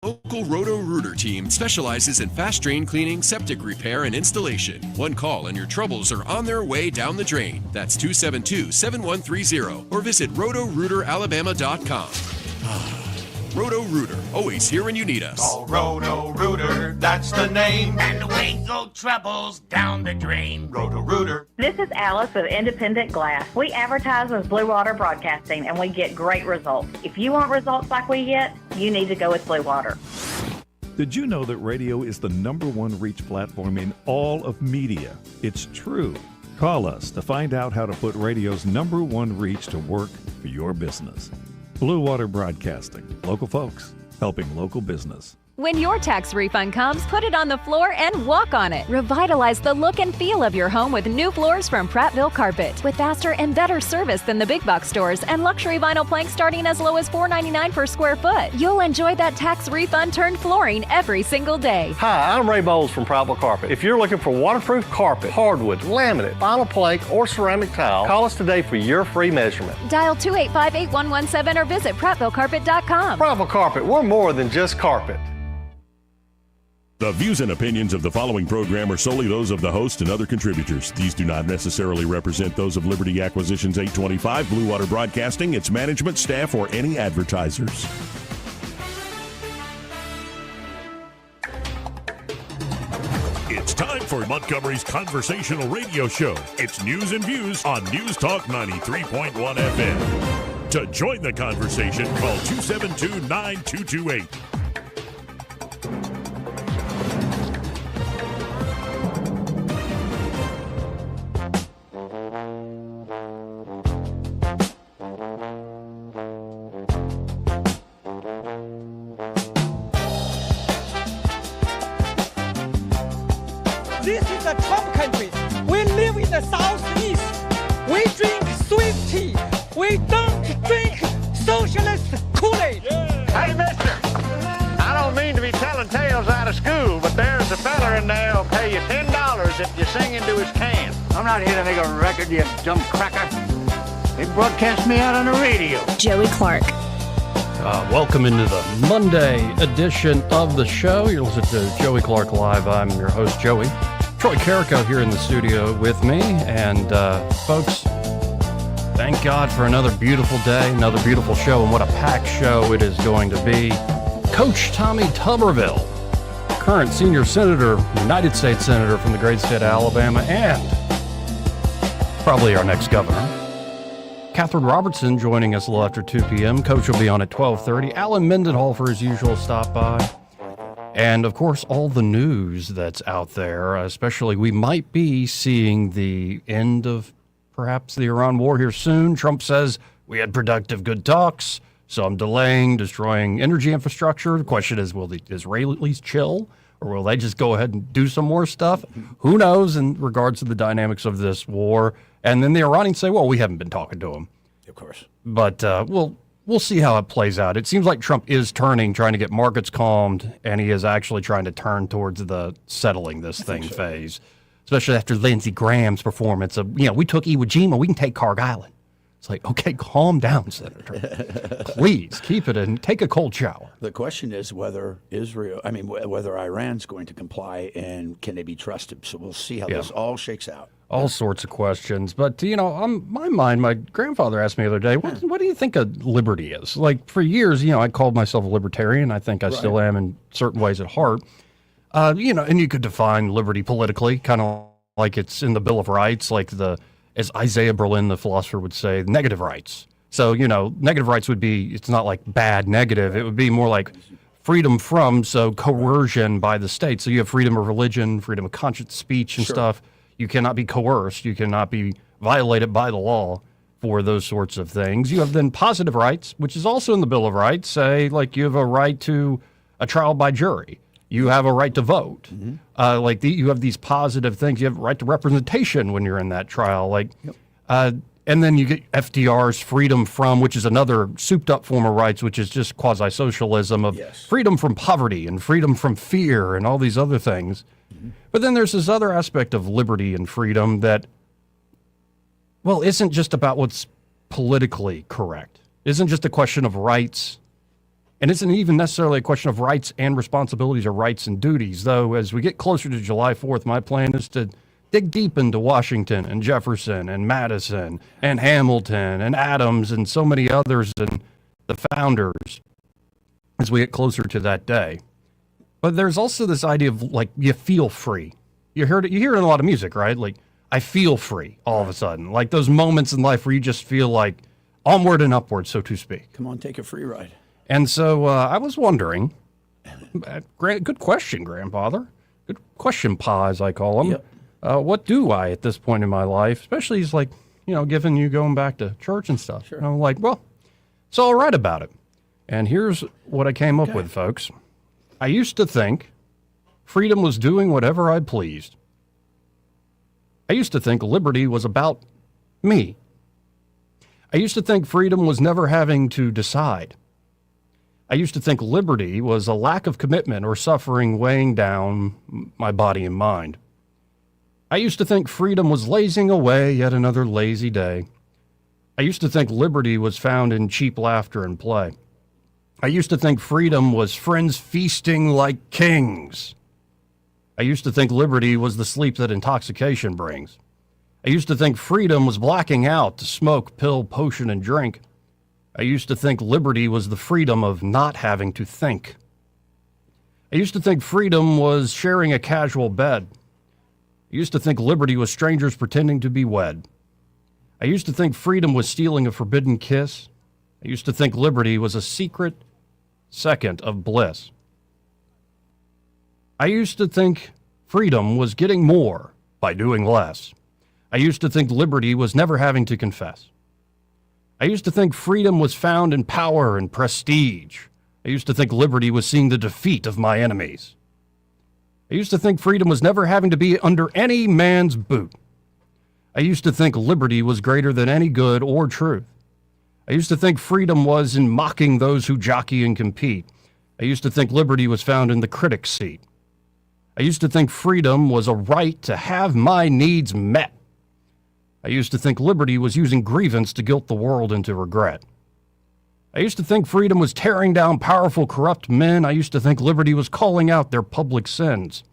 Local Roto-Rooter team specializes in fast drain cleaning, septic repair, and installation. One call and your troubles are on their way down the drain. That's 272-7130 or visit rotorooteralabama.com. Roto-Rooter, always here when you need us. Oh, Roto-Rooter, that's the name. And away go troubles down the drain. Roto-Rooter. This is Alice with Independent Glass. We advertise with Blue Water Broadcasting, and we get great results. If you want results like we get, you need to go with Blue Water. Did you know that radio is the #1 reach platform in all of media? It's true. Call us to find out how to put radio's #1 reach to work for your business. Blue Water Broadcasting. Local folks helping local business. When your tax refund comes, put it on the floor and walk on it. Revitalize the look and feel of your home with new floors from Prattville Carpet. With faster and better service than the big box stores and luxury vinyl planks starting as low as $4.99 per square foot. You'll enjoy that tax refund turned flooring every single day. Hi, I'm Ray Bowles from Prattville Carpet. If you're looking for waterproof carpet, hardwood, laminate, vinyl plank, or ceramic tile, call us today for your free measurement. Dial 285-8117 or visit PrattvilleCarpet.com. Prattville Carpet, we're more than just carpet. The views and opinions of the following program are solely those of the host and other contributors. These do not necessarily represent those of Liberty Acquisitions 825, Blue Water Broadcasting, its management, staff, or any advertisers. It's time for Montgomery's conversational radio show. It's news and views on News Talk 93.1 FM. To join the conversation, call 272-9228. This is a Trump country. We live in the southeast. We drink sweet tea. We don't drink socialist Kool-Aid. Hey, mister, I don't mean to be telling tales out of school, but there's a fella in there who'll pay you $10 if you sing into his can. I'm not here to make a record, you dumb cracker. They broadcast me out on the radio. Joey Clark. Welcome into the Monday edition of the show. You're listening to Joey Clark Live. I'm your host, Joey. Troy Carrico here in the studio with me. And folks, thank God for another beautiful day, another beautiful show, and what a packed show it is going to be. Coach Tommy Tuberville, current senior senator, United States Senator from the great state of Alabama, and probably our next governor. Catherine Robertson joining us a little after 2 p.m. Coach will be on at 12:30. Alan Mendenhall for his usual stop by. And, of course, all the news that's out there, especially we might be seeing the end of perhaps the Iran war here soon. Trump says we had productive, good talks, so I'm delaying, destroying energy infrastructure. The question is, will the Israelis chill, or will they just go ahead and do some more stuff? Who knows in regards to the dynamics of this war? And then the Iranians say, well, we haven't been talking to them. Of course. But we'll see how it plays out. It seems like Trump is trying to get markets calmed, and he is actually trying to turn towards the settling this thing phase, especially after Lindsey Graham's performance of, we took Iwo Jima, we can take Kharg Island. It's like, okay, calm down, Senator. Please keep it and take a cold shower. The question is whether whether Iran's going to comply and can they be trusted. So we'll see how this all shakes out. All sorts of questions. But, on my mind, my grandfather asked me the other day, what do you think a liberty is? Like, for years, I called myself a libertarian. I think I still am in certain ways at heart. And you could define liberty politically, kind of like it's in the Bill of Rights, like as Isaiah Berlin, the philosopher, would say, negative rights. So, negative rights would be, it's not like bad negative. It would be more like freedom from, so coercion by the state. So you have freedom of religion, freedom of conscience, speech and stuff. You cannot be coerced. You cannot be violated by the law for those sorts of things. You have then positive rights, which is also in the Bill of Rights, say, like you have a right to a trial by jury. You have a right to vote. Mm-hmm. You have these positive things. You have a right to representation when you're in that trial. And then you get FDR's freedom from, which is another souped-up form of rights, which is just quasi-socialism of freedom from poverty and freedom from fear and all these other things. Mm-hmm. But then there's this other aspect of liberty and freedom that, isn't just about what's politically correct. Isn't just a question of rights And it isn't even necessarily a question of rights and responsibilities or rights and duties, though as we get closer to July 4th, my plan is to dig deep into Washington and Jefferson and Madison and Hamilton and Adams and so many others and the founders as we get closer to that day. But there's also this idea of, like, you feel free. You hear it in a lot of music, right? Like, I feel free all of a sudden. Like those moments in life where you just feel like onward and upward, so to speak. Come on, take a free ride. And so I was wondering, good question, grandfather. Good question, Pa, as I call him. Yep. What do I at this point in my life, especially as like, given you going back to church and stuff. Sure. And I'm like, well, so I'll write about it. And here's what I came up with, folks. I used to think freedom was doing whatever I pleased. I used to think liberty was about me. I used to think freedom was never having to decide. I used to think liberty was a lack of commitment or suffering weighing down my body and mind. I used to think freedom was lazing away yet another lazy day. I used to think liberty was found in cheap laughter and play. I used to think freedom was friends feasting like kings. I used to think liberty was the sleep that intoxication brings. I used to think freedom was blacking out to smoke, pill, potion, and drink. I used to think liberty was the freedom of not having to think. I used to think freedom was sharing a casual bed. I used to think liberty was strangers pretending to be wed. I used to think freedom was stealing a forbidden kiss. I used to think liberty was a secret second of bliss. I used to think freedom was getting more by doing less. I used to think liberty was never having to confess. I used to think freedom was found in power and prestige. I used to think liberty was seeing the defeat of my enemies. I used to think freedom was never having to be under any man's boot. I used to think liberty was greater than any good or truth. I used to think freedom was in mocking those who jockey and compete. I used to think liberty was found in the critic's seat. I used to think freedom was a right to have my needs met. I used to think liberty was using grievance to guilt the world into regret. I used to think freedom was tearing down powerful, corrupt men. I used to think liberty was calling out their public sins.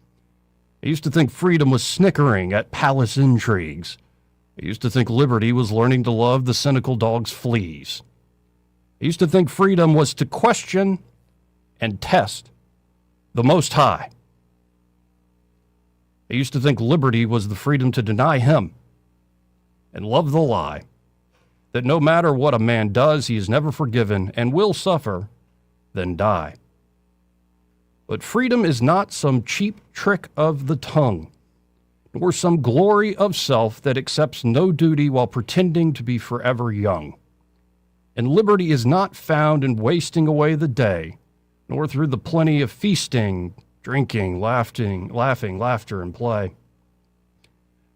I used to think freedom was snickering at palace intrigues. I used to think liberty was learning to love the cynical dog's fleas. I used to think freedom was to question and test the Most High. I used to think liberty was the freedom to deny him and love the lie that no matter what a man does, he is never forgiven and will suffer, then die. But freedom is not some cheap trick of the tongue, nor some glory of self that accepts no duty while pretending to be forever young. And liberty is not found in wasting away the day, nor through the plenty of feasting, drinking, laughing, laughter, and play.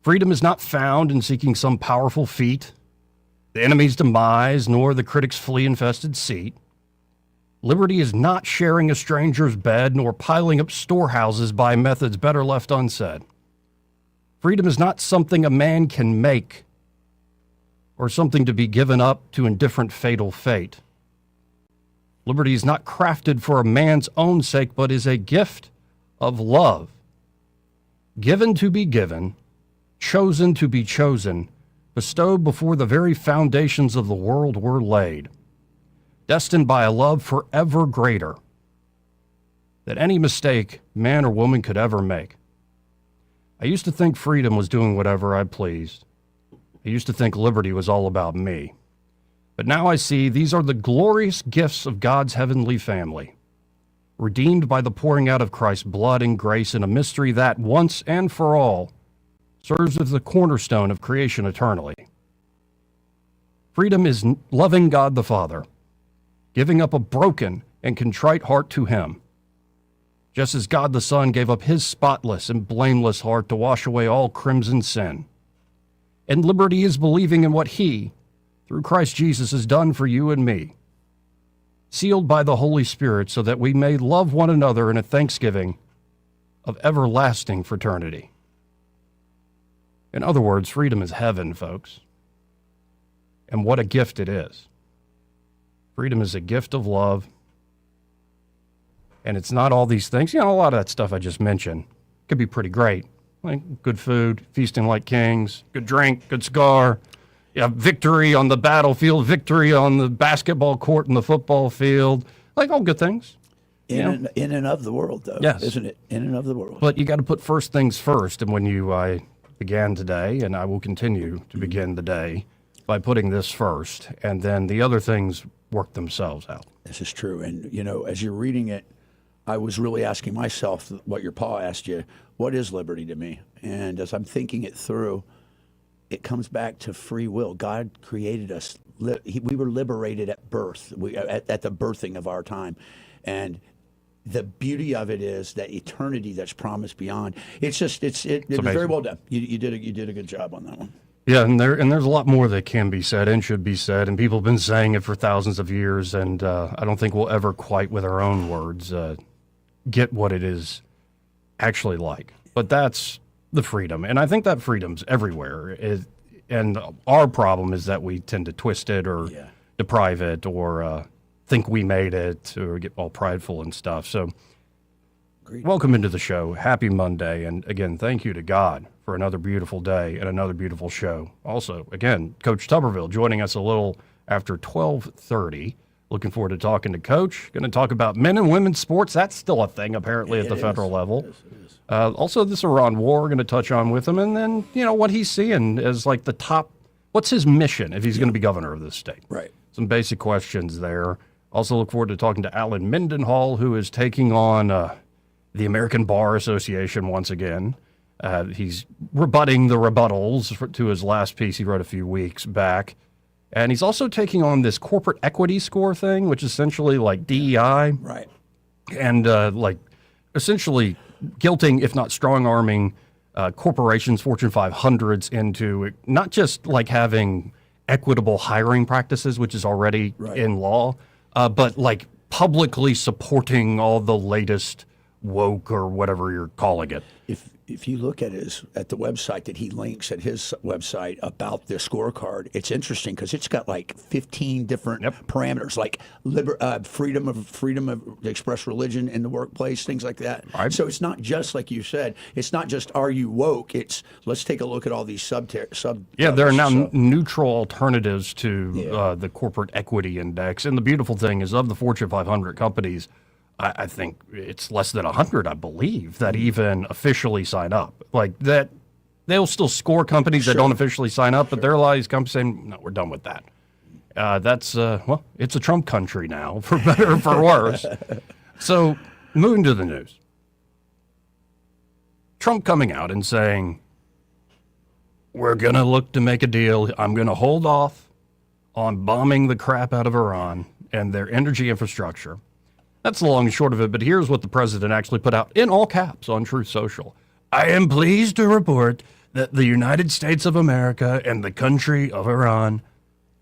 Freedom is not found in seeking some powerful feat, the enemy's demise, nor the critic's flea-infested seat. Liberty is not sharing a stranger's bed, nor piling up storehouses by methods better left unsaid. Freedom is not something a man can make, or something to be given up to indifferent fatal fate. Liberty is not crafted for a man's own sake, but is a gift of love, given to be given, chosen to be chosen, bestowed before the very foundations of the world were laid, destined by a love forever greater than any mistake man or woman could ever make. I used to think freedom was doing whatever I pleased. I used to think liberty was all about me. But now I see these are the glorious gifts of God's heavenly family, redeemed by the pouring out of Christ's blood and grace in a mystery that, once and for all, serves as the cornerstone of creation eternally. Freedom is loving God the Father, giving up a broken and contrite heart to him, just as God the Son gave up his spotless and blameless heart to wash away all crimson sin. And liberty is believing in what he, through Christ Jesus, has done for you and me, sealed by the Holy Spirit so that we may love one another in a thanksgiving of everlasting fraternity. In other words, freedom is heaven, folks. And what a gift it is. Freedom is a gift of love, And it's not all these things. A lot of that stuff I just mentioned could be pretty great. Like good food, feasting like kings, good drink, good cigar, victory on the battlefield, victory on the basketball court and the football field, like all good things. In and of the world, though, yes. Isn't it? In and of the world. But you got to put first things first. And when I began today, and I will continue to begin the day by putting this first, and then the other things work themselves out. This is true. And, as you're reading it, I was really asking myself what your pa asked you, what is liberty to me? And as I'm thinking it through, it comes back to free will. God created us. We were liberated at birth, at the birthing of our time. And the beauty of it is that eternity that's promised beyond. It's was very well done. You did a good job on that one. Yeah, and there's a lot more that can be said and should be said, and people have been saying it for thousands of years, and I don't think we'll ever quite, with our own words, get what it is actually like. But that's the freedom, and I think that freedom's everywhere. And our problem is that we tend to twist it or deprive it or think we made it or get all prideful and stuff. So welcome into the show. Happy Monday. And again, thank you to God for another beautiful day and another beautiful show. Also, again, Coach Tuberville joining us a little after 12:30. Looking forward to talking to Coach. Going to talk about men and women's sports. That's still a thing, apparently, at the federal level. It is. Also, this Iran war, we're going to touch on with him. And then, what he's seeing as like the top, what's his mission if he's going to be governor of this state? Right. Some basic questions there. Also look forward to talking to Alan Mendenhall, who is taking on the American Bar Association once again. He's rebutting the rebuttals to his last piece he wrote a few weeks back. And he's also taking on this corporate equity score thing, which is essentially like DEI. Right. And essentially guilting, if not strong-arming, corporations, Fortune 500s, into not just like having equitable hiring practices, which is already in law, but like publicly supporting all the latest woke or whatever you're calling it. If you look at the website that he links at his website about the scorecard, it's interesting because it's got like 15 different parameters, like freedom of express religion in the workplace, things like that. Right. So it's not just like you said. It's not just are you woke. It's let's take a look at all these sub. Yeah, there are now neutral alternatives to the corporate equity index, and the beautiful thing is of the Fortune 500 companies, I think it's less than 100, I believe, that even officially sign up. Like that, they'll still score companies that don't officially sign up, but there are a lot of these companies saying, no, we're done with that. That's, it's a Trump country now, for better or for worse. So, moving to the news. Trump coming out and saying, we're going to look to make a deal. I'm going to hold off on bombing the crap out of Iran and their energy infrastructure. That's the long and short of it, but here's what the president actually put out in all caps on Truth Social. I am pleased to report that the United States of America and the country of Iran,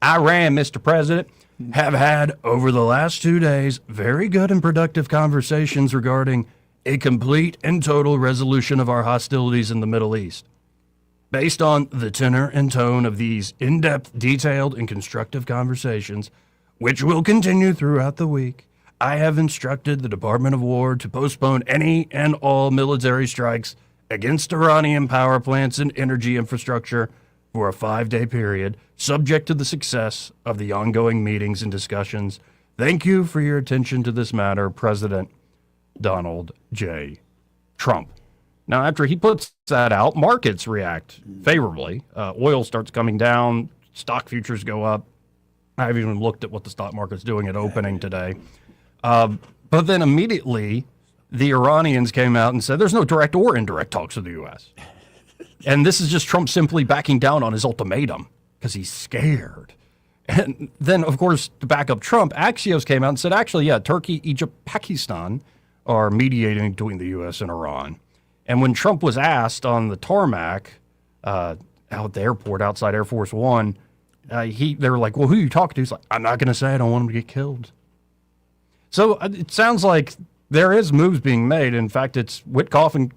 Mr. President, have had over the last 2 days very good and productive conversations regarding a complete and total resolution of our hostilities in the Middle East. Based on the tenor and tone of these in-depth, detailed, and constructive conversations, which will continue throughout the week, I have instructed the Department of War to postpone any and all military strikes against Iranian power plants and energy infrastructure for a 5-day period, subject to the success of the ongoing meetings and discussions. Thank you for your attention to this matter, President Donald J. Trump. Now, after he puts that out, markets react favorably. Oil starts coming down, stock futures go up. I haven't even looked at what the stock market's doing at opening today. But then immediately, the Iranians came out and said there's no direct or indirect talks with the U.S. And this is just Trump simply backing down on his ultimatum because he's scared. And then, of course, to back up Trump, Axios came out and said, actually, Turkey, Egypt, Pakistan are mediating between the U.S. and Iran. And when Trump was asked on the tarmac out at the airport outside Air Force One, they were like, well, who are you talking to? He's like, I'm not going to say. I don't want him to get killed. So it sounds like there is moves being made. In fact, it's Witkoff and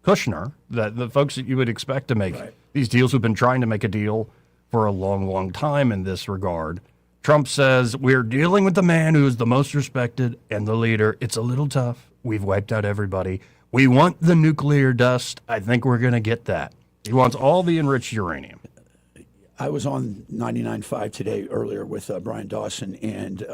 Kushner, the folks that you would expect to make these deals, who've been trying to make a deal for a long, long time in this regard. Trump says, we're dealing with the man who is the most respected and the leader. It's a little tough. we've wiped out everybody. We want the nuclear dust. I think we're going to get that. He wants all the enriched uranium. I was on 99.5 today earlier with Brian Dawson, and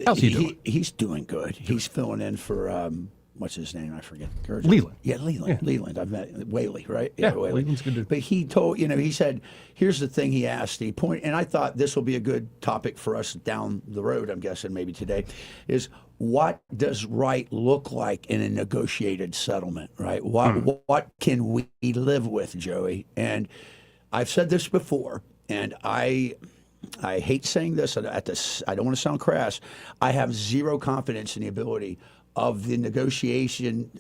how's he doing? He's doing good. He's filling in for what's his name? I forget. Leland. Yeah, Leland. Yeah. Leland. I've met Whaley, right? Yeah, Whaley. Leland's good. But he told, he said, here's the thing he asked. And I thought this will be a good topic for us down the road, I'm guessing maybe today, is what does right look like in a negotiated settlement, right? What can we live with, Joey? And I've said this before, and I hate saying this, I don't want to sound crass. I have zero confidence in the ability of the negotiation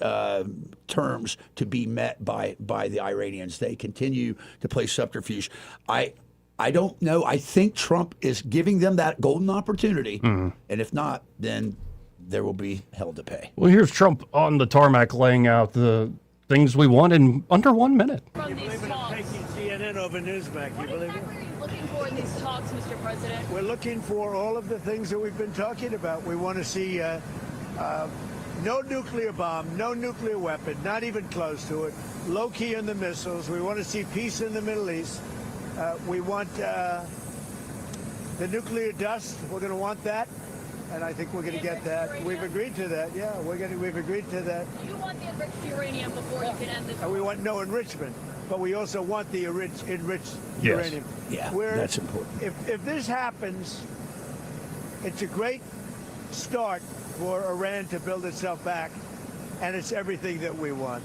terms to be met by the Iranians. They continue to play subterfuge. I don't know. I think Trump is giving them that golden opportunity, and if not, then there will be hell to pay. Well, here's Trump on the tarmac laying out the things we want in under 1 minute. You believe in taking CNN over Newsmax? You believe it? What are you looking for in these talks, Mr. President? We're looking for all of the things that we've been talking about. We want to see no nuclear bomb, no nuclear weapon, not even close to it, low key on the missiles. We want to see peace in the Middle East. We want the nuclear dust. We're going to want that, and I think we're going to get that. We've agreed to that. Yeah, we've agreed to that. You want the enriched uranium before you can end this. And we want no enrichment, but we also want the enriched uranium. Yeah, that's important. If this happens, it's a great start for Iran to build itself back, and it's everything that we want.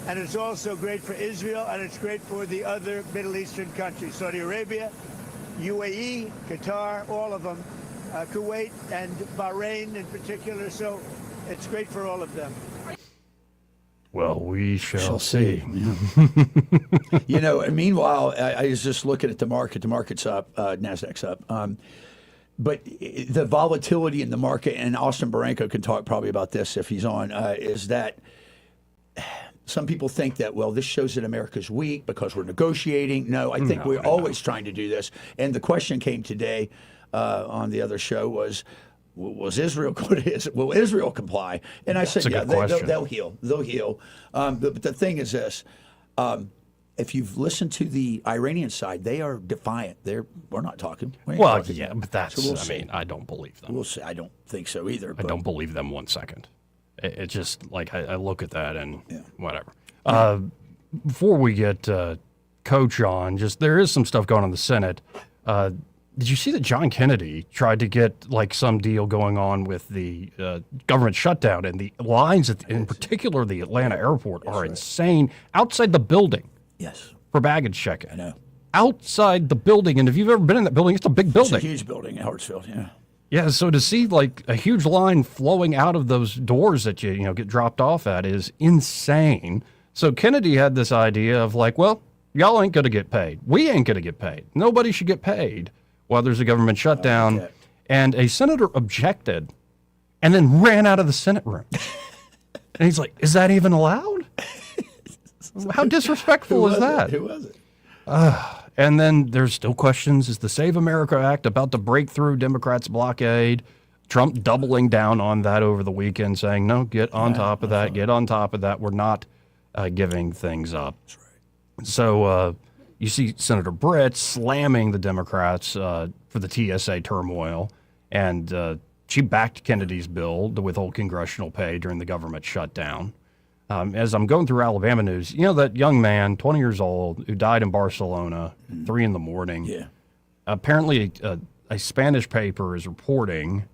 And it's also great for Israel, and it's great for the other Middle Eastern countries, Saudi Arabia, UAE, Qatar, all of them, Kuwait and Bahrain in particular. So it's great for all of them. Well, we shall see. And meanwhile, I was just looking at the market. The market's up, NASDAQ's up. But the volatility in the market, and Austin Baranco can talk probably about this if he's on, is that some people think that, well, this shows that America's weak because we're negotiating. No, I think we're always trying to do this. And the question came today on the other show was Israel will Israel comply? And I said, they'll heal. They'll heal. But the thing is this. If you've listened to the Iranian side, they are defiant. We're not talking. But that's, so I don't believe them. We'll see. I don't think so either. I don't believe them 1 second. It's just like I look at that and whatever. Before we get Coach on, there is some stuff going on in the Senate. Did you see that John Kennedy tried to get some deal going on with the government shutdown, and the lines, in particular the Atlanta airport, are insane outside the building? Yes. For baggage checking. I know. Outside the building, and if you've ever been in that building, it's a big building. It's a huge building in Hartsfield, yeah. Yeah, so to see a huge line flowing out of those doors that you get dropped off at is insane. So Kennedy had this idea of well, y'all ain't going to get paid. We ain't going to get paid. Nobody should get paid while there's a government shutdown. Okay. And a senator objected and then ran out of the Senate room. And he's like, is that even allowed? How disrespectful is that? Who was it? And then there's still questions. Is the Save America Act about to break through Democrats' blockade? Trump doubling down on that over the weekend, saying, no, get on top of that, get on top of that. We're not giving things up. That's right. So you see Senator Britt slamming the Democrats for the TSA turmoil, and she backed Kennedy's bill to withhold congressional pay during the government shutdown. As I'm going through Alabama news, that young man, 20 years old, who died in Barcelona, 3 a.m. Yeah. Apparently, a Spanish paper is reporting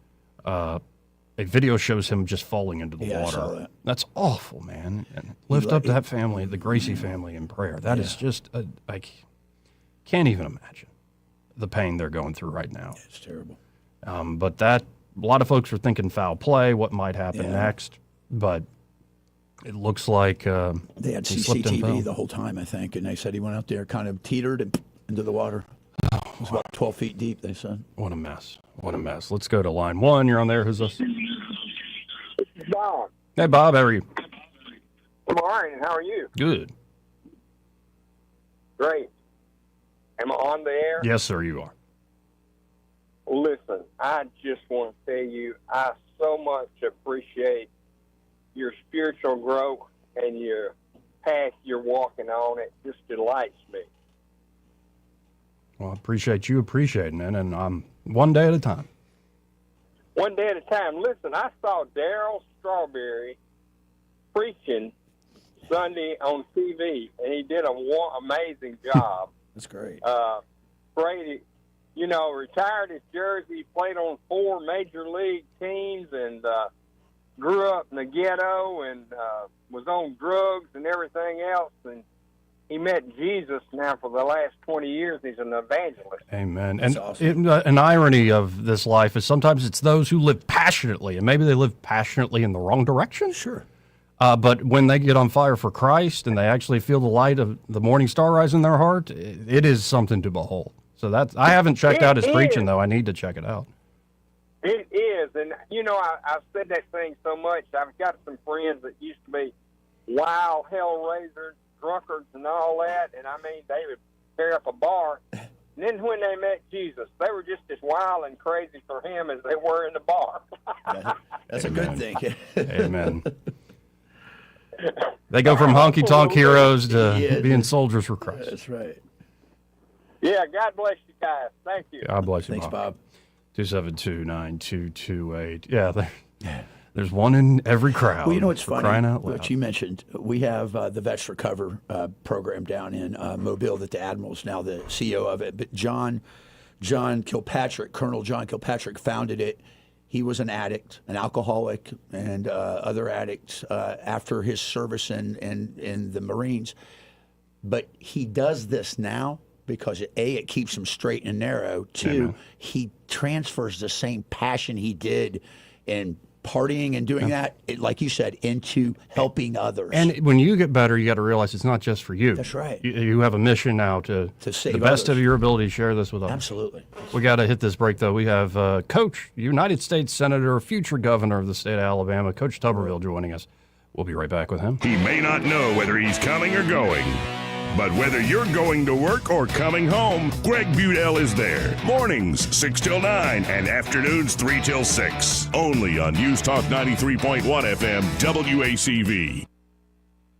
a video shows him just falling into the water. I saw that. That's awful, man. And lift up that family, the Gracie family, in prayer. That is just, I can't even imagine the pain they're going through right now. It's terrible. But a lot of folks are thinking foul play, what might happen next. But it looks like they had CCTV the whole time, I think, and they said he went out there, kind of teetered and into the water. It was about 12 feet deep, they said. What a mess. What a mess. Let's go to line 1. You're on there. Who's this? Bob. Hey, Bob. How are you? I'm all right. How are you? Good. Great. Am I on the air? Yes, sir, you are. Listen, I just want to tell you I so much appreciate your spiritual growth and your path you're walking on. It just delights me. Well, I appreciate you appreciating it, and I'm one day at a time. One day at a time. Listen, I saw Darryl Strawberry preaching Sunday on TV, and he did an amazing job. That's great. Brady, retired his jersey, played on 4 major league teams, and grew up in the ghetto and was on drugs and everything else. And he met Jesus now for the last 20 years. He's an evangelist. Amen. That's And awesome. an irony of this life is sometimes it's those who live passionately, and maybe they live passionately in the wrong direction. Sure. But when they get on fire for Christ and they actually feel the light of the morning star rise in their heart, it is something to behold. So I haven't checked out his preaching, though. I need to check it out. It is. And, I've said that thing so much. I've got some friends that used to be wild hellraisers, drunkards, and all that. And, they would tear up a bar. And then when they met Jesus, they were just as wild and crazy for him as they were in the bar. That's a good thing. Amen. They go from honky-tonk heroes to being soldiers for Christ. That's right. Yeah, God bless you guys. Thank you. God bless you, Thanks, Bob. 272-9228. Yeah, there's one in every crowd. Well, you know what's funny? Crying out loud. What you mentioned, we have the Vets Recover program down in Mobile that the Admiral's now the CEO of it. But John Kilpatrick, Colonel John Kilpatrick, founded it. He was an addict, an alcoholic, and other addicts after his service in the Marines. But he does this now because, A, it keeps him straight and narrow. 2, he transfers the same passion he did in partying and doing that, like you said, into helping others. And when you get better, you got to realize it's not just for you. That's right. You have a mission now to save the best others. of your ability to share this with others. Absolutely. We got to hit this break, though. We have Coach, United States Senator, future governor of the state of Alabama, Coach Tuberville, joining us. We'll be right back with him. He may not know whether he's coming or going, but whether you're going to work or coming home, Greg Budell is there. Mornings, 6 till 9, and afternoons, 3 till 6. Only on News Talk 93.1 FM, WACV.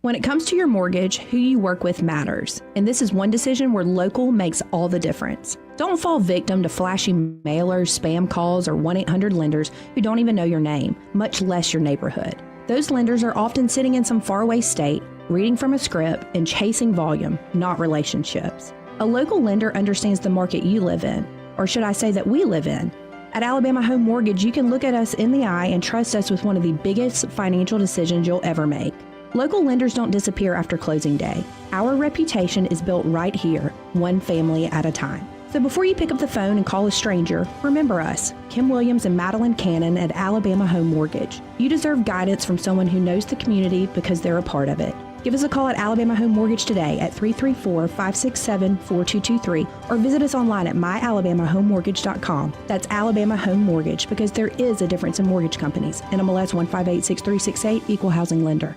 When it comes to your mortgage, who you work with matters. And this is one decision where local makes all the difference. Don't fall victim to flashy mailers, spam calls, or 1-800 lenders who don't even know your name, much less your neighborhood. Those lenders are often sitting in some faraway state, reading from a script and chasing volume, not relationships. A local lender understands the market you live in, or should I say that we live in. At Alabama Home Mortgage, you can look at us in the eye and trust us with one of the biggest financial decisions you'll ever make. Local lenders don't disappear after closing day. Our reputation is built right here, one family at a time. So before you pick up the phone and call a stranger, remember us, Kim Williams and Madeline Cannon at Alabama Home Mortgage. You deserve guidance from someone who knows the community because they're a part of it. Give us a call at Alabama Home Mortgage today at 334-567-4223 or visit us online at myalabamahomemortgage.com. That's Alabama Home Mortgage, because there is a difference in mortgage companies. NMLS 1586368, Equal Housing Lender.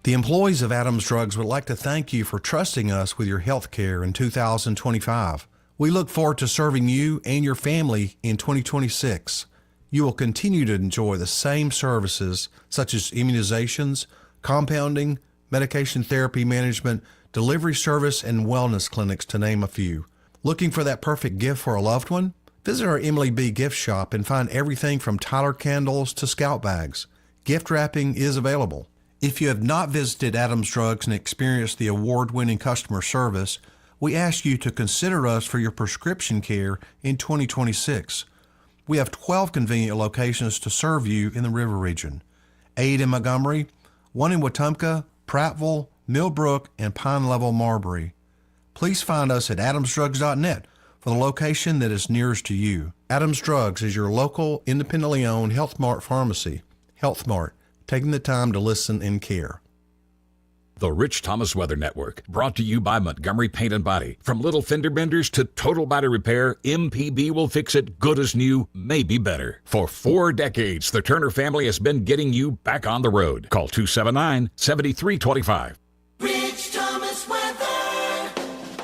The employees of Adams Drugs would like to thank you for trusting us with your health care in 2025. We look forward to serving you and your family in 2026. You will continue to enjoy the same services such as immunizations, compounding, medication therapy management, delivery service, and wellness clinics, to name a few. Looking for that perfect gift for a loved one? Visit our Emily B. gift shop and find everything from Tyler candles to scout bags. Gift wrapping is available. If you have not visited Adams Drugs and experienced the award-winning customer service, we ask you to consider us for your prescription care in 2026. We have 12 convenient locations to serve you in the River Region. 8 in Montgomery, 1 in Wetumpka, Prattville, Millbrook, and Pine Level, Marbury. Please find us at adamsdrugs.net for the location that is nearest to you. Adams Drugs is your local, independently owned Health Mart pharmacy. Health Mart, taking the time to listen and care. The Rich Thomas Weather Network, brought to you by Montgomery Paint and Body. From little fender benders to total body repair, MPB will fix it good as new, maybe better. For 4 decades, the Turner family has been getting you back on the road. Call 279-7325. Rich Thomas Weather.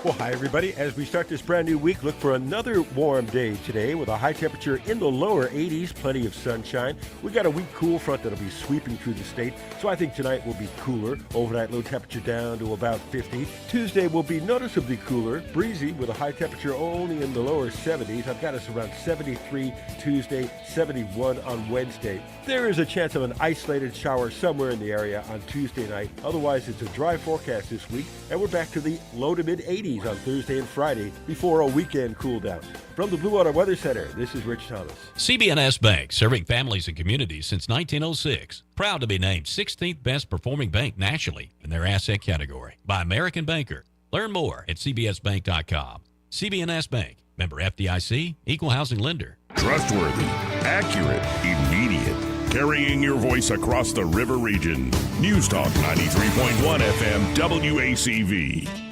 Well, hi, everybody. As we start this brand new week, look for another warm day today with a high temperature in the lower 80s, plenty of sunshine. We got a weak cool front that'll be sweeping through the state, so I think tonight will be cooler. Overnight low temperature down to about 50. Tuesday will be noticeably cooler, breezy with a high temperature only in the lower 70s. I've got us around 73 Tuesday, 71 on Wednesday. There is a chance of an isolated shower somewhere in the area on Tuesday night. Otherwise, it's a dry forecast this week, and we're back to the low to mid 80s on Thursday and Friday before a weekend cool down. From the Blue Water Weather Center, this is Rich Thomas. CB&S Bank, serving families and communities since 1906. Proud to be named 16th best performing bank nationally in their asset category by American Banker. Learn more at cbsbank.com. CB&S Bank, member FDIC, equal housing lender. Trustworthy, accurate, immediate. Carrying your voice across the river region. News Talk 93.1 FM WACV.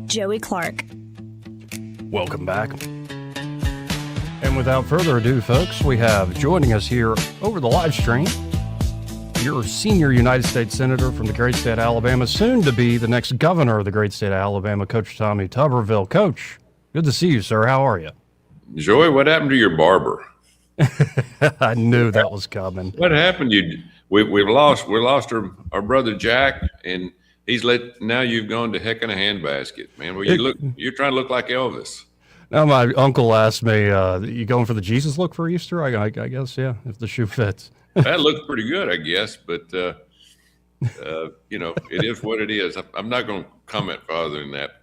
Joey Clark. Welcome back. And without further ado, folks, we have joining us here over the live stream your senior United States Senator from the great state of Alabama, soon to be the next governor of the great state of Alabama, Coach Tommy Tuberville. Coach, good to see you, sir. How are you? Joey, what happened to your barber? I knew that was coming. What happened? We lost our brother Jack, and now you've gone to heck in a handbasket, man. Well, you're trying to look like Elvis. Now my uncle asked me, "You going for the Jesus look for Easter?" I guess, yeah, if the shoe fits. That looks pretty good, I guess, but it is what it is. I'm not going to comment farther than that.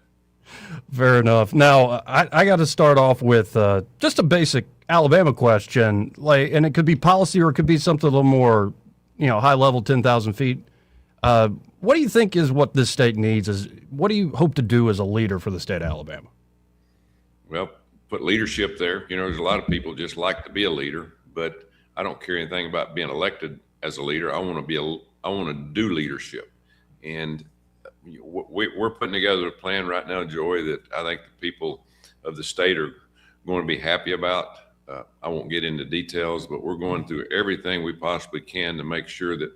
Fair enough. Now, I got to start off with just a basic Alabama question, and it could be policy or it could be something a little more, high level, 10,000 feet. What do you think is what this state needs? What do you hope to do as a leader for the state of Alabama? Well, put leadership there. There's a lot of people just like to be a leader, but I don't care anything about being elected as a leader. I want to do leadership, and we're putting together a plan right now, Joey, that I think the people of the state are going to be happy about. I won't get into details, but we're going through everything we possibly can to make sure that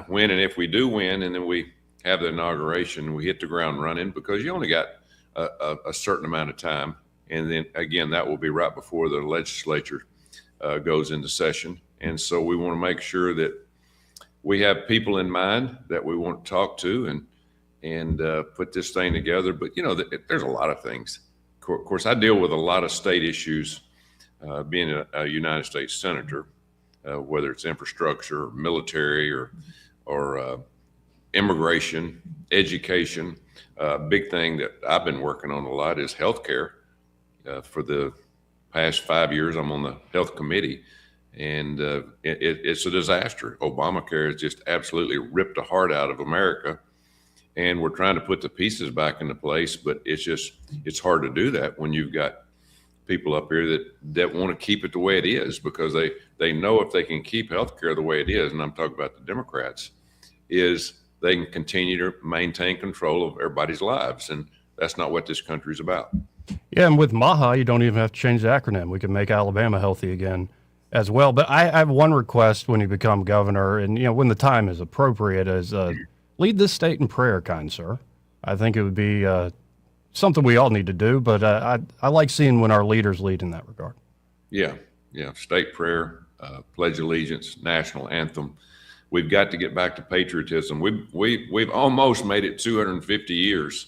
when and if we do win, and then we have the inauguration, we hit the ground running, because you only got a certain amount of time. And then again, that will be right before the legislature goes into session. And so we want to make sure that we have people in mind that we want to talk to and put this thing together. But, there's a lot of things. Of course, I deal with a lot of state issues being a United States Senator, whether it's infrastructure, or military, or immigration, education. Big thing that I've been working on a lot is healthcare. For the past 5 years, I'm on the health committee, and it's a disaster. Obamacare has just absolutely ripped the heart out of America, and we're trying to put the pieces back into place, but it's hard to do that when you've got people up here that want to keep it the way it is, because they know if they can keep healthcare the way it is, and I'm talking about the Democrats, is they can continue to maintain control of everybody's lives, and that's not what this country's about. Yeah, and with MAHA, you don't even have to change the acronym. We can make Alabama healthy again as well. But I have one request when you become governor, and when the time is appropriate, is lead this state in prayer, kind sir. I think it would be something we all need to do, but I like seeing when our leaders lead in that regard. Yeah, state prayer, pledge allegiance, national anthem. We've got to get back to patriotism. We've almost made it 250 years,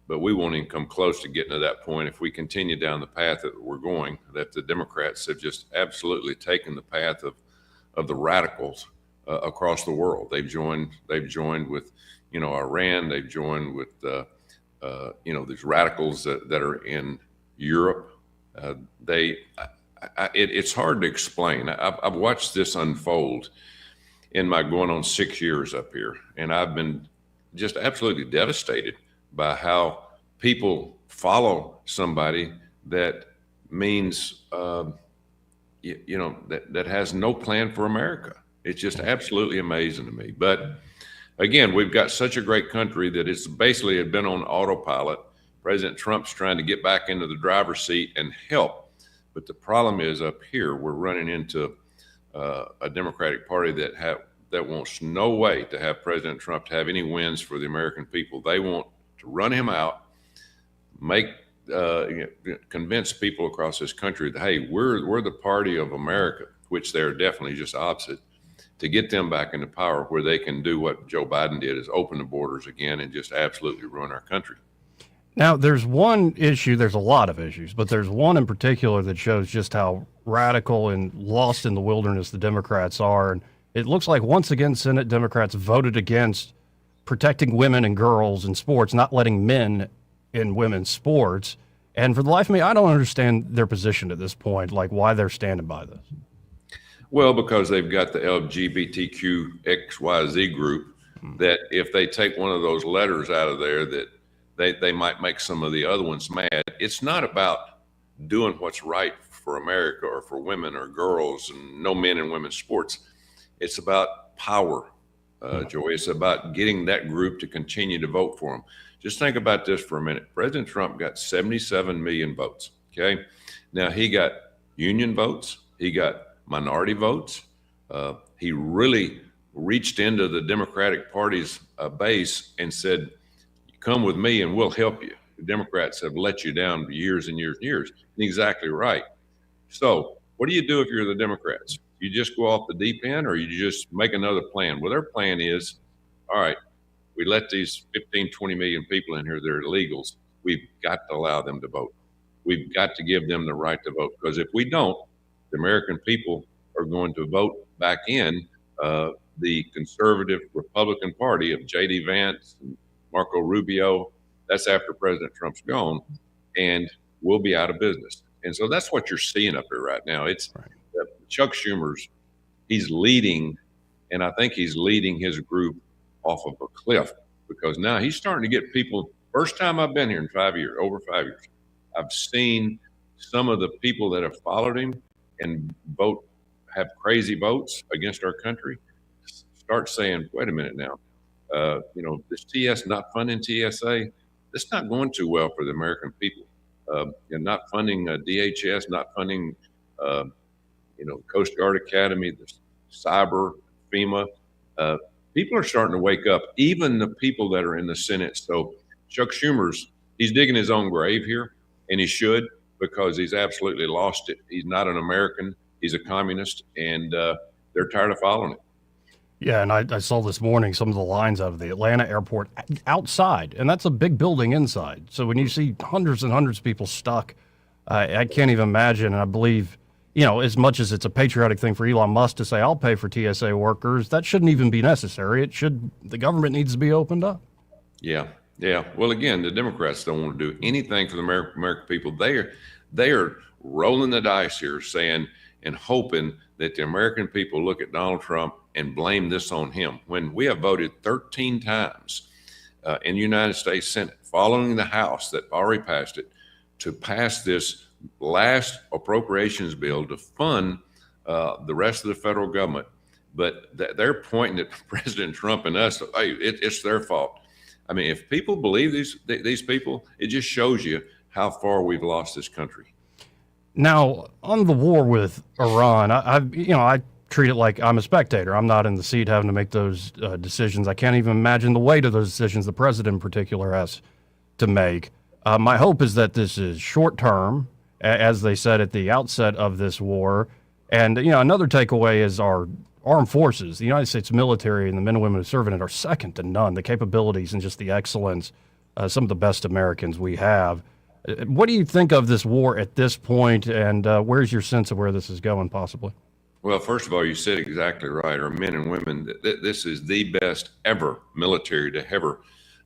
but we won't even come close to getting to that point if we continue down the path that we're going, that the Democrats have just absolutely taken the path of the radicals across the world. They've joined with, Iran. They've joined with, these radicals that are in Europe. It's hard to explain. I've watched this unfold in my going on 6 years up here, and I've been just absolutely devastated by how people follow somebody that means, that has no plan for America. It's just absolutely amazing to me. But again, we've got such a great country that it's basically been on autopilot. President Trump's trying to get back into the driver's seat and help. But the problem is up here, we're running into a Democratic Party that that wants no way to have President Trump to have any wins for the American people. They want to run him out, convince people across this country that, hey, we're the party of America, which they're definitely just opposite, to get them back into power where they can do what Joe Biden did, is open the borders again and just absolutely ruin our country. Now, there's one issue, there's a lot of issues, but there's one in particular that shows just how radical and lost in the wilderness the Democrats are. And it looks like once again, Senate Democrats voted against protecting women and girls in sports, not letting men in women's sports. And for the life of me, I don't understand their position at this point, like why they're standing by this. Well, because they've got the LGBTQXYZ group that if they take one of those letters out of there, that they might make some of the other ones mad. It's not about doing what's right for America or for women or girls and no men in women's sports. It's about power, Joey. It's about getting that group to continue to vote for them. Just think about this for a minute. President Trump got 77 million votes, okay? Now, he got union votes. He got minority votes. He really reached into the Democratic Party's base and said, come with me and we'll help you. The Democrats have let you down for years and years and years. And exactly right. So what do you do if you're the Democrats? You just go off the deep end, or you just make another plan? Well, their plan is, all right, we let these 15, 20 million people in here that are illegals. We've got to allow them to vote. We've got to give them the right to vote, because if we don't, the American people are going to vote back in the conservative Republican Party of J.D. Vance and Marco Rubio. That's after President Trump's gone, and we'll be out of business. And so that's what you're seeing up here right now. It's Chuck Schumer's, he's leading, and I think he's leading his group off of a cliff, because now he's starting to get people. First time I've been here in 5 years, over 5 years, I've seen some of the people that have followed him and have crazy votes against our country start saying, wait a minute now, this not funding TSA, that's not going too well for the American people. And not funding DHS, not funding, Coast Guard Academy, the cyber, FEMA. People are starting to wake up, even the people that are in the Senate. So Chuck Schumer's, he's digging his own grave here, and he should, because he's absolutely lost it. He's not an American. He's a communist, and they're tired of following it. Yeah, and I saw this morning some of the lines out of the Atlanta airport outside, and that's a big building inside. So when you see hundreds and hundreds of people stuck, I can't even imagine. And I believe, as much as it's a patriotic thing for Elon Musk to say, I'll pay for TSA workers, that shouldn't even be necessary. The government needs to be opened up. Yeah. Well, again, the Democrats don't want to do anything for the American people. They are rolling the dice here, saying and hoping that the American people look at Donald Trump and blame this on him, when we have voted 13 times in the United States Senate, following the House that already passed it, to pass this last appropriations bill to fund the rest of the federal government. But they're pointing at President Trump and us, hey, it's their fault. I mean, if people believe these people, it just shows you how far we've lost this country. Now, on the war with Iran, I treat it like I'm a spectator. I'm not in the seat having to make those decisions. I can't even imagine the weight of those decisions the president in particular has to make. My hope is that this is short term, as they said at the outset of this war. And, another takeaway is our armed forces, the United States military and the men and women who serve in it are second to none. The capabilities and just the excellence, some of the best Americans we have. What do you think of this war at this point, and where's your sense of where this is going possibly? Well, first of all, you said exactly right. Our men and women, this is the best ever military to ever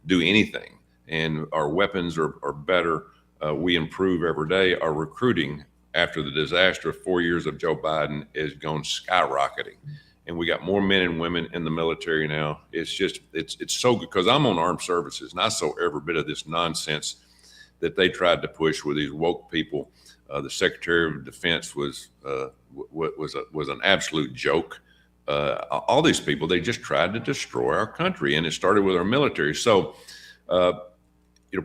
do anything. And our weapons are better. We improve every day. Our recruiting, after the disaster of 4 years of Joe Biden, is gone skyrocketing. And we got more men and women in the military now. It's just, it's so good, because I'm on armed services, and I saw every bit of this nonsense that they tried to push with these woke people. The Secretary of Defense was an absolute joke. All these people, they just tried to destroy our country, and it started with our military. So,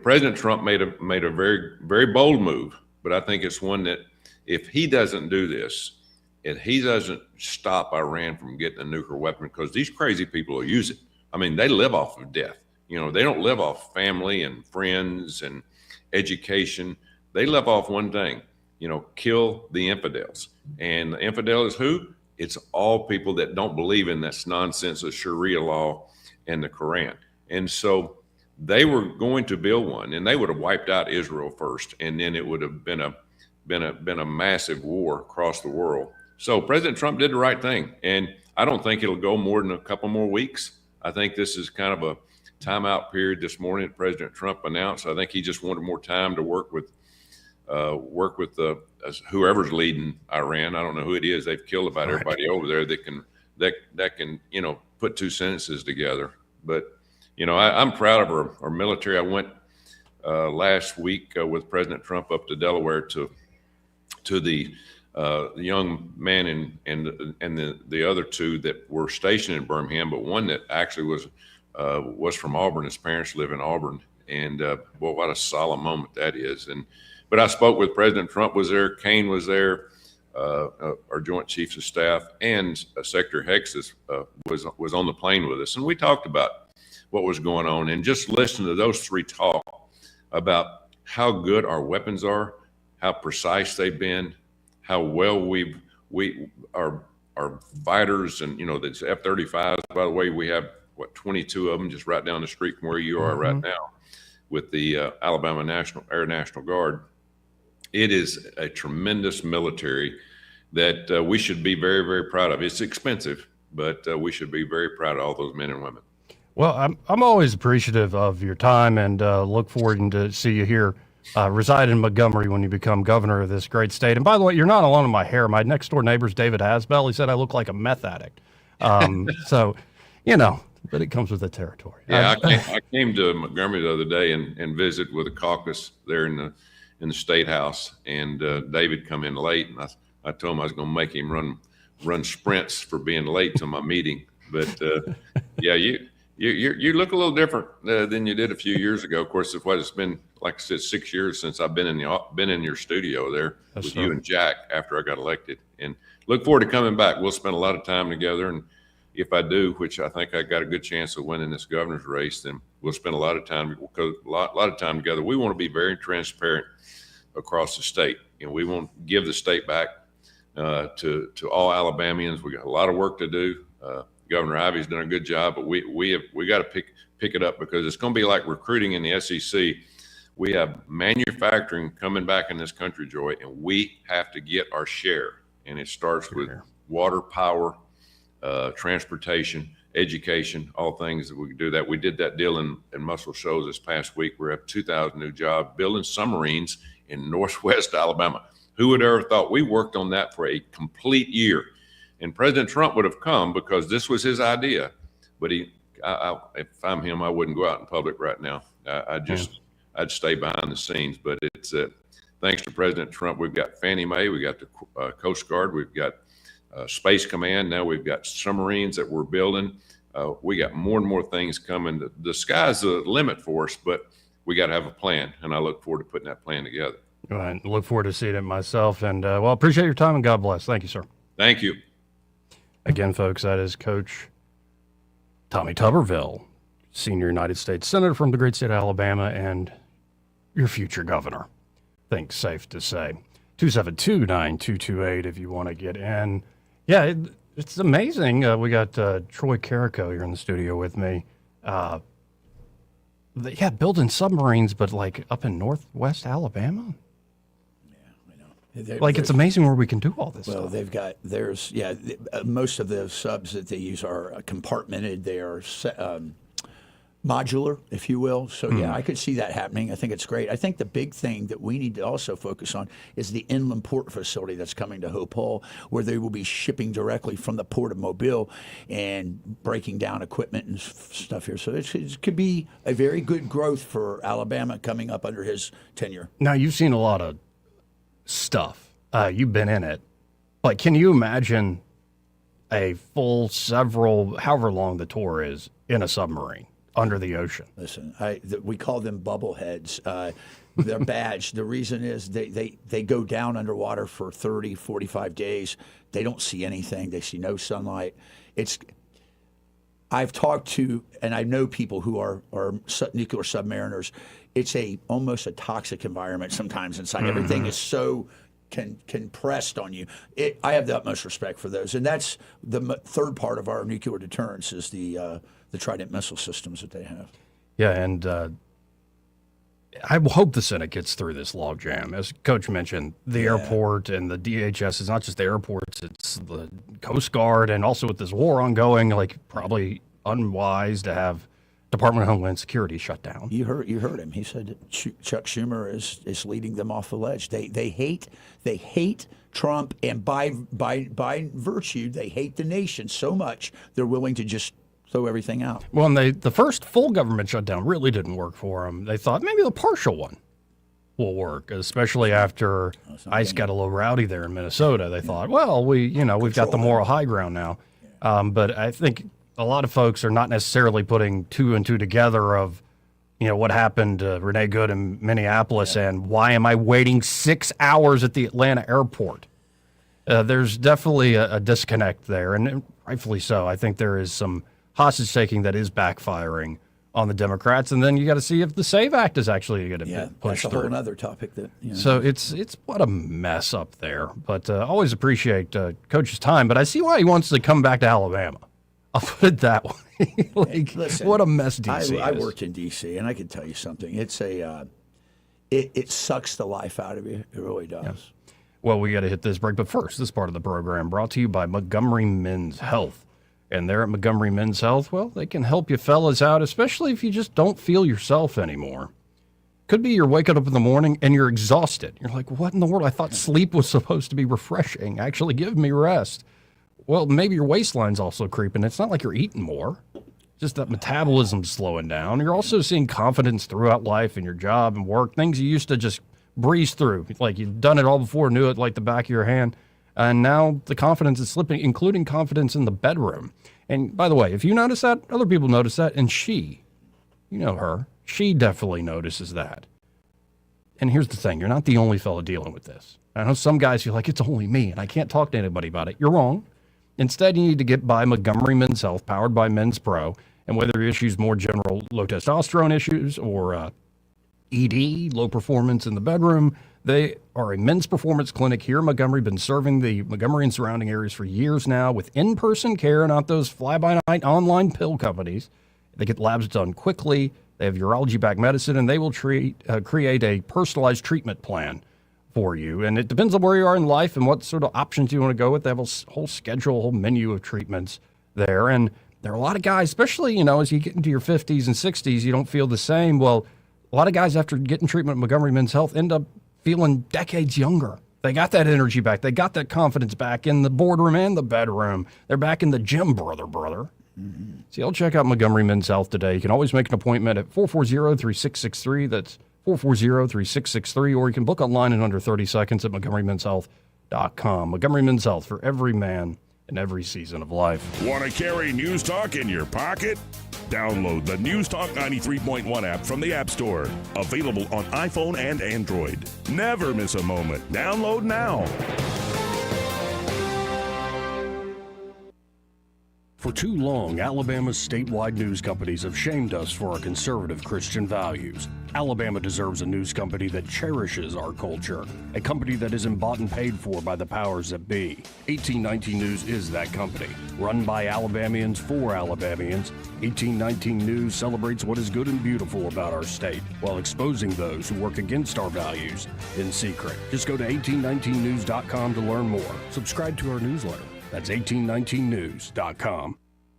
President Trump made a very, very bold move, but I think it's one that if he doesn't do this, if he doesn't stop Iran from getting a nuclear weapon, because these crazy people will use it. I mean, they live off of death. You know, they don't live off family and friends and education. They live off one thing, you know, kill the infidels. And the infidel is who? It's all people that don't believe in this nonsense of Sharia law and the Quran. And so they were going to build one, and they would have wiped out Israel first, and then it would have been a massive war across the world. So President Trump did the right thing, and I don't think it'll go more than a couple more weeks. I think this is kind of a timeout period this morning that President Trump announced. I think he just wanted more time to work with whoever's leading Iran. I don't know who it is. They've killed about everybody over there that can you know, put two sentences together. But you know, I'm proud of our military. I went last week with President Trump up to Delaware to the young man and the other two that were stationed in Birmingham, but one that actually was from Auburn. His parents live in Auburn, and boy, what a solemn moment that is. But I spoke with President Trump was there, Kane was there, our Joint Chiefs of Staff, and Secretary Hexas was on the plane with us, and we talked about what was going on, and just listen to those three talk about how good our weapons are, how precise they've been, how well our fighters, and you know, the F-35s, by the way, we have 22 of them just right down the street from where you are right now with the Alabama Air National Guard. It is a tremendous military that we should be very, very proud of. It's expensive, but we should be very proud of all those men and women. Well, I'm always appreciative of your time, and look forward to see you here reside in Montgomery when you become governor of this great state. And by the way, you're not alone in my hair. My next door neighbor's David Hasbell. He said I look like a meth addict. So, you know, but it comes with the territory. Yeah, I came to Montgomery the other day and visit with a caucus there in the State House, and David come in late, and I told him I was going to make him run sprints for being late to my meeting. But yeah, you look a little different than you did a few years ago. Of course, it's been, like I said, 6 years since I've been in your studio there with you and Jack after I got elected, and look forward to coming back. We'll spend a lot of time together, and if I do, which I think I got a good chance of winning this governor's race, then we'll spend a lot of time together. We want to be very transparent across the state, and we want to give the state back to all Alabamians. We got a lot of work to do. Governor Ivey's done a good job, but we got to pick it up, because it's going to be like recruiting in the SEC. We have manufacturing coming back in this country, Joy, and we have to get our share. And it starts with water, power, transportation, education, all things that we can do that. We did that deal in Muscle Shoals this past week. We're at 2,000 new jobs building submarines in Northwest Alabama. Who would ever thought? We worked on that for a complete year. And President Trump would have come because this was his idea. But if I'm him, I wouldn't go out in public right now. I'd stay behind the scenes. But it's thanks to President Trump, we've got Fannie Mae, we got the Coast Guard, we've got Space Command. Now we've got submarines that we're building. We got more and more things coming. The sky's the limit for us, but we got to have a plan. And I look forward to putting that plan together. All right. Look forward to seeing it myself. And well, appreciate your time, and God bless. Thank you, sir. Thank you. Again, folks, that is Coach Tommy Tuberville, senior United States Senator from the great state of Alabama, and your future governor. I think safe to say. 272-9228 if you want to get in. Yeah, it's amazing. We got Troy Carrico here in the studio with me. Building submarines, but like up in Northwest Alabama. It's amazing where we can do all this stuff. Well, most of the subs that they use are compartmented. They are modular, if you will. So, I could see that happening. I think it's great. I think the big thing that we need to also focus on is the inland port facility that's coming to Hope Hall, where they will be shipping directly from the port of Mobile and breaking down equipment and stuff here. So it could be a very good growth for Alabama coming up under his tenure. Now, you've seen a lot of stuff. You've been in it. But can you imagine a full however long the tour is, in a submarine? under the ocean. Listen, we call them bubbleheads. Their badge, the reason is they go down underwater for 30, 45 days. They don't see anything. They see no sunlight. I've talked to, and I know people who are nuclear submariners. It's almost a toxic environment sometimes inside. Mm-hmm. Everything is so compressed on you. I have the utmost respect for those. And that's the third part of our nuclear deterrence is the Trident missile systems that they have. Yeah, and I hope the Senate gets through this logjam. As Coach mentioned, the airport and the DHS is not just the airports, it's the Coast Guard, and also with this war ongoing, like probably unwise to have Department of Homeland Security shut down. You heard him. He said that Chuck Schumer is leading them off the ledge. They hate Trump, and by virtue, they hate the nation so much they're willing to just throw everything out. Well, and the first full government shutdown really didn't work for them. They thought maybe the partial one will work, especially after ICE got a little rowdy there in Minnesota. They thought, well, we've got the moral high ground now. But I think a lot of folks are not necessarily putting two and two together of, what happened to Renee Good in Minneapolis and why am I waiting 6 hours at the Atlanta airport? There's definitely a disconnect there, and rightfully so. I think there is some hostage taking that is backfiring on the Democrats, and then you got to see if the SAVE Act is actually going to be pushed through. That's a whole other topic. So it's what a mess up there. But always appreciate Coach's time. But I see why he wants to come back to Alabama. I'll put it that way. Listen, what a mess D.C. I is. worked in D.C. and I can tell you something. It's it sucks the life out of you. It really does. Yeah. Well, we got to hit this break, but first, this part of the program brought to you by Montgomery Men's Health. And there at Montgomery Men's Health, well, they can help you fellas out, especially if you just don't feel yourself anymore. Could be you're waking up in the morning and you're exhausted. You're like, what in the world? I thought sleep was supposed to be refreshing. Actually, give me rest. Well, maybe your waistline's also creeping. It's not like you're eating more. Just that metabolism's slowing down. You're also seeing confidence throughout life in your job and work, things you used to just breeze through. Like you've done it all before, knew it like the back of your hand. And now the confidence is slipping, including confidence in the bedroom. And by the way, if you notice that, other people notice that. And she, her, she definitely notices that. And here's the thing. You're not the only fella dealing with this. I know some guys feel like it's only me and I can't talk to anybody about it. You're wrong. Instead, you need to get by Montgomery Men's Health, powered by Men's Pro. And whether your issues more general low testosterone issues or ED, low performance in the bedroom, they are a men's performance clinic here in Montgomery, been serving the Montgomery and surrounding areas for years now with in-person care, not those fly-by-night online pill companies. They get labs done quickly. They have urology-backed medicine, and they will create a personalized treatment plan for you. And it depends on where you are in life and what sort of options you want to go with. They have a whole schedule, a whole menu of treatments there. And there are a lot of guys, especially, as you get into your 50s and 60s, you don't feel the same. Well, a lot of guys after getting treatment at Montgomery Men's Health end up feeling decades younger. They got that energy back. They got that confidence back in the boardroom and the bedroom. They're back in the gym, brother. Mm-hmm. So y'all check out Montgomery Men's Health today. You can always make an appointment at 440-3663. That's 440-3663. Or you can book online in under 30 seconds at montgomerymenshealth.com. Montgomery Men's Health for every man in every season of life. Want to carry News Talk in your pocket? Download the News Talk 93.1 app from the App Store. Available on iPhone and Android. Never miss a moment. Download now. For too long, Alabama's statewide news companies have shamed us for our conservative Christian values. Alabama deserves a news company that cherishes our culture, a company that isn't bought and paid for by the powers that be. 1819 News is that company. Run by Alabamians for Alabamians, 1819 News celebrates what is good and beautiful about our state, while exposing those who work against our values in secret. Just go to 1819news.com to learn more. Subscribe to our newsletter. That's 1819news.com.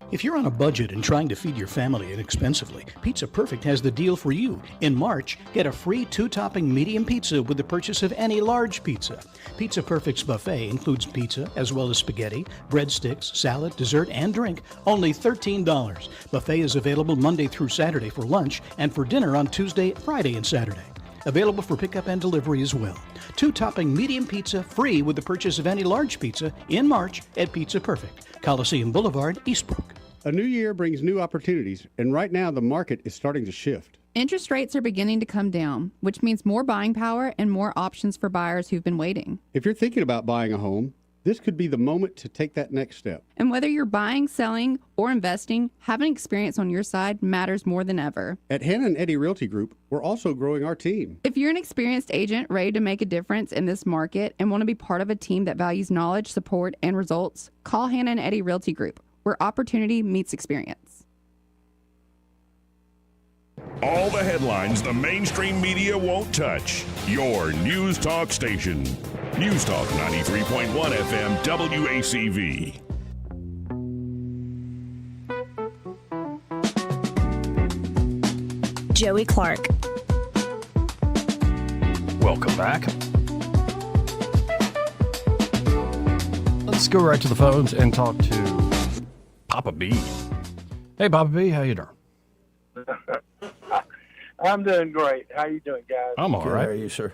If you're on a budget and trying to feed your family inexpensively, Pizza Perfect has the deal for you. In March, get a free 2-topping medium pizza with the purchase of any large pizza. Pizza Perfect's buffet includes pizza as well as spaghetti, breadsticks, salad, dessert, and drink, only $13. Buffet is available Monday through Saturday for lunch and for dinner on Tuesday, Friday, and Saturday. Available for pickup and delivery as well. 2-topping medium pizza free with the purchase of any large pizza in March at Pizza Perfect, Coliseum Boulevard, Eastbrook. A new year brings new opportunities, and right now the market is starting to shift. Interest rates are beginning to come down, which means more buying power and more options for buyers who've been waiting. If you're thinking about buying a home, this could be the moment to take that next step. And whether you're buying, selling, or investing, having experience on your side matters more than ever. At Hannah and Eddie Realty Group, we're also growing our team. If you're an experienced agent ready to make a difference in this market and want to be part of a team that values knowledge, support, and results, call Hannah and Eddie Realty Group, where opportunity meets experience. All the headlines the mainstream media won't touch. Your News Talk station. News Talk 93.1 FM WACV. Joey Clark. Welcome back. Let's go right to the phones and talk to Papa B. Hey, Papa B, how you doing? I'm doing great. How you doing, guys? I'm all right. How are you, sir?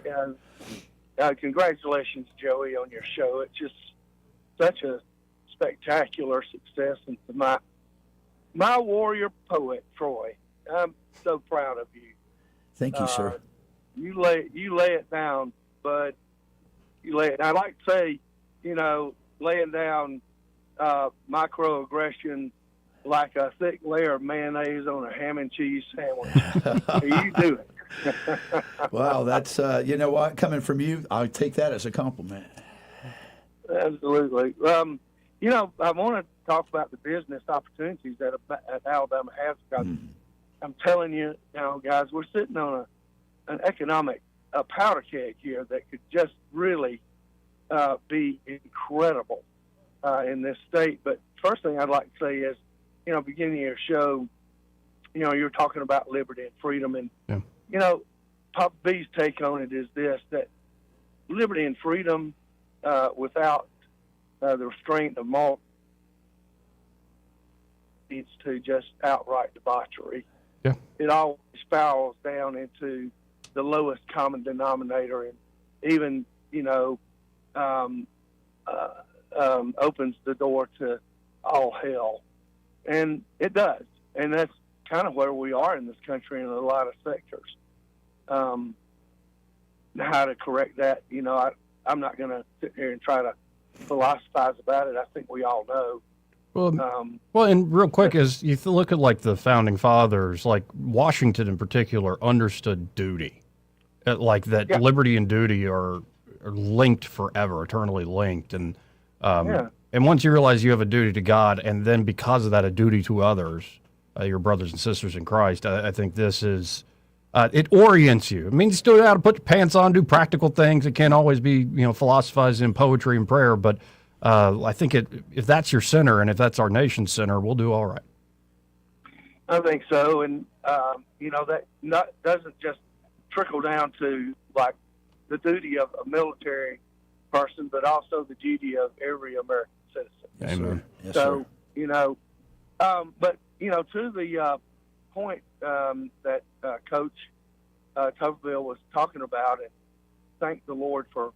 Congratulations, Joey, on your show. It's just such a spectacular success. And to my warrior poet, Troy, I'm so proud of you. Thank you, sir. You lay it down, bud. You lay it. I'd like to say, laying down microaggression like a thick layer of mayonnaise on a ham and cheese sandwich. You do it. Wow, that's, you know what, coming from you, I'll take that as a compliment. Absolutely. I want to talk about the business opportunities that Alabama has. Because I'm telling you, guys, we're sitting on an economic powder keg here that could just really be incredible in this state. But first thing I'd like to say is, beginning of your show, you're talking about liberty and freedom. And, Papa B's take on it is this, that liberty and freedom without the restraint of moral leads to just outright debauchery. Yeah. It always spirals down into the lowest common denominator and even, opens the door to all hell. And it does. And that's kind of where we are in this country in a lot of sectors. How to correct that, I'm not going to sit here and try to philosophize about it. I think we all know. Well, and real quick, as you look at like the founding fathers, like Washington in particular, understood duty, like that liberty and duty are linked forever, eternally linked, and once you realize you have a duty to God, and then because of that, a duty to others, your brothers and sisters in Christ, I think this is. It orients you. I mean, you still got to put your pants on, do practical things. It can't always be, philosophizing in poetry and prayer. But I think if that's your center and if that's our nation's center, we'll do all right. I think so. And, that doesn't just trickle down to, like, the duty of a military person, but also the duty of every American citizen. Yes, sir. Yes, so, sir. To the point that Coach Tuberville was talking about, and thank the Lord for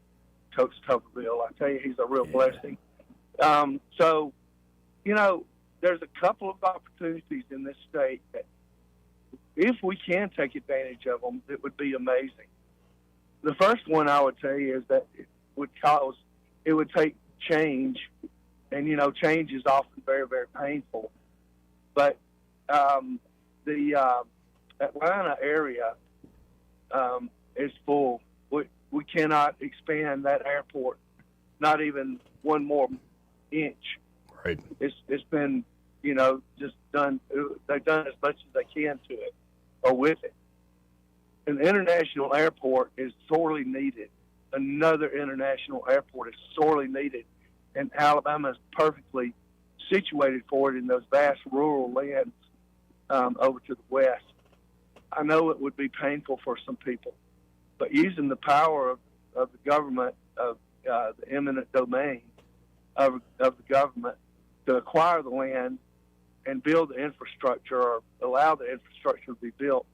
Coach Tuberville. I tell you, he's a real blessing. There's a couple of opportunities in this state that if we can take advantage of them, it would be amazing. The first one I would tell you is that it would take change, and, change is often very, very painful. But the Atlanta area is full. We cannot expand that airport, not even one more inch. Right. It's been, just done. They've done as much as they can to it or with it. An international airport is sorely needed. Another international airport is sorely needed, and Alabama is perfectly situated for it in those vast rural lands over to the west. I know it would be painful for some people, but using the power of the government, of the eminent domain of the government to acquire the land and build the infrastructure or allow the infrastructure to be built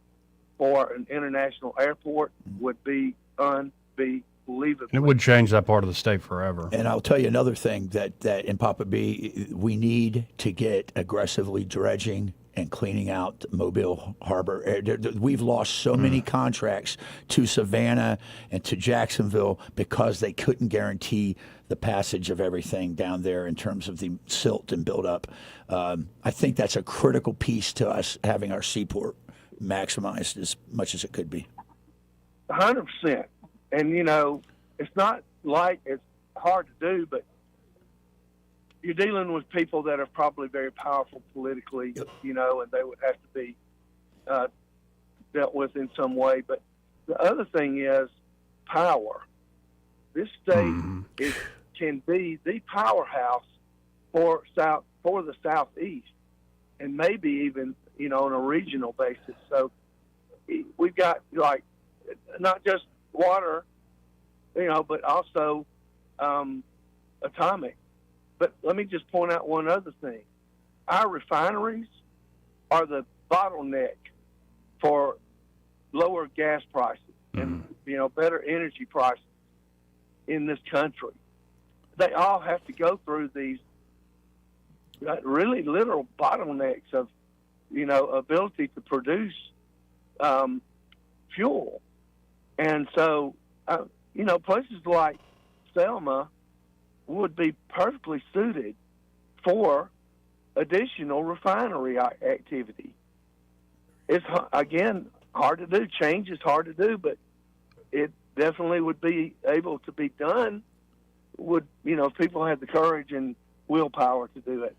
for an international airport would be unbelievable. unbelievably. And it would change that part of the state forever. And I'll tell you another thing that in Papa B, we need to get aggressively dredging and cleaning out Mobile Harbor. We've lost so many contracts to Savannah and to Jacksonville because they couldn't guarantee the passage of everything down there in terms of the silt and buildup. I think that's a critical piece to us having our seaport maximized as much as it could be. 100%. And, it's not like it's hard to do, but you're dealing with people that are probably very powerful politically, and they would have to be dealt with in some way. But the other thing is power. This state can be the powerhouse for the Southeast, and maybe even, on a regional basis. So we've got, not just water, but also atomic. But let me just point out one other thing. Our refineries are the bottleneck for lower gas prices and, better energy prices in this country. They all have to go through these really literal bottlenecks of, ability to produce fuel. And so, places like Selma would be perfectly suited for additional refinery activity. It's, again, hard to do. Change is hard to do, but it definitely would be able to be done if people had the courage and willpower to do it.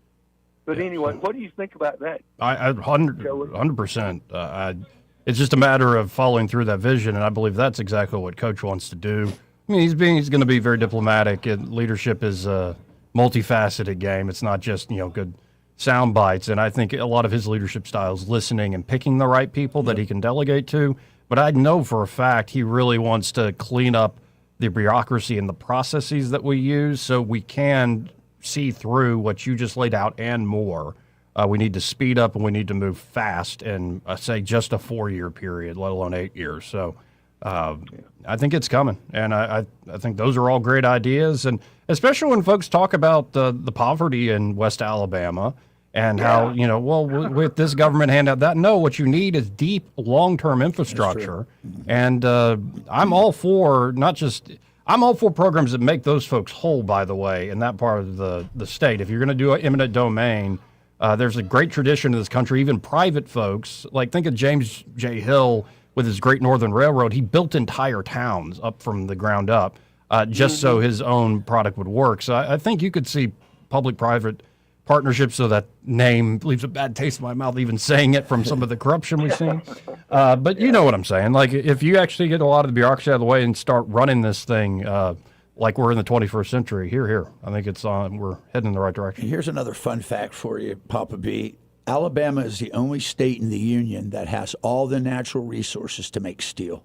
But anyway, what do you think about that? I 100%. It's just a matter of following through that vision, and I believe that's exactly what Coach wants to do. I mean, he's going to be very diplomatic, and leadership is a multifaceted game. It's not just, good sound bites, and I think a lot of his leadership style is listening and picking the right people that he can delegate to. But I know for a fact he really wants to clean up the bureaucracy and the processes that we use so we can see through what you just laid out and more. We need to speed up and we need to move fast and say just a 4-year period, let alone 8 years. So I think it's coming. And I think those are all great ideas. And especially when folks talk about the poverty in West Alabama and how, with this government handout that. No, what you need is deep, long-term infrastructure. And I'm all for I'm all for programs that make those folks whole, by the way, in that part of the state. If you're going to do an eminent domain, there's a great tradition in this country, even private folks. Like, think of James J. Hill with his Great Northern Railroad. He built entire towns up from the ground up just so his own product would work. So I think you could see public-private partnerships, so that name leaves a bad taste in my mouth even saying it from some of the corruption we've seen. But you know what I'm saying. Like, if you actually get a lot of the bureaucracy out of the way and start running this thing like we're in the 21st century, here. I think we're heading in the right direction. Here's another fun fact for you, Papa B. Alabama is the only state in the union that has all the natural resources to make steel.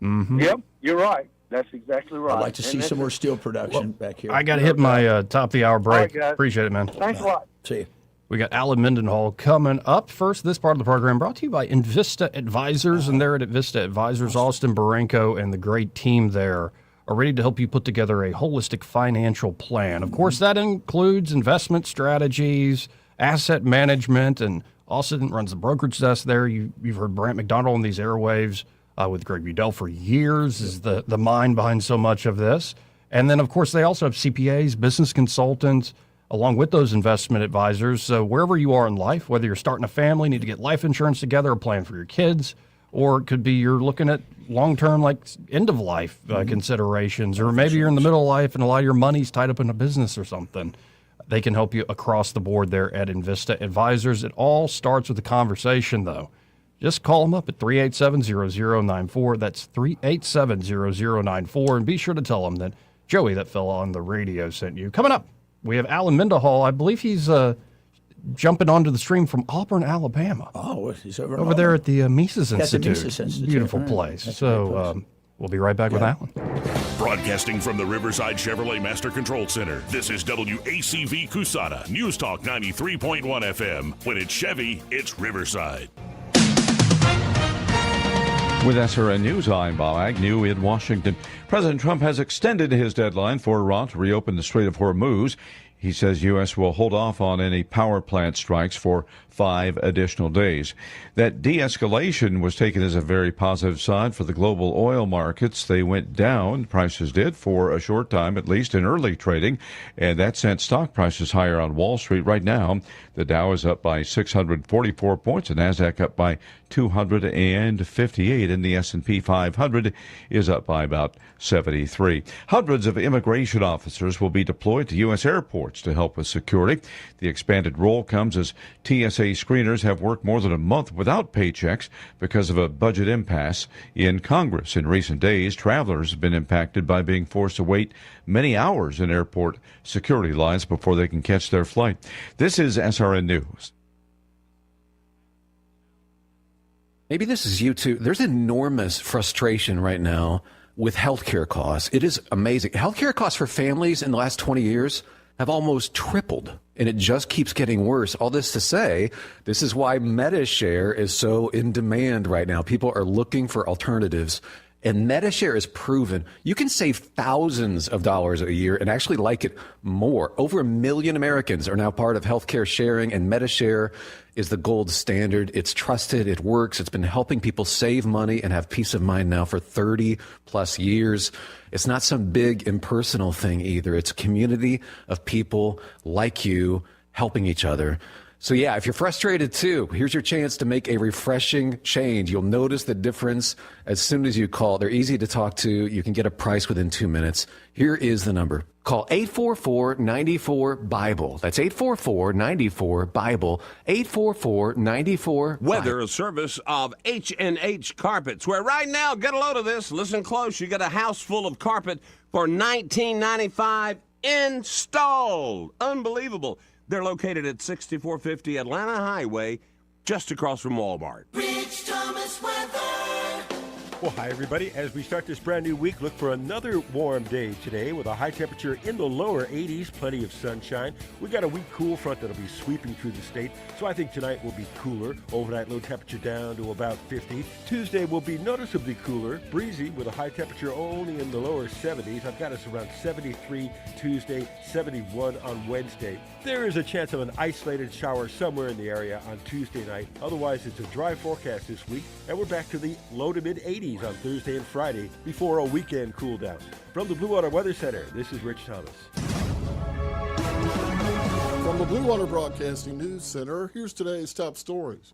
Mm-hmm. Yep, you're right. That's exactly right. I'd like to see some more steel production back here. I got to hit my top of the hour break. Right, appreciate it, man. Thanks a lot. See you. We got Alan Mendenhall coming up. First, this part of the program brought to you by Invista Advisors, and they're at Invista Advisors. Austin Barenko and the great team there are ready to help you put together a holistic financial plan. Of course, that includes investment strategies, asset management, and Austin runs the brokerage desk there. You've heard Brant McDonald on these airwaves with Greg Budell for years, is the mind behind so much of this. And then, of course, they also have CPAs, business consultants, along with those investment advisors. So wherever you are in life, whether you're starting a family, need to get life insurance together, or plan for your kids, or it could be you're looking at long-term, like end-of-life considerations, or maybe you're in the middle of life and a lot of your money's tied up in a business or something. They can help you across the board there at Invista Advisors. It all starts with a conversation, though. Just call them up at 387-0094. That's 387-0094. And be sure to tell them that Joey, that fella on the radio, sent you. Coming up, we have Alan Mendenhall. I believe he's jumping onto the stream from Auburn, Alabama. Oh, he's over there at the Mises Institute. The Mises Institute. Beautiful place. So we'll be right back with Alan. Broadcasting from the Riverside Chevrolet Master Control Center, this is WACV Cusana, News Talk 93.1 FM. When it's Chevy, it's Riverside. With SRN News, I'm Bob Agnew in Washington. President Trump has extended his deadline for Iran to reopen the Strait of Hormuz. He says U.S. will hold off on any power plant strikes for 5 additional days. That de-escalation was taken as a very positive sign for the global oil markets. They went down, prices did, for a short time, at least in early trading, and that sent stock prices higher on Wall Street. Right now, the Dow is up by 644 points, the NASDAQ up by 258, and the S&P 500 is up by about 73. Hundreds of immigration officers will be deployed to U.S. airports to help with security. The expanded role comes as TSA screeners have worked more than a month without paychecks because of a budget impasse in Congress. In recent days, travelers have been impacted by being forced to wait many hours in airport security lines before they can catch their flight. This is SRN News. Maybe this is you too. There's enormous frustration right now with healthcare costs. It is amazing. Healthcare costs for families in the last 20 years have almost tripled, and it just keeps getting worse. All this to say, this is why MediShare is so in demand right now. People are looking for alternatives, and MediShare is proven you can save thousands of dollars a year and actually like it more. Over 1 million Americans are now part of healthcare sharing, and MediShare is the gold standard. It's trusted. It works. It's been helping people save money and have peace of mind now for 30 plus years. It's not some big impersonal thing either. It's a community of people like you helping each other. So yeah, if you're frustrated too, here's your chance to make a refreshing change. You'll notice the difference as soon as you call. They're easy to talk to. You can get a price within 2 minutes. Here is the number. Call 844-94-BIBLE. That's 844-94-BIBLE. 844-94-BIBLE. Weather, a service of H&H Carpets, where right now, get a load of this, listen close, you get a house full of carpet for $19.95 installed. Unbelievable. They're located at 6450 Atlanta Highway, just across from Walmart. Rich Thomas weather. Well, hi, everybody. As we start this brand new week, look for another warm day today with a high temperature in the lower 80s, plenty of sunshine. We got a weak cool front that'll be sweeping through the state, so I think tonight will be cooler. Overnight low temperature down to about 50. Tuesday will be noticeably cooler, breezy with a high temperature only in the lower 70s. I've got us around 73 Tuesday, 71 on Wednesday. There is a chance of an isolated shower somewhere in the area on Tuesday night. Otherwise, it's a dry forecast this week, and we're back to the low to mid 80s on Thursday and Friday before a weekend cool down. From the Blue Water Weather Center, this is Rich Thomas. From the Blue Water Broadcasting News Center, here's today's top stories.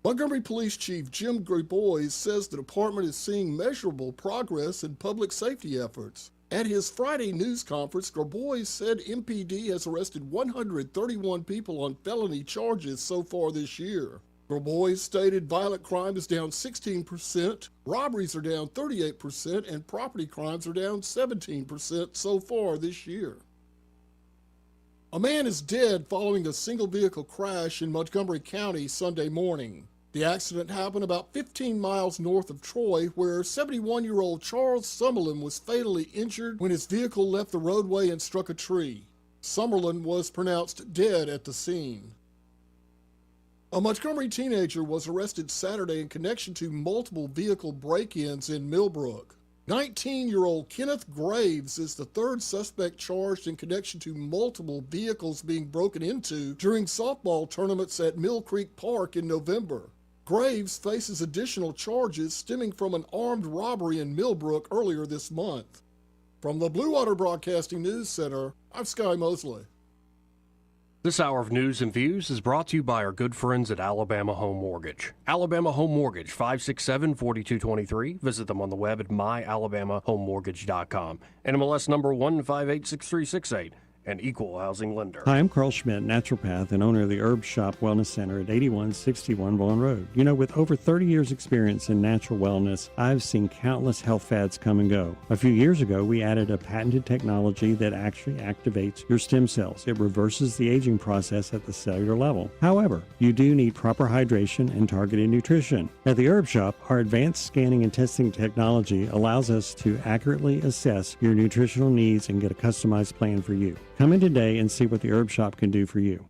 Montgomery Police Chief Jim Grabois says the department is seeing measurable progress in public safety efforts. At his Friday news conference, Grabois said MPD has arrested 131 people on felony charges so far this year. Grabois stated violent crime is down 16%, robberies are down 38%, and property crimes are down 17% so far this year. A man is dead following a single vehicle crash in Montgomery County Sunday morning. The accident happened about 15 miles north of Troy, where 71-year-old Charles Summerlin was fatally injured when his vehicle left the roadway and struck a tree. Summerlin was pronounced dead at the scene. A Montgomery teenager was arrested Saturday in connection to multiple vehicle break-ins in Millbrook. 19-year-old Kenneth Graves is the third suspect charged in connection to multiple vehicles being broken into during softball tournaments at Mill Creek Park in November. Graves faces additional charges stemming from an armed robbery in Millbrook earlier this month. From the Blue Water Broadcasting News Center, I'm Sky Mosley. This hour of news and views is brought to you by our good friends at Alabama Home Mortgage. Alabama Home Mortgage, 567-4223. Visit them on the web at myalabamahomemortgage.com. NMLS number 1586368. An equal housing lender. Hi, I'm Carl Schmidt, naturopath and owner of the Herb Shop Wellness Center at 8161 Vaughan Road. You know, with over 30 years experience in natural wellness, I've seen countless health fads come and go. A few years ago, we added a patented technology that actually activates your stem cells. It reverses the aging process at the cellular level. However, you do need proper hydration and targeted nutrition. At the Herb Shop, our advanced scanning and testing technology allows us to accurately assess your nutritional needs and get a customized plan for you. Come in today and see what the Herb Shop can do for you.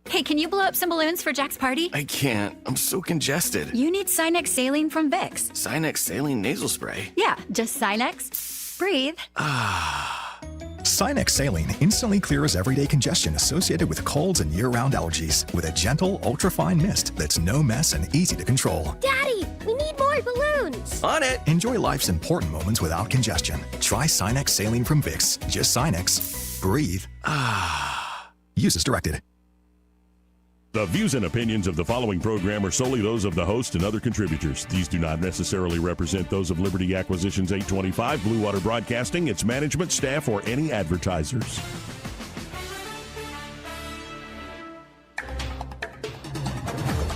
Hey, can you blow up some balloons for Jack's party? I can't. I'm so congested. You need Sinex Saline from Vicks. Sinex Saline Nasal Spray. Yeah, just Sinex. Breathe. Sinex Saline instantly clears everyday congestion associated with colds and year-round allergies with a gentle, ultra-fine mist that's no mess and easy to control. Daddy, we need more balloons. On it. Enjoy life's important moments without congestion. Try Sinex Saline from Vicks. Just Sinex. Breathe. Use as directed. The views and opinions of the following program are solely those of the host and other contributors. These do not necessarily represent those of Liberty Acquisitions 825, Blue Water Broadcasting, its management, staff, or any advertisers.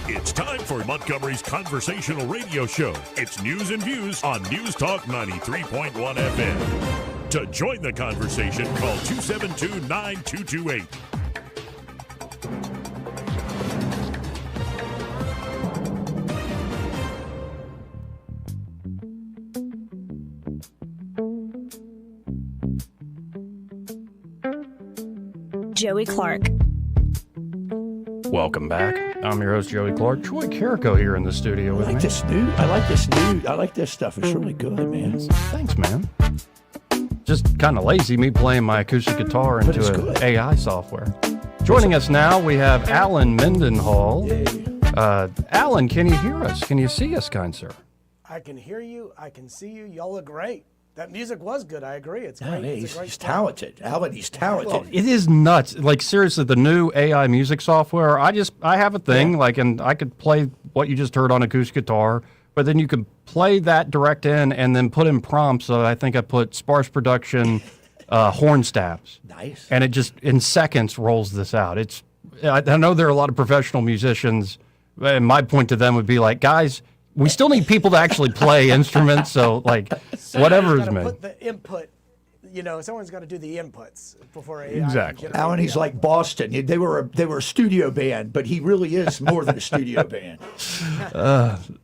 It's time for Montgomery's conversational radio show. It's News and Views on News Talk 93.1 FM. To join the conversation, call 272-9228. Joey Clark. Welcome back. I'm your host, Joey Clark. Troy Carrico here in the studio with me. I like this stuff. It's really good, man. Thanks, man. Just kind of lazy, me playing my acoustic guitar into an AI software. Joining us now, we have Alan Mendenhall. Alan, can you hear us? Can you see us, kind sir? I can hear you. I can see you. Y'all look great. That music was good. I agree. It's great. He's talented. Alan, he's talented. Well, it is nuts. Like, seriously, the new AI music software, I have a thing, and I could play what you just heard on acoustic guitar, but then you could play that direct in and then put in prompts. So I think I put sparse production, horn stabs. Nice. And it just, in seconds, rolls this out. I know there are a lot of professional musicians, and my point to them would be like, guys, we still need people to actually play instruments, so whatever is made. Put the input, someone's got to do the inputs before AI. Exactly. Alan, he's like Boston. They were a studio band, but he really is more than a studio band.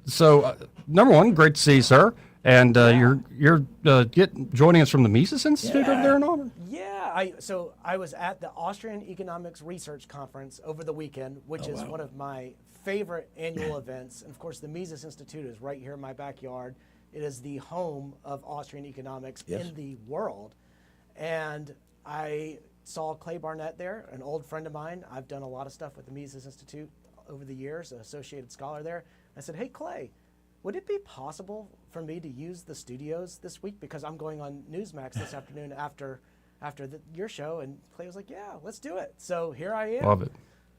So, number one, great to see you, sir. And you're joining us from the Mises Institute over there in Auburn. Yeah, I was at the Austrian Economics Research Conference over the weekend, which is one of my favorite annual events. And of course, the Mises Institute is right here in my backyard. It is the home of Austrian economics in the world. And I saw Clay Barnett there, an old friend of mine. I've done a lot of stuff with the Mises Institute over the years, an associated scholar there. I said, hey, Clay, would it be possible for me to use the studios this week? Because I'm going on Newsmax this afternoon after your show. And Clay was like, yeah, let's do it. So here I am. Love it.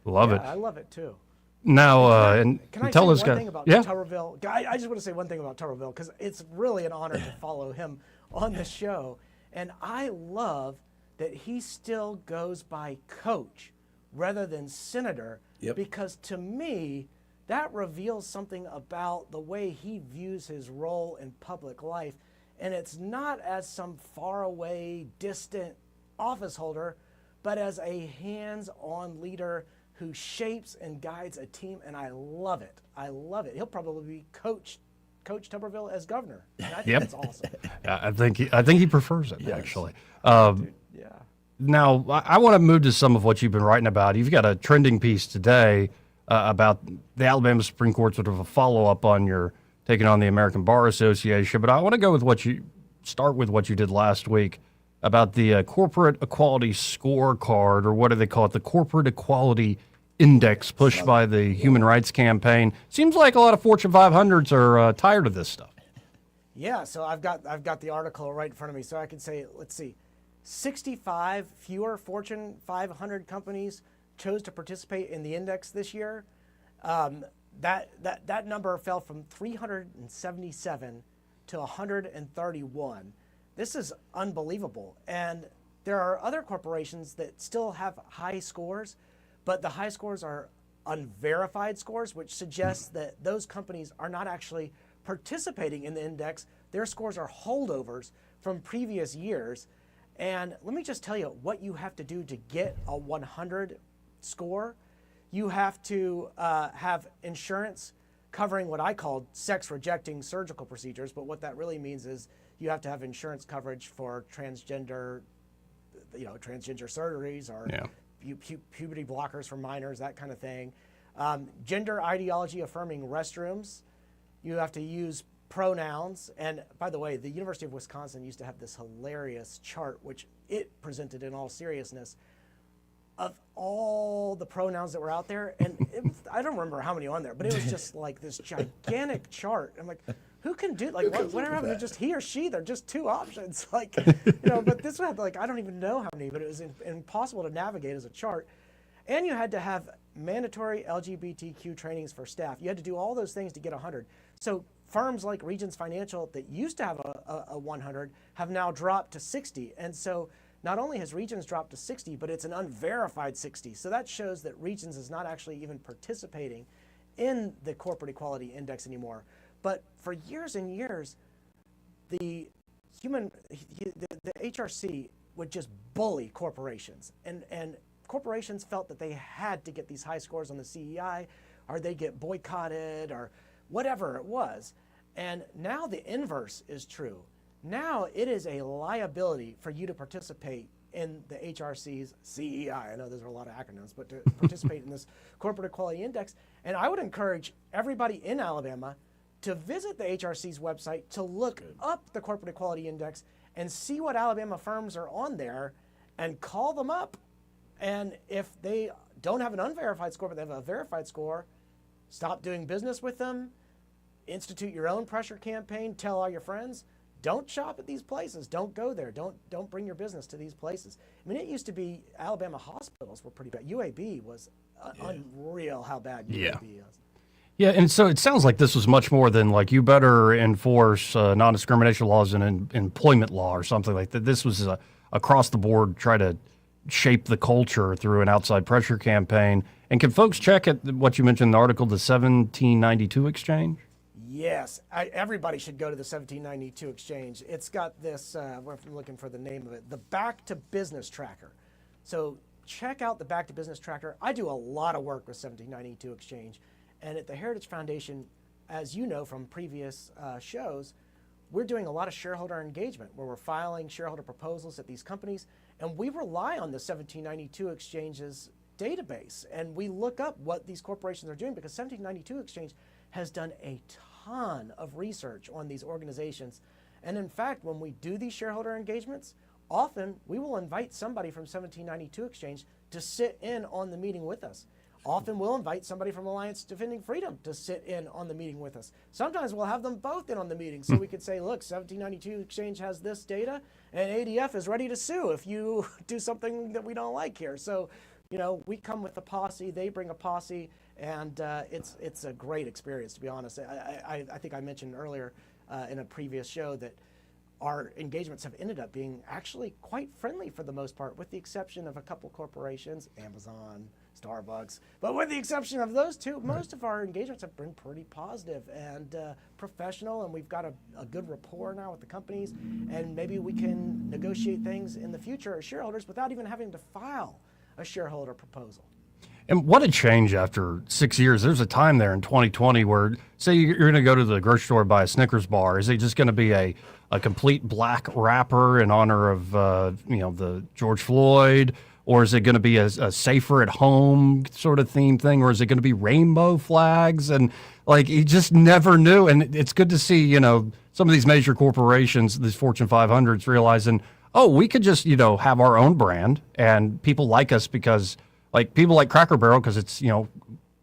Love it. I love it, too. Now, can I tell say us, one thing about yeah. Tuberville? I just want to say one thing about Tuberville because it's really an honor to follow him on the show. And I love that he still goes by coach rather than senator because to me, that reveals something about the way he views his role in public life. And it's not as some faraway, distant office holder, but as a hands-on leader who shapes and guides a team, and I love it. I love it. He'll probably be Coach Tuberville as governor. And I think that's awesome. I think he prefers it, actually. Now, I want to move to some of what you've been writing about. You've got a trending piece today about the Alabama Supreme Court, sort of a follow-up on your taking on the American Bar Association. But I want to go with what you did last week about the Corporate Equality Scorecard, or what do they call it, the Corporate Equality Index pushed by the Human Rights Campaign. Seems like a lot of Fortune 500s are tired of this stuff. Yeah, so I've got the article right in front of me, so I can say, let's see, 65 fewer Fortune 500 companies chose to participate in the index this year. That number fell from 377 to 131. This is unbelievable. And there are other corporations that still have high scores, but the high scores are unverified scores, which suggests that those companies are not actually participating in the index. Their scores are holdovers from previous years. And let me just tell you what you have to do to get a 100 score. You have to have insurance covering what I call sex-rejecting surgical procedures, but what that really means is you have to have insurance coverage for transgender surgeries or puberty blockers for minors, that kind of thing. Gender ideology affirming restrooms. You have to use pronouns. And by the way, the University of Wisconsin used to have this hilarious chart, which it presented in all seriousness, of all the pronouns that were out there. And I don't remember how many on there, but it was just like this gigantic chart. I'm like, who can do, like, whatever happened to just he or she? They're just two options. Like, but this had, like, I don't even know how many, but it was impossible to navigate as a chart. And you had to have mandatory LGBTQ trainings for staff. You had to do all those things to get 100. So firms like Regions Financial that used to have a 100 have now dropped to 60. And so not only has Regions dropped to 60, but it's an unverified 60. So that shows that Regions is not actually even participating in the Corporate Equality Index anymore. But for years and years, the HRC would just bully corporations. And corporations felt that they had to get these high scores on the CEI, or they get boycotted, or whatever it was. And now the inverse is true. Now it is a liability for you to participate in the HRC's CEI. I know those are a lot of acronyms, but to participate in this Corporate Equality Index. And I would encourage everybody in Alabama to visit the HRC's website to look up the Corporate Equality Index and see what Alabama firms are on there and call them up. And if they don't have an unverified score, but they have a verified score, stop doing business with them, institute your own pressure campaign, tell all your friends, don't shop at these places, don't go there, don't bring your business to these places. I mean, it used to be Alabama hospitals were pretty bad. UAB was unreal how bad UAB was. Yeah, and so it sounds like this was much more than like you better enforce non-discrimination laws and employment law or something like that. This was across the board, try to shape the culture through an outside pressure campaign. And can folks check at what you mentioned in the article, the 1792 exchange? Yes, everybody should go to the 1792 exchange. It's got this, we're looking for the name of it, the Back to Business Tracker. So check out the Back to Business Tracker. I do a lot of work with 1792 exchange. And at the Heritage Foundation, as you know from previous shows, we're doing a lot of shareholder engagement where we're filing shareholder proposals at these companies. And we rely on the 1792 exchange's database. And we look up what these corporations are doing because 1792 exchange has done a ton of research on these organizations. And in fact, when we do these shareholder engagements, often we will invite somebody from 1792 exchange to sit in on the meeting with us. Often we'll invite somebody from Alliance Defending Freedom to sit in on the meeting with us. Sometimes we'll have them both in on the meeting so we could say, look, 1792 exchange has this data and ADF is ready to sue if you do something that we don't like here. So, we come with a posse, they bring a posse, and it's a great experience, to be honest. I think I mentioned earlier in a previous show that our engagements have ended up being actually quite friendly for the most part, with the exception of a couple corporations, Amazon, Starbucks. But with the exception of those two, most of our engagements have been pretty positive and professional, and we've got a good rapport now with the companies, and maybe we can negotiate things in the future as shareholders without even having to file a shareholder proposal. And what a change after 6 years. There's a time there in 2020 where, say you're going to go to the grocery store and buy a Snickers bar. Is it just going to be a complete black wrapper in honor of, the George Floyd? Or is it going to be a safer at home sort of theme thing? Or is it going to be rainbow flags? And you just never knew. And it's good to see, some of these major corporations, these Fortune 500s realizing, we could just, have our own brand and people like us because people like Cracker Barrel because it's,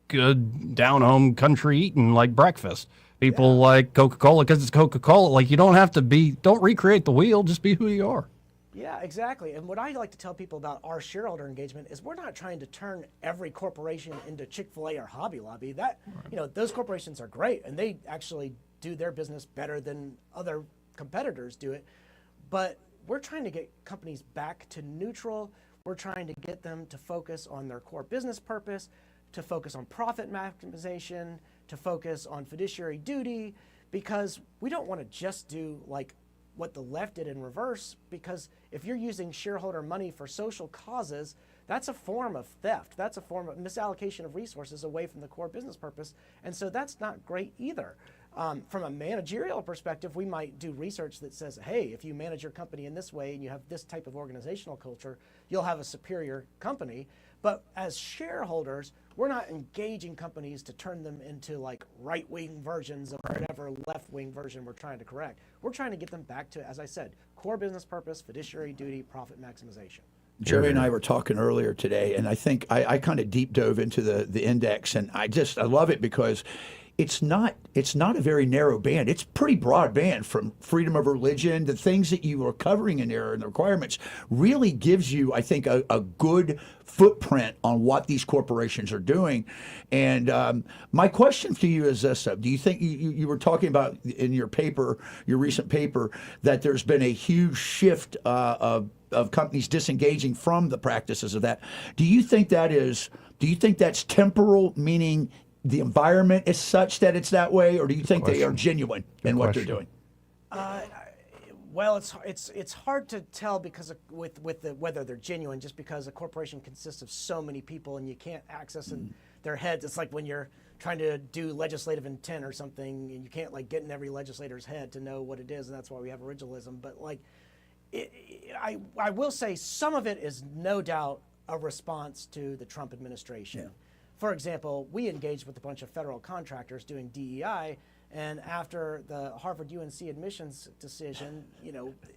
good down-home country eating like breakfast. People like Coca-Cola because it's Coca-Cola. You don't recreate the wheel, just be who you are. Yeah, exactly. And what I like to tell people about our shareholder engagement is we're not trying to turn every corporation into Chick-fil-A or Hobby Lobby. Those corporations are great and they actually do their business better than other competitors do it. But we're trying to get companies back to neutral. We're trying to get them to focus on their core business purpose, to focus on profit maximization, to focus on fiduciary duty, because we don't want to just do what the left did in reverse, because if you're using shareholder money for social causes, that's a form of theft. That's a form of misallocation of resources away from the core business purpose. And so that's not great either. From a managerial perspective, we might do research that says, hey, if you manage your company in this way and you have this type of organizational culture, you'll have a superior company. But as shareholders, we're not engaging companies to turn them into like right-wing versions of whatever left-wing version we're trying to correct. We're trying to get them back to, as I said, core business purpose, fiduciary duty, profit maximization. Joey and I were talking earlier today, and I think I kind of deep dove into the index, and I love it because it's not a very narrow band. It's pretty broad band, from freedom of religion. The things that you are covering in there and the requirements really gives you, I think, a good footprint on what these corporations are doing. And my question to you is this: do you think you were talking about in your paper, your recent paper, that there's been a huge shift of companies disengaging from the practices of that? Do you think that's temporal, meaning the environment is such that it's that way, or do you think they are genuine in what they're doing? Well, it's hard to tell because whether they're genuine, just because a corporation consists of so many people and you can't access in their heads. It's like when you're trying to do legislative intent or something, and you can't like get in every legislator's head to know what it is, and that's why we have originalism. But like, I will say some of it is no doubt a response to the Trump administration. Yeah. For example, we engaged with a bunch of federal contractors doing DEI, and after the Harvard UNC admissions decision,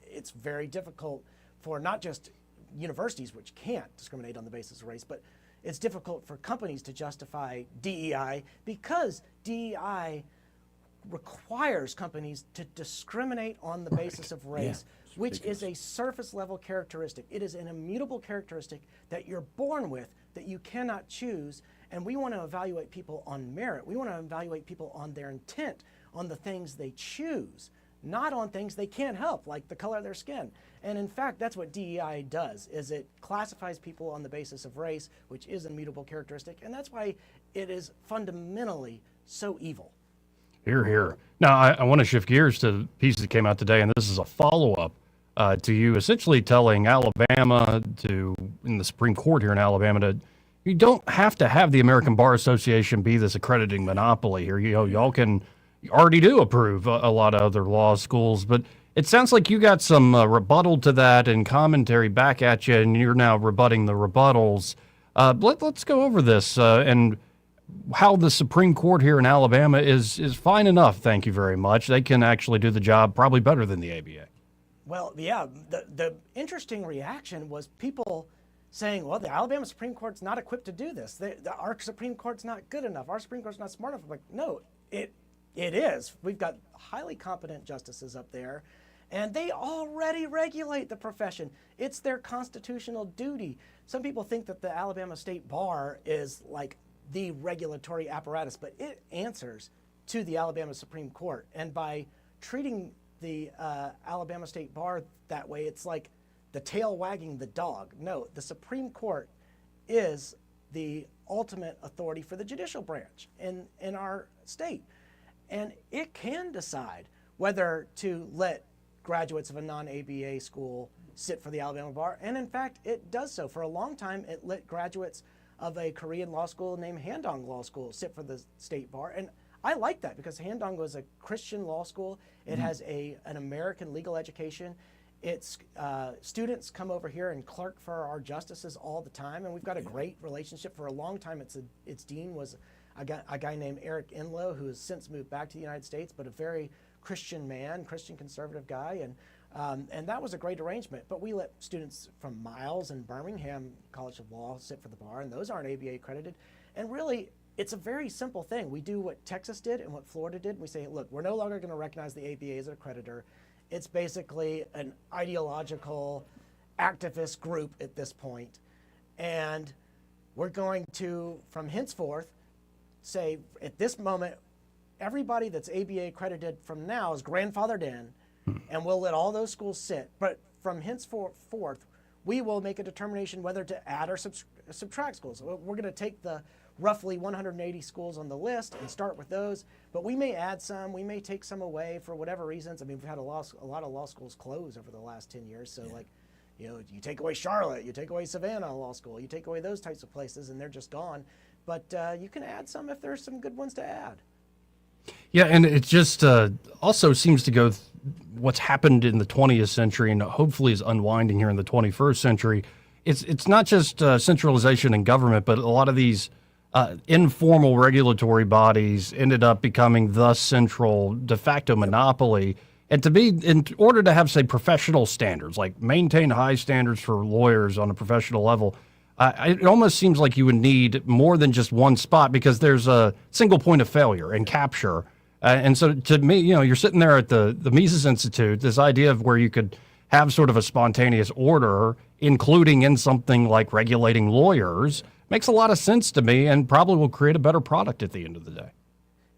it's very difficult for not just universities, which can't discriminate on the basis of race, but it's difficult for companies to justify DEI because DEI requires companies to discriminate on the basis of race, which is a surface level characteristic. It is an immutable characteristic that you're born with, that you cannot choose. And we want to evaluate people on merit. We want to evaluate people on their intent, on the things they choose, not on things they can't help, like the color of their skin. And in fact, that's what DEI does, is it classifies people on the basis of race, which is an immutable characteristic. And that's why it is fundamentally so evil. Hear, hear. Now, I want to shift gears to the piece that came out today, and this is a follow-up to you essentially telling Alabama in the Supreme Court here in Alabama, you don't have to have the American Bar Association be this accrediting monopoly here. You already do approve a lot of other law schools, but it sounds like you got some rebuttal to that and commentary back at you, and you're now rebutting the rebuttals. Let's go over this and how the Supreme Court here in Alabama is fine enough. Thank you very much. They can actually do the job probably better than the ABA. Well, yeah, the interesting reaction was people saying, well, the Alabama Supreme Court's not equipped to do this. Our Supreme Court's not good enough. Our Supreme Court's not smart enough. I'm like, no, it is. We've got highly competent justices up there, and they already regulate the profession. It's their constitutional duty. Some people think that the Alabama State Bar is like the regulatory apparatus, but it answers to the Alabama Supreme Court. And by treating the Alabama State Bar that way, it's like the tail wagging the dog. No, the Supreme Court is the ultimate authority for the judicial branch in our state. And it can decide whether to let graduates of a non-ABA school sit for the Alabama Bar. And in fact, it does so. For a long time, it let graduates of a Korean law school named Handong Law School sit for the state bar. And I like that because Handong was a Christian law school. It has an American legal education. Its students come over here and clerk for our justices all the time, and we've got a great relationship. For a long time, its dean was a guy named Eric Enlow, who has since moved back to the United States, but a very Christian man, Christian conservative guy, and that was a great arrangement. But we let students from Miles and Birmingham College of Law sit for the bar, and those aren't ABA accredited. And really, it's a very simple thing. We do what Texas did and what Florida did. We say, look, we're no longer going to recognize the ABA as an accreditor. It's basically an ideological activist group at this point. And we're going to, from henceforth, say at this moment, everybody that's ABA accredited from now is grandfathered in, and we'll let all those schools sit. But from henceforth, we will make a determination whether to add or subtract schools. We're going to take the roughly 180 schools on the list and start with those, but we may add some, we may take some away for whatever reasons. I mean, we've had a lot of law schools close over the last 10 years, so like, you take away Charlotte, you take away Savannah Law School, you take away those types of places and they're just gone, but you can add some if there's some good ones to add. Yeah, and it just also seems to go what's happened in the 20th century and hopefully is unwinding here in the 21st century. It's not just centralization in government, but a lot of these informal regulatory bodies ended up becoming the central de facto monopoly. And in order to have, say, professional standards, like maintain high standards for lawyers on a professional level, it almost seems like you would need more than just one spot because there's a single point of failure and capture. And so to me, you're sitting there at the Mises Institute, this idea of where you could have sort of a spontaneous order, including in something like regulating lawyers, makes a lot of sense to me and probably will create a better product at the end of the day.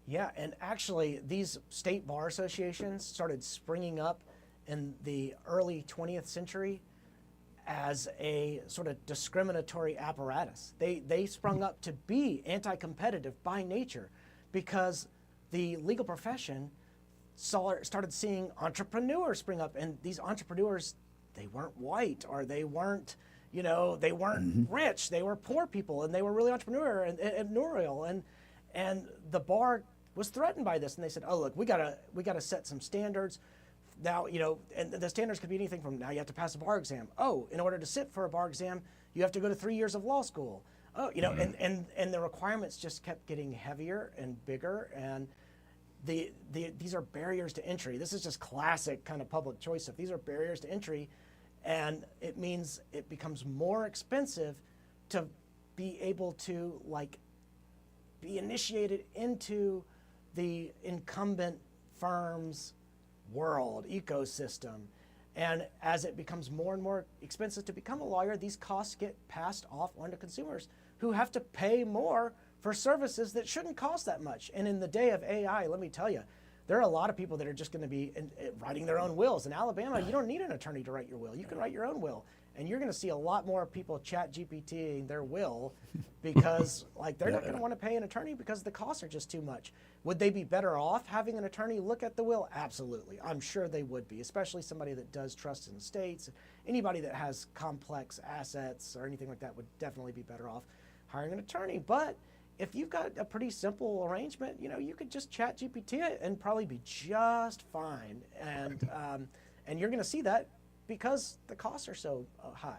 Yeah, and actually these state bar associations started springing up in the early 20th century as a sort of discriminatory apparatus. They sprung up to be anti-competitive by nature because the legal profession started seeing entrepreneurs spring up, and these entrepreneurs, they weren't white or they weren't, rich. They were poor people, and they were really entrepreneurial, and the bar was threatened by this, and they said, "Oh, look, we gotta set some standards." Now, and the standards could be anything from now you have to pass a bar exam. Oh, in order to sit for a bar exam, you have to go to 3 years of law school. Oh, and the requirements just kept getting heavier and bigger, and these are barriers to entry. This is just classic kind of public choice stuff. These are barriers to entry, and it means it becomes more expensive to be able to be initiated into the incumbent firm's world, ecosystem. And as it becomes more and more expensive to become a lawyer, these costs get passed off onto consumers who have to pay more for services that shouldn't cost that much. And in the day of AI, let me tell you, there are a lot of people that are just going to be writing their own wills. In Alabama, you don't need an attorney to write your will. You can write your own will. And you're going to see a lot more people chat GPTing their will because they're not going to want to pay an attorney because the costs are just too much. Would they be better off having an attorney look at the will? Absolutely. I'm sure they would be, especially somebody that does trust in estates. Anybody that has complex assets or anything like that would definitely be better off hiring an attorney. But if you've got a pretty simple arrangement, you could just chat GPT it and probably be just fine. And you're going to see that because the costs are so high.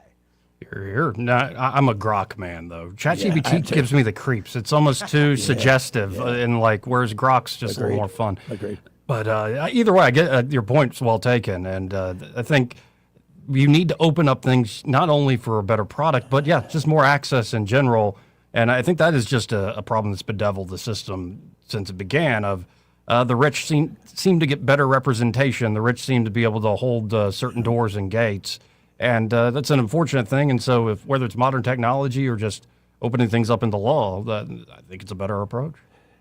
I'm a Grok man, though. ChatGPT gives me the creeps. It's almost too suggestive, and whereas Grok's just a little more fun. Agreed. But either way, I get your point's well taken, and I think you need to open up things not only for a better product, but just more access in general. And I think that is just a problem that's bedeviled the system since it began. Of the rich seem to get better representation. The rich seem to be able to hold certain doors and gates. And that's an unfortunate thing. And so whether it's modern technology or just opening things up into law, I think it's a better approach.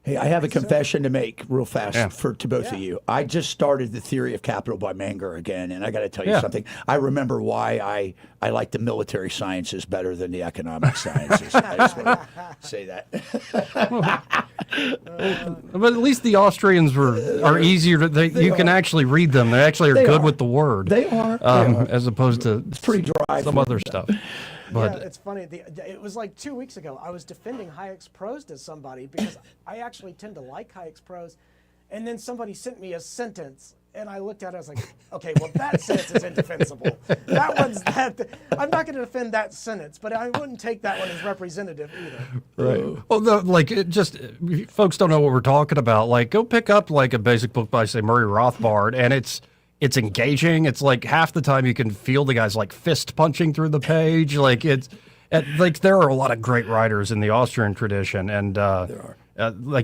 Hey, I have a confession to make real fast to both of you. I just started The Theory of Capital by Menger again, and I got to tell you something. I remember why I like the military sciences better than the economic sciences. I just want to say that. But at least the Austrians are easier to. You can actually read them. They actually are good with the word. They are. As opposed to it's pretty dry. Some other stuff. But it's funny. It was 2 weeks ago. I was defending Hayek's prose to somebody because I actually tend to like Hayek's prose, and then somebody sent me a sentence, and I looked at it. I was like, okay, well that sentence is indefensible. I'm not going to defend that sentence, but I wouldn't take that one as representative either. Right. Well, folks don't know what we're talking about. Go pick up a basic book by, say, Murray Rothbard, and it's engaging. It's half the time you can feel the guys fist punching through the page. There are a lot of great writers in the Austrian tradition, and there are.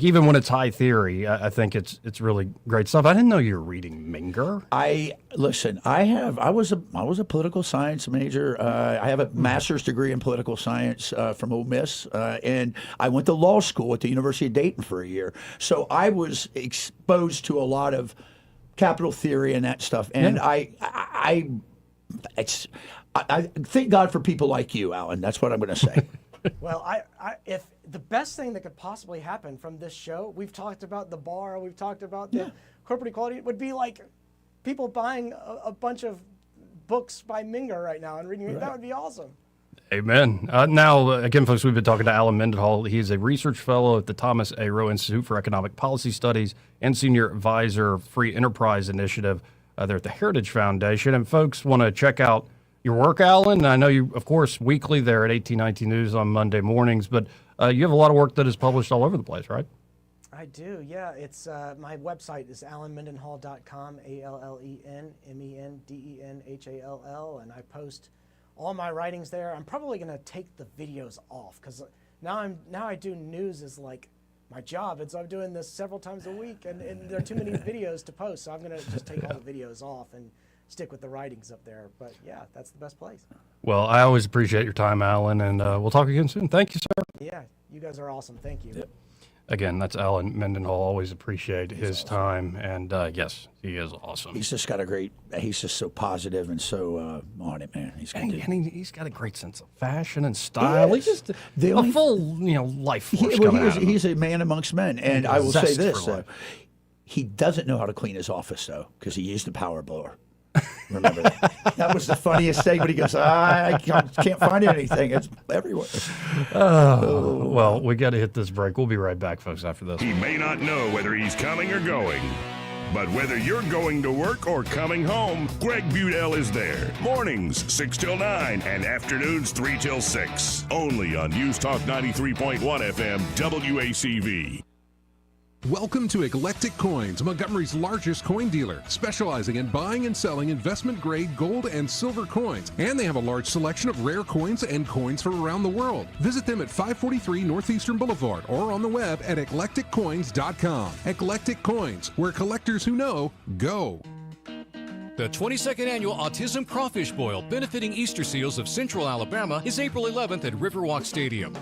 Even when it's high theory, I think it's really great stuff. I didn't know you were reading Menger. I was a political science major. I have a master's degree in political science from Ole Miss, and I went to law school at the University of Dayton for a year. So I was exposed to a lot of capital theory and that stuff, and I thank God for people like you, Alan. That's what I'm going to say. Well, if the best thing that could possibly happen from this show, we've talked about the bar, we've talked about the corporate equality, would be people buying a bunch of books by Menger right now and reading it. That would be awesome. Amen. Now, again, folks, we've been talking to Alan Mendenhall. He's a research fellow at the Thomas A. Rowe Institute for Economic Policy Studies and senior advisor of Free Enterprise Initiative there at the Heritage Foundation. And folks want to check out your work, Alan. I know you, of course, weekly there at 1819 News on Monday mornings, but you have a lot of work that is published all over the place, right? I do, yeah. It's my website is alanmendenhall.com, ALLENMENDENHALL, and I post all my writings there. I'm probably going to take the videos off because now I do news as like my job, and so I'm doing this several times a week, and there are too many videos to post, so I'm going to just take all the videos off and stick with the writings up there. But yeah, that's the best place. Well, I always appreciate your time, Alan, and we'll talk again soon. Thank you, sir. Yeah, you guys are awesome. Thank you. Yep. Again, that's Alan Mendenhall. Always appreciate his time, and yes, he is awesome. He's just got he's just so positive and so on it, man. He's got a great sense of fashion and style. He's just a full, life force. He's a man amongst men, and I will say this: he doesn't know how to clean his office though, because he used a power blower. Remember that? That was the funniest thing. But he goes, I can't find anything. It's everywhere. Well, we got to hit this break. We'll be right back, folks, after this. He may not know whether he's coming or going, but whether you're going to work or coming home, Greg Budell is there. Mornings 6 till 9 and afternoons 3 till 6. Only on News Talk 93.1 FM WACV. Welcome to Eclectic Coins, Montgomery's largest coin dealer, specializing in buying and selling investment-grade gold and silver coins. And they have a large selection of rare coins and coins from around the world. Visit them at 543 Northeastern Boulevard or on the web at eclecticcoins.com. Eclectic Coins, where collectors who know go. The 22nd Annual Autism Crawfish Boil, benefiting Easter Seals of Central Alabama, is April 11th at Riverwalk Stadium.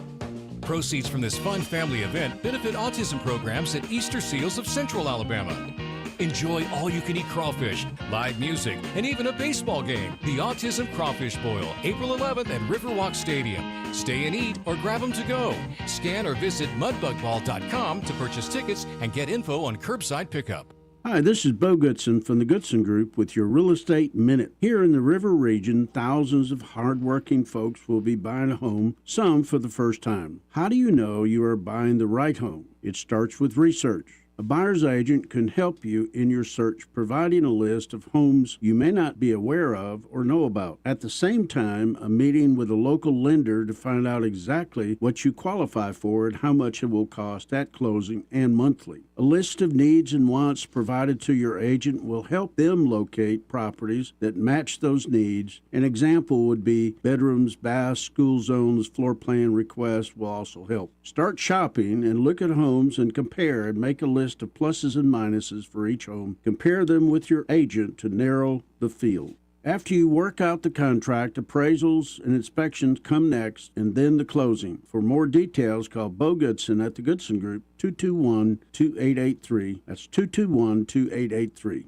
Proceeds from this fun family event benefit autism programs at Easter Seals of Central Alabama. Enjoy all-you-can-eat crawfish, live music, and even a baseball game. The Autism Crawfish Boil, April 11th at Riverwalk Stadium. Stay and eat or grab them to go. Scan or visit mudbugball.com to purchase tickets and get info on curbside pickup. Hi, this is Bo Goodson from the Goodson Group with your Real Estate Minute. Here in the River region, thousands of hardworking folks will be buying a home, some for the first time. How do you know you are buying the right home? It starts with research. A buyer's agent can help you in your search, providing a list of homes you may not be aware of or know about. At the same time, a meeting with a local lender to find out exactly what you qualify for and how much it will cost at closing and monthly. A list of needs and wants provided to your agent will help them locate properties that match those needs. An example would be bedrooms, baths, school zones, floor plan requests will also help. Start shopping and look at homes and compare and make a list of pluses and minuses for each home. Compare them with your agent to narrow the field. After you work out the contract, appraisals and inspections come next, and then the closing. For more details, call Bo Goodson at the Goodson Group, 221-2883. That's 221-2883.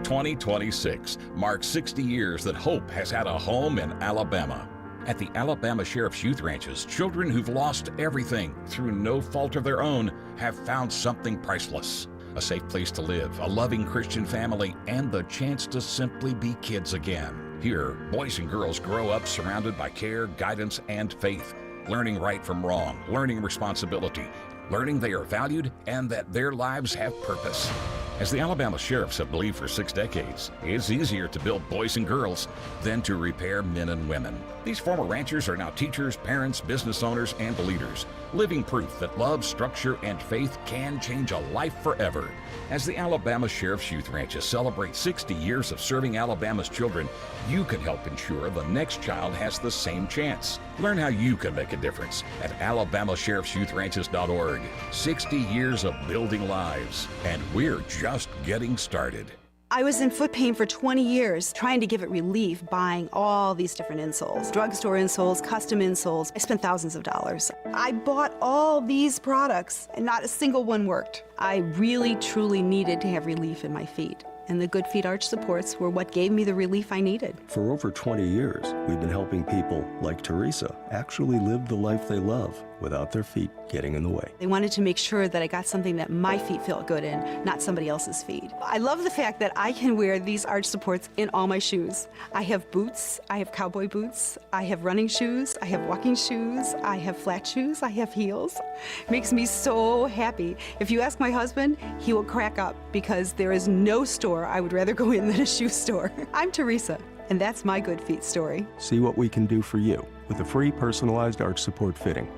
2026 marks 60 years that hope has had a home in Alabama. At the Alabama Sheriff's Youth Ranches, children who've lost everything through no fault of their own have found something priceless. A safe place to live, a loving Christian family, and the chance to simply be kids again. Here, boys and girls grow up surrounded by care, guidance, and faith, learning right from wrong, learning responsibility, learning they are valued and that their lives have purpose. As the Alabama Sheriffs have believed for 6 decades, it's easier to build boys and girls than to repair men and women. These former ranchers are now teachers, parents, business owners, and leaders, living proof that love, structure, and faith can change a life forever. As the Alabama Sheriff's Youth Ranches celebrate 60 years of serving Alabama's children, you can help ensure the next child has the same chance. Learn how you can make a difference at alabamasheriffsyouthranches.org. 60 years of building lives, and we're just getting started. I was in foot pain for 20 years, trying to give it relief, buying all these different insoles. Drugstore insoles, custom insoles. I spent thousands of dollars. I bought all these products, and not a single one worked. I really, truly needed to have relief in my feet. and the Good Feet arch supports were what gave me the relief I needed. For over 20 years, we've been helping people like Teresa actually live the life they love without their feet getting in the way. They wanted to make sure that I got something that my feet felt good in, not somebody else's feet. I love the fact that I can wear these arch supports in all my shoes. I have boots, I have cowboy boots, I have running shoes, I have walking shoes, I have flat shoes, I have heels. It makes me so happy. If you ask my husband, he will crack up because there is no store I would rather go in than a shoe store. I'm Teresa, and that's my Good Feet story. See what we can do for you with a free personalized arch support fitting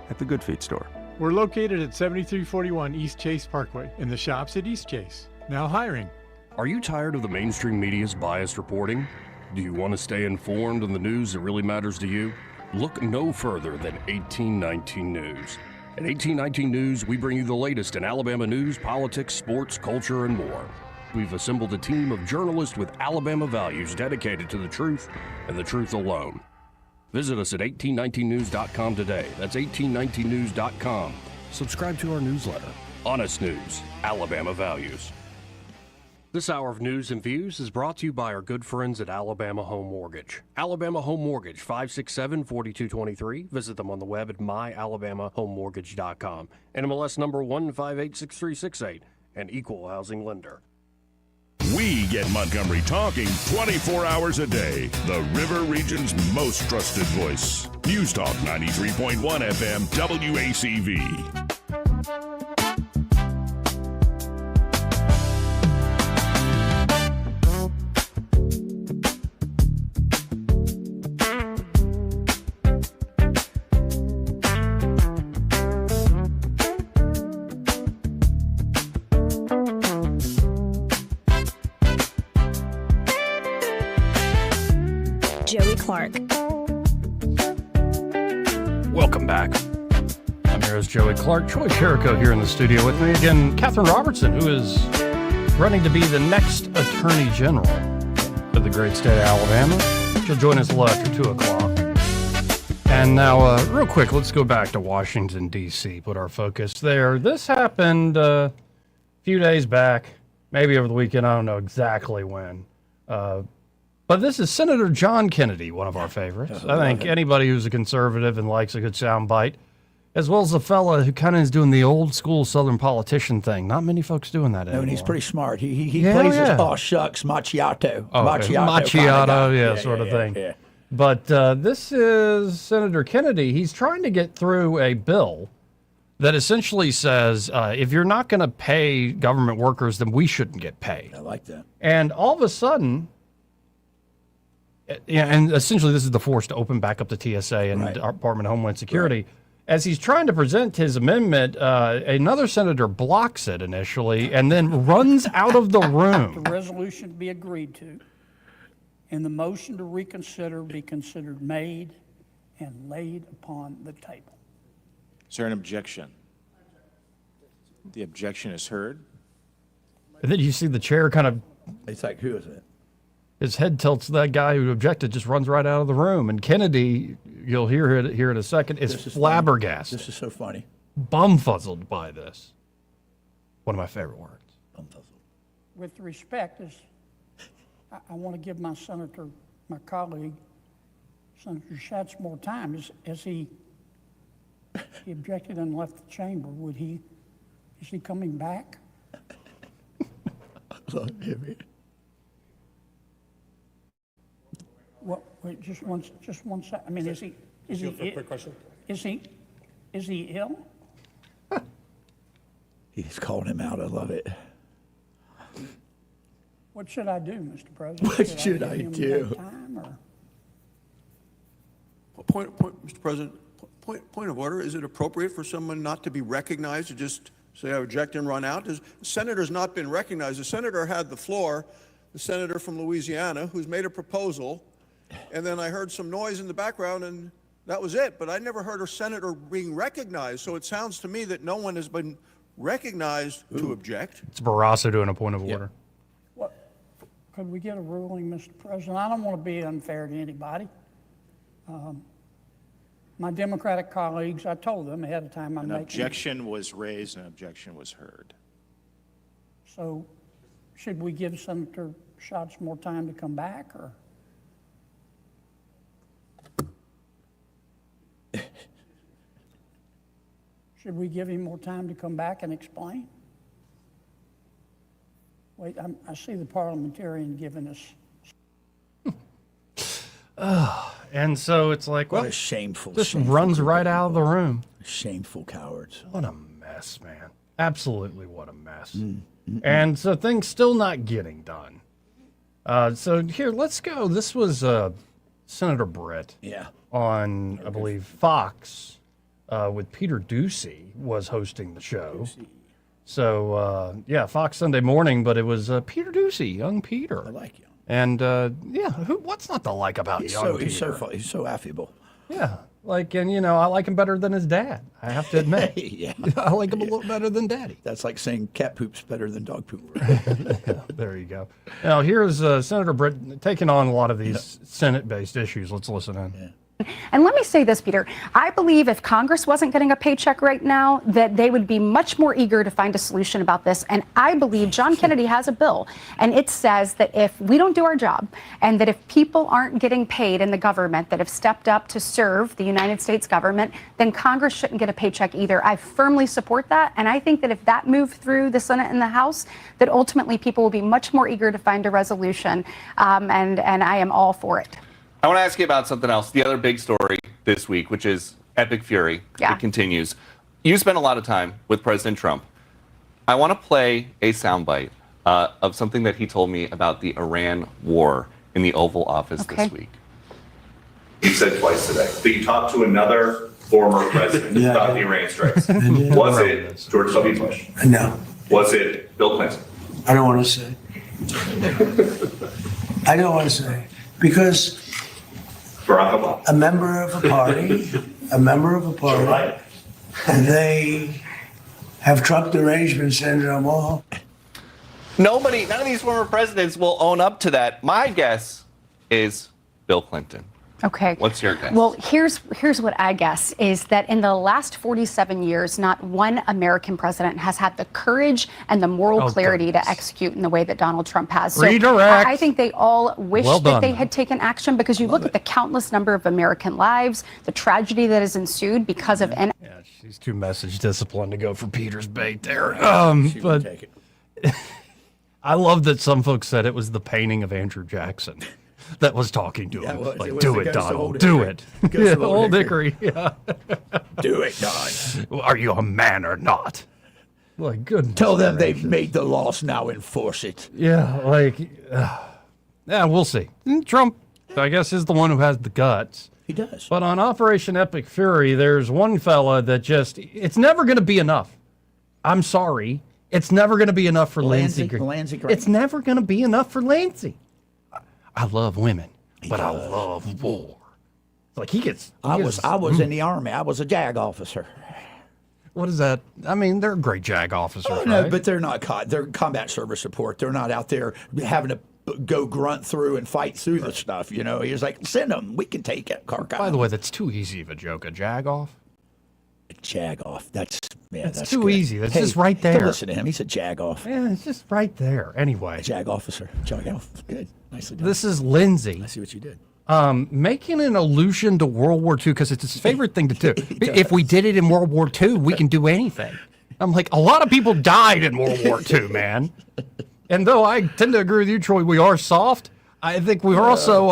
at the Good Feet store. We're located at 7341 East Chase Parkway in the shops at East Chase. Now hiring. Are you tired of the mainstream media's biased reporting? Do you want to stay informed on the news that really matters to you? Look no further than 1819 News. At 1819 News, we bring you the latest in Alabama news, politics, sports, culture, and more. We've assembled a team of journalists with Alabama values dedicated to the truth and the truth alone. Visit us at 1819news.com today. That's 1819news.com. Subscribe to our newsletter. Honest News, Alabama Values. This hour of news and views is brought to you by our good friends at Alabama Home Mortgage. Alabama Home Mortgage, 567-4223. Visit them on the web at myalabamahomemortgage.com. NMLS number 1586368, an equal housing lender. We get Montgomery talking 24 hours a day. The River Region's most trusted voice. News Talk 93.1 FM WACV. Joey Clark. Welcome back. I'm your host, Joey Clark. Troy Cherico here in the studio with me. Again, Catherine Robertson, who is running to be the next Attorney General of the great state of Alabama. She'll join us a little after 2 o'clock. And now, real quick, let's go back to Washington, D.C., put our focus there. This happened a few days back, maybe over the weekend. I don't know exactly when. But this is Senator John Kennedy, one of our favorites. I think anybody who's a conservative and likes a good soundbite, as well as a fella who kind of is doing the old school Southern politician thing. Not many folks doing that anymore. No, and he's pretty smart. He plays his, oh, shucks, macchiato. Macchiato, sort of thing. Yeah. But this is Senator Kennedy. He's trying to get through a bill that essentially says if you're not going to pay government workers, then we shouldn't get paid. I like that. And all of a sudden... Yeah, and essentially this is the force to open back up the TSA and the Department of Homeland Security. Right. As he's trying to present his amendment, another senator blocks it initially and then runs out of the room. The resolution be agreed to and the motion to reconsider be considered made and laid upon the table. Is there an objection? The objection is heard. And then you see the chair kind of... It's like, who is it? His head tilts to that guy who objected, just runs right out of the room. And Kennedy, you'll hear it here in a second, is flabbergasted. This is so funny. Bumfuzzled by this. One of my favorite words. Bumfuzzled. With respect, I want to give my senator, my colleague, Senator Schatz, more time. As he objected and left the chamber, is he coming back? What? Wait, just one second. I mean, is he quick question? Is he ill? He's calling him out. I love it. What should I do, Mr. President? What should I do? Mr. President, point of order. Is it appropriate for someone not to be recognized to just say, I object and run out? The senator's not been recognized. The senator had the floor, the senator from Louisiana, who's made a proposal, and then I heard some noise in the background, and that was it. But I never heard a senator being recognized, so it sounds to me that no one has been recognized to object. It's Barrasso doing a point of order. Could we get a ruling, Mr. President? I don't want to be unfair to anybody. My Democratic colleagues, I told them ahead of time An objection was raised and an objection was heard. So should we give Senator Schatz more time to come back, or? Should we give him more time to come back and explain? Wait, I see the parliamentarian giving us. And so it's like, What well, a shameful, just shameful runs group right of out of the people. room. Shameful cowards. What a mess, man. Absolutely what a mess. And so things still not getting done. So here, let's go. This was Senator Britt. Yeah. On, I believe, Fox with Peter Ducey was hosting the show. So, yeah, Fox Sunday Morning, but it was Peter Ducey, young Peter. I like him. And, yeah, what's not to like about young Peter? He's so affable. Yeah. Like, and, you know, I like him better than his dad, I have to admit. Yeah. I like him a little better than Daddy. That's like saying cat poop's better than dog poop. Yeah, there you go. Now, here's Senator Britt taking on a lot of these Senate-based issues. Let's listen in. Yeah. And let me say this, Peter. I believe if Congress wasn't getting a paycheck right now, that they would be much more eager to find a solution about this. And I believe John Kennedy has a bill, and it says that if we don't do our job, and that if people aren't getting paid in the government that have stepped up to serve the United States government, then Congress shouldn't get a paycheck either. I firmly support that. And I think that if that moved through the Senate and the House, that ultimately people will be much more eager to find a resolution. And I am all for it. I want to ask you about something else. The other big story this week, which is Epic Fury. Yeah. It continues. You spent a lot of time with President Trump. I want to play a soundbite of something that he told me about the Iran war in the Oval Office this week. He said twice today that you talked to another former president about the Iran strikes. Was it George W. Bush? No. Was it Bill Clinton? I don't want to say. I don't want to say. Because Barack Obama. a member of a party, and they have trumped arrangements ended them all. None of these former presidents will own up to that. My guess is Bill Clinton. Okay. What's your guess? Well, here's what I guess is that in the last 47 years, not one American president has had the courage and the moral clarity to execute in the way that Donald Trump has. So Redirect. I think they all wish Well that done. they had taken action, because you look at the countless number of American lives, the tragedy that has ensued because of She's too message disciplined to go for Peter's bait there. She would take it. I love that some folks said it was the painting of Andrew Jackson that was talking to him. it Like, was do the it, ghost of Donald. Old Do Hickory. it. Ghost Yeah, of Old Old Hickory. Hickory. Yeah. Do it, Don. Are you a man or not? Like, goodness. Tell them gracious. they've made the laws, now enforce it. Yeah, like, yeah, we'll see. Trump, I guess, is the one who has the guts. He does. But on Operation Epic Fury, there's one fella that it's never going to be enough. I'm sorry. It's never going to be enough for Lindsey Graham. It's never going to be enough for Lindsey. I love women, but I love war. Like I was in the Army. I was a JAG officer. What is that? I mean, they're great JAG officers, Oh, no, right? but they're not. They're combat service support. They're not out there having to go grunt through and fight through the stuff. You know, he's like, send them. We can take it. Kharg By the way, that's too easy of a joke. A JAG off? A JAG off. That's too good. easy. That's Hey, just right don't there. listen to him. He's a JAG off. Yeah, it's just right there. Anyway. JAG officer. JAG off. Good. Nicely done. This is Lindsey. I see what you did. Making an allusion to World War II because it's his favorite thing to do. If we did it in World War II, we can do anything. I'm like, a lot of people died in World War II, man. And though I tend to agree with you, Troy, we are soft. I think we also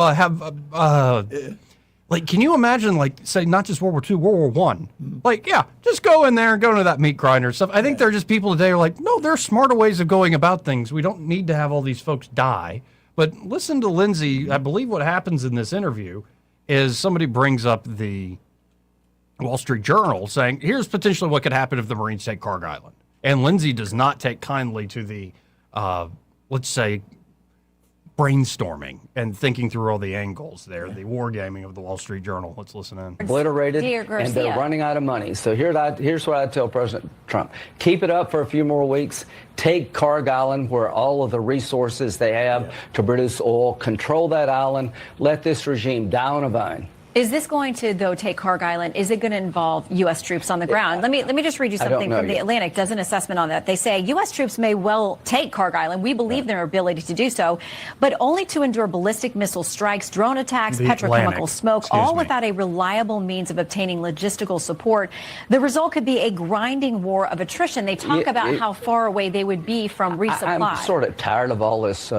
like, can you imagine, like, say, not just World War II, World War I? Like, yeah, just go in there and go into that meat grinder and stuff. I think there are just people today who are like, no, there are smarter ways of going about things. We don't need to have all these folks die. But listen to Lindsey. I believe what happens in this interview is somebody brings up the Wall Street Journal saying, here's potentially what could happen if the Marines take Kharg Island. And Lindsey does not take kindly to the, let's say, brainstorming and thinking through all the angles there, the wargaming of the Wall Street Journal. Let's listen in. Obliterated, and they're running out of money. So here's what I tell President Trump. Keep it up for a few more weeks. Take Kharg Island, where all of the resources they have to produce oil. Control that island. Let this regime die on a vine. Is this going to, though, take Kharg Island? Is it going to involve U.S. troops on the ground? Let me just read you something from The Atlantic. Does an assessment on that. They say U.S. troops may well take Kharg Island. We believe their ability to do so, but only to endure ballistic missile strikes, drone attacks, petrochemical smoke, all without a reliable means of obtaining logistical support. The result could be a grinding war of attrition. They talk about how far away they would be from resupply. I'm sort of tired of all this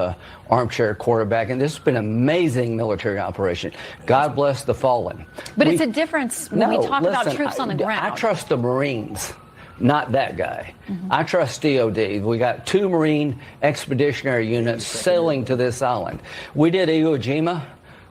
armchair quarterbacking. This has been an amazing military operation. God bless the fallen. But it's a difference when we talk about troops on the ground. I trust the Marines, not that guy. I trust DOD. We got 2 Marine expeditionary units sailing to this island. We did Iwo Jima.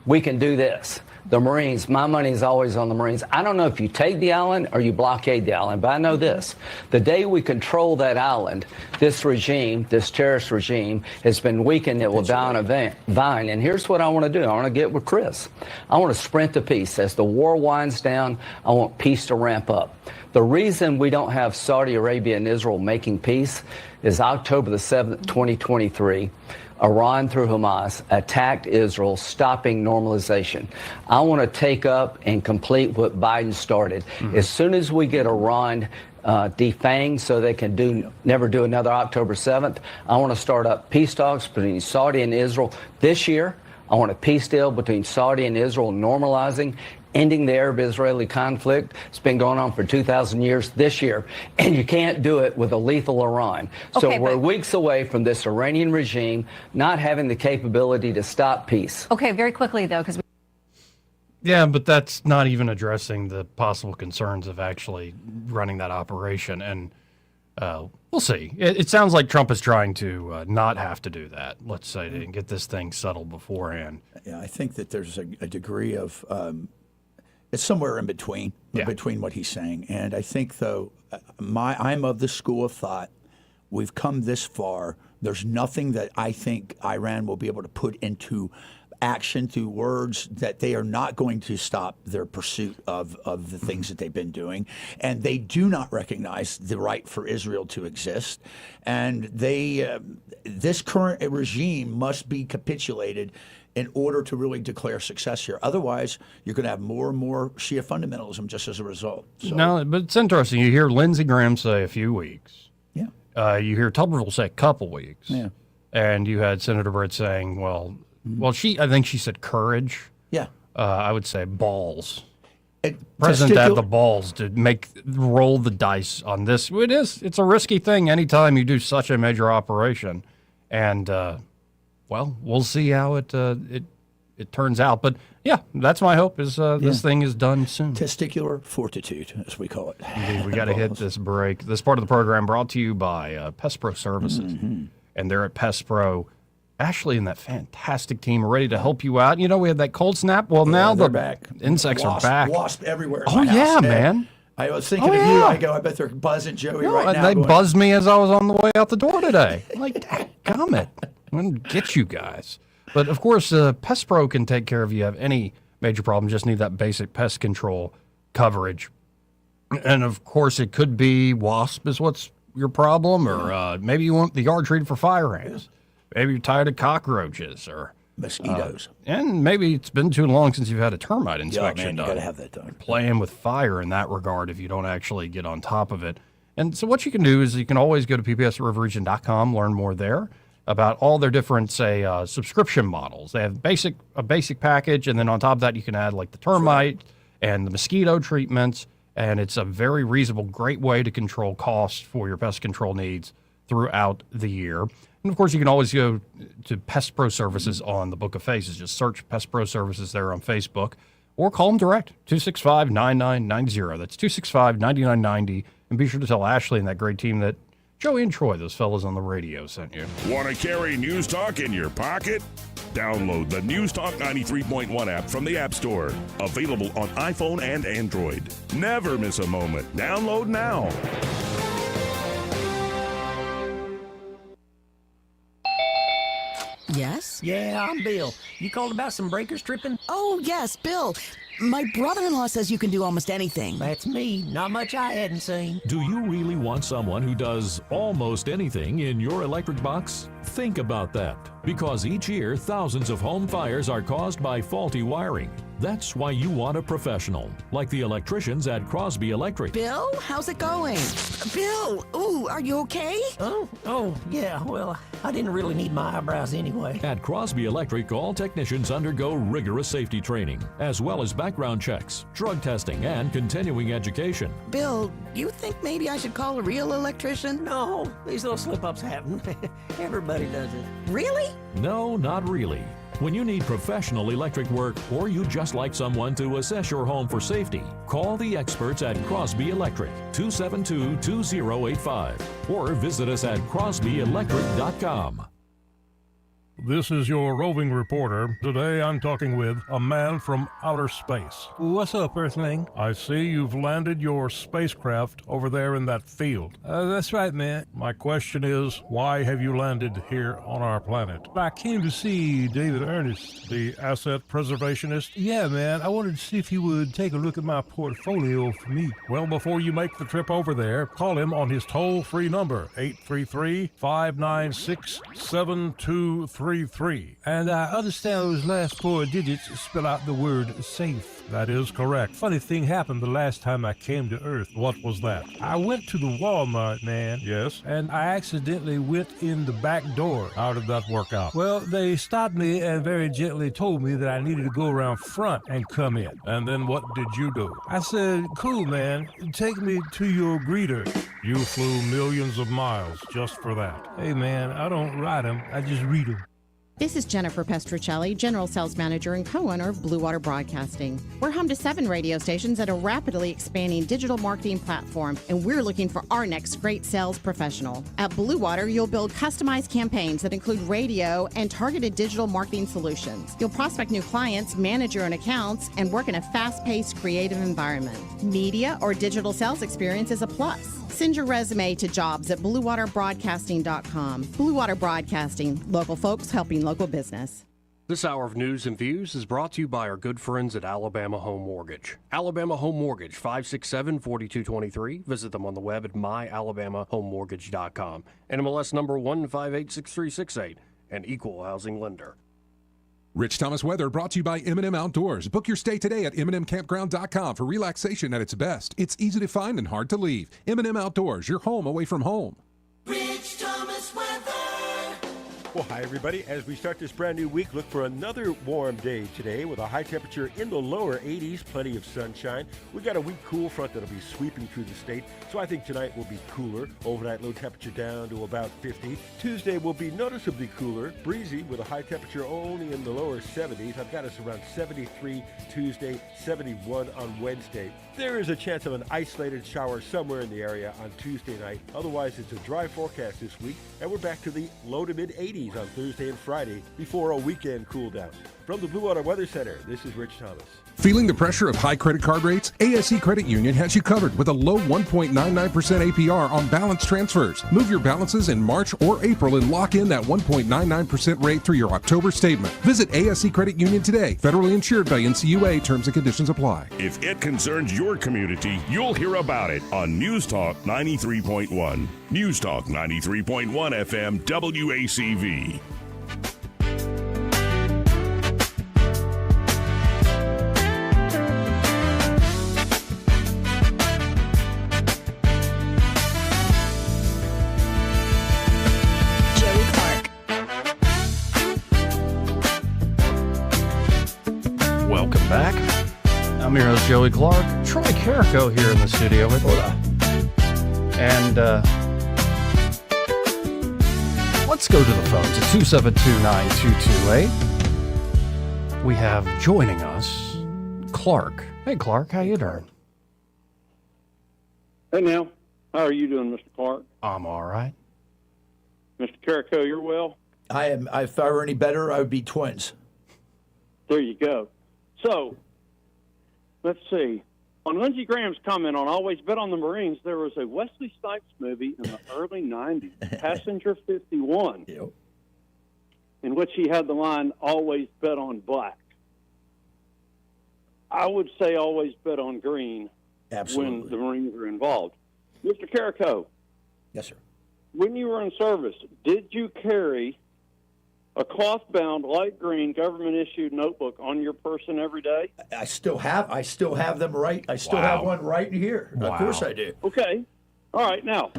We can do this. The Marines, my money is always on the Marines. I don't know if you take the island or you blockade the island, but I know this. The day we control that island, this regime, this terrorist regime, has been weakened. It will die on a vine. And here's what I want to do. I want to get with Chris. I want to sprint to peace. As the war winds down, I want peace to ramp up. The reason we don't have Saudi Arabia and Israel making peace is October the 7th, 2023. Iran, through Hamas, attacked Israel, stopping normalization. I want to take up and complete what Biden started. As soon as we get Iran defanged so they can never do another October 7th, I want to start up peace talks between Saudi and Israel this year. I want a peace deal between Saudi and Israel normalizing, ending the Arab-Israeli conflict. It's been going on for 2,000 years this year, and you can't do it with a lethal Iran. So we're weeks away from this Iranian regime not having the capability to stop peace. Okay, very quickly, though, because Yeah, but that's not even addressing the possible concerns of actually running that operation. And we'll see. It sounds like Trump is trying to not have to do that, let's say, to get this thing settled beforehand. Yeah, I think that there's a degree of it's somewhere in between what he's saying. And I think, though, I'm of the school of thought. We've come this far. There's nothing that I think Iran will be able to put into action through words that they are not going to stop their pursuit of the things that they've been doing. And they do not recognize the right for Israel to exist. And this current regime must be capitulated in order to really declare success here. Otherwise, you're going to have more and more Shia fundamentalism just as a result. So, No, but it's interesting. You hear Lindsey Graham say a few weeks. Yeah. You hear Tuberville say a couple weeks. Yeah. And you had Senator Britt saying, well, I think she said courage. Yeah. I would say balls. President had the balls to roll the dice on this. It's a risky thing anytime you do such a major operation. And, well, we'll see how it turns out. But, yeah, that's my hope is this thing is done soon. Testicular fortitude, as we call it. Indeed, we got to hit this break. This part of the program brought to you by Pest Pro Services. And they're at Pest Pro. Ashley and that fantastic team are ready to help you out. You know, we had that cold snap. Well, now the back. Insects are back. Wasp everywhere. Oh, yeah, man. I was thinking of you. I go, I bet they're buzzing Joey right now. They buzzed me as I was on the way out the door today. I'm like, daggum it. I'm going to get you guys. But, of course, Pest Pro can take care of you. Have any major problem, just need that basic pest control coverage. And, of course, it could be wasp is what's your problem, or maybe you want the yard treated for fire ants. Maybe you're tired of cockroaches or mosquitoes. And maybe it's been too long since you've had a termite inspection done. You got to have that done. You're playing with fire in that regard if you don't actually get on top of it. And so what you can do is you can always go to ppsriverregion.com, learn more there about all their different, say, subscription models. They have a basic package, and then on top of that you can add like the termite and the mosquito treatments, and it's a very reasonable, great way to control costs for your pest control needs throughout the year. And, of course, you can always go to Pest Pro Services on the Book of Faces. Just search Pest Pro Services there on Facebook or call them direct, 265-9990. That's 265-9990. And be sure to tell Ashley and that great team that Joey and Troy, those fellas on the radio, sent you. Want to carry News Talk in your pocket? Download the News Talk 93.1 app from the App Store. Available on iPhone and Android. Never miss a moment. Download now. Yes? Yeah, I'm Bill. You called about some breakers tripping? Oh, yes, Bill. My brother-in-law says you can do almost anything. That's me. Not much I hadn't seen. Do you really want someone who does almost anything in your electric box? Think about that, because each year thousands of home fires are caused by faulty wiring. That's why you want a professional, like the electricians at Crosby Electric. Bill, how's it going? Bill, ooh, are you okay? Oh, yeah, well, I didn't really need my eyebrows anyway. At Crosby Electric, all technicians undergo rigorous safety training, as well as background checks, drug testing, and continuing education. Bill, you think maybe I should call a real electrician? No, these little slip-ups happen. Everybody does it. Really? No, not really. When you need professional electric work, or you just like someone to assess your home for safety, call the experts at Crosby Electric, 272-2085, or visit us at crosbyelectric.com. This is your roving reporter. Today I'm talking with a man from outer space. What's up, Earthling? I see you've landed your spacecraft over there in that field. That's right, man. My question is, why have you landed here on our planet? I came to see David Ernest. The asset preservationist? Yeah, man. I wanted to see if he would take a look at my portfolio for me. Well, before you make the trip over there, call him on his toll-free number, 833-596-7233. And I understand those last 4 digits spell out the word safe. That is correct. Funny thing happened the last time I came to Earth. What was that? I went to the Walmart, man. Yes? And I accidentally went in the back door. How did that work out? Well, they stopped me and very gently told me that I needed to go around front and come in. And then what did you do? I said, cool, man. Take me to your greeter. You flew millions of miles just for that. Hey, man, I don't ride them. I just read them. This is Jennifer Pestruccelli, General Sales Manager and co-owner of Blue Water Broadcasting. We're home to 7 radio stations at a rapidly expanding digital marketing platform, and we're looking for our next great sales professional. At Blue Water, you'll build customized campaigns that include radio and targeted digital marketing solutions. You'll prospect new clients, manage your own accounts, and work in a fast-paced, creative environment. Media or digital sales experience is a plus. Send your resume to jobs@bluewaterbroadcasting.com. Blue Water Broadcasting, local folks helping local business. This hour of news and views is brought to you by our good friends at Alabama Home Mortgage. Alabama Home Mortgage, 567-4223. Visit them on the web at myalabamahomemortgage.com. NMLS number 1586368, an equal housing lender. Rich Thomas weather brought to you by M&M Outdoors. Book your stay today at MNMCampground.com for relaxation at its best. It's easy to find and hard to leave. M&M Outdoors, your home away from home. Rich Thomas weather. Well, hi, everybody. As we start this brand new week, look for another warm day today with a high temperature in the lower 80s, plenty of sunshine. We got a weak cool front that'll be sweeping through the state, so I think tonight will be cooler. Overnight low temperature down to about 50. Tuesday will be noticeably cooler, breezy with a high temperature only in the lower 70s. I've got us around 73 Tuesday, 71 on Wednesday. There is a chance of an isolated shower somewhere in the area on Tuesday night. Otherwise, it's a dry forecast this week, and we're back to the low to mid 80s on Thursday and Friday before a weekend cool down. From the Blue Water Weather Center, this is Rich Thomas. Feeling the pressure of high credit card rates? ASE Credit Union has you covered with a low 1.99% APR on balance transfers. Move your balances in March or April and lock in that 1.99% rate through your October statement. Visit ASE Credit Union today. Federally insured by NCUA. Terms and conditions apply. If it concerns your community, you'll hear about it on News Talk 93.1. News Talk 93.1 FM WACV. Welcome back. I'm your host, Joey Clark. Troy Carrico here in the studio with us. And let's go to the phones at 272-9228. We have joining us Clark. Hey, Clark, how you doing? Hey, Neil. How are you doing, Mr. Clark? I'm all right. Mr. Carrico, you're well? I am. If I were any better, I would be twins. There you go. So, let's see. On Lindsey Graham's comment on Always Bet on the Marines, there was a Wesley Snipes movie in the early 90s, Passenger 51, in which he had the line, always bet on black. I would say always bet on green. Absolutely. When the Marines are involved. Mr. Carrico. Yes, sir. When you were in service, did you carry a cloth-bound, light green, government-issued notebook on your person every day? I still have them right. I still have one right here. Of course I do. Okay. All right. Now,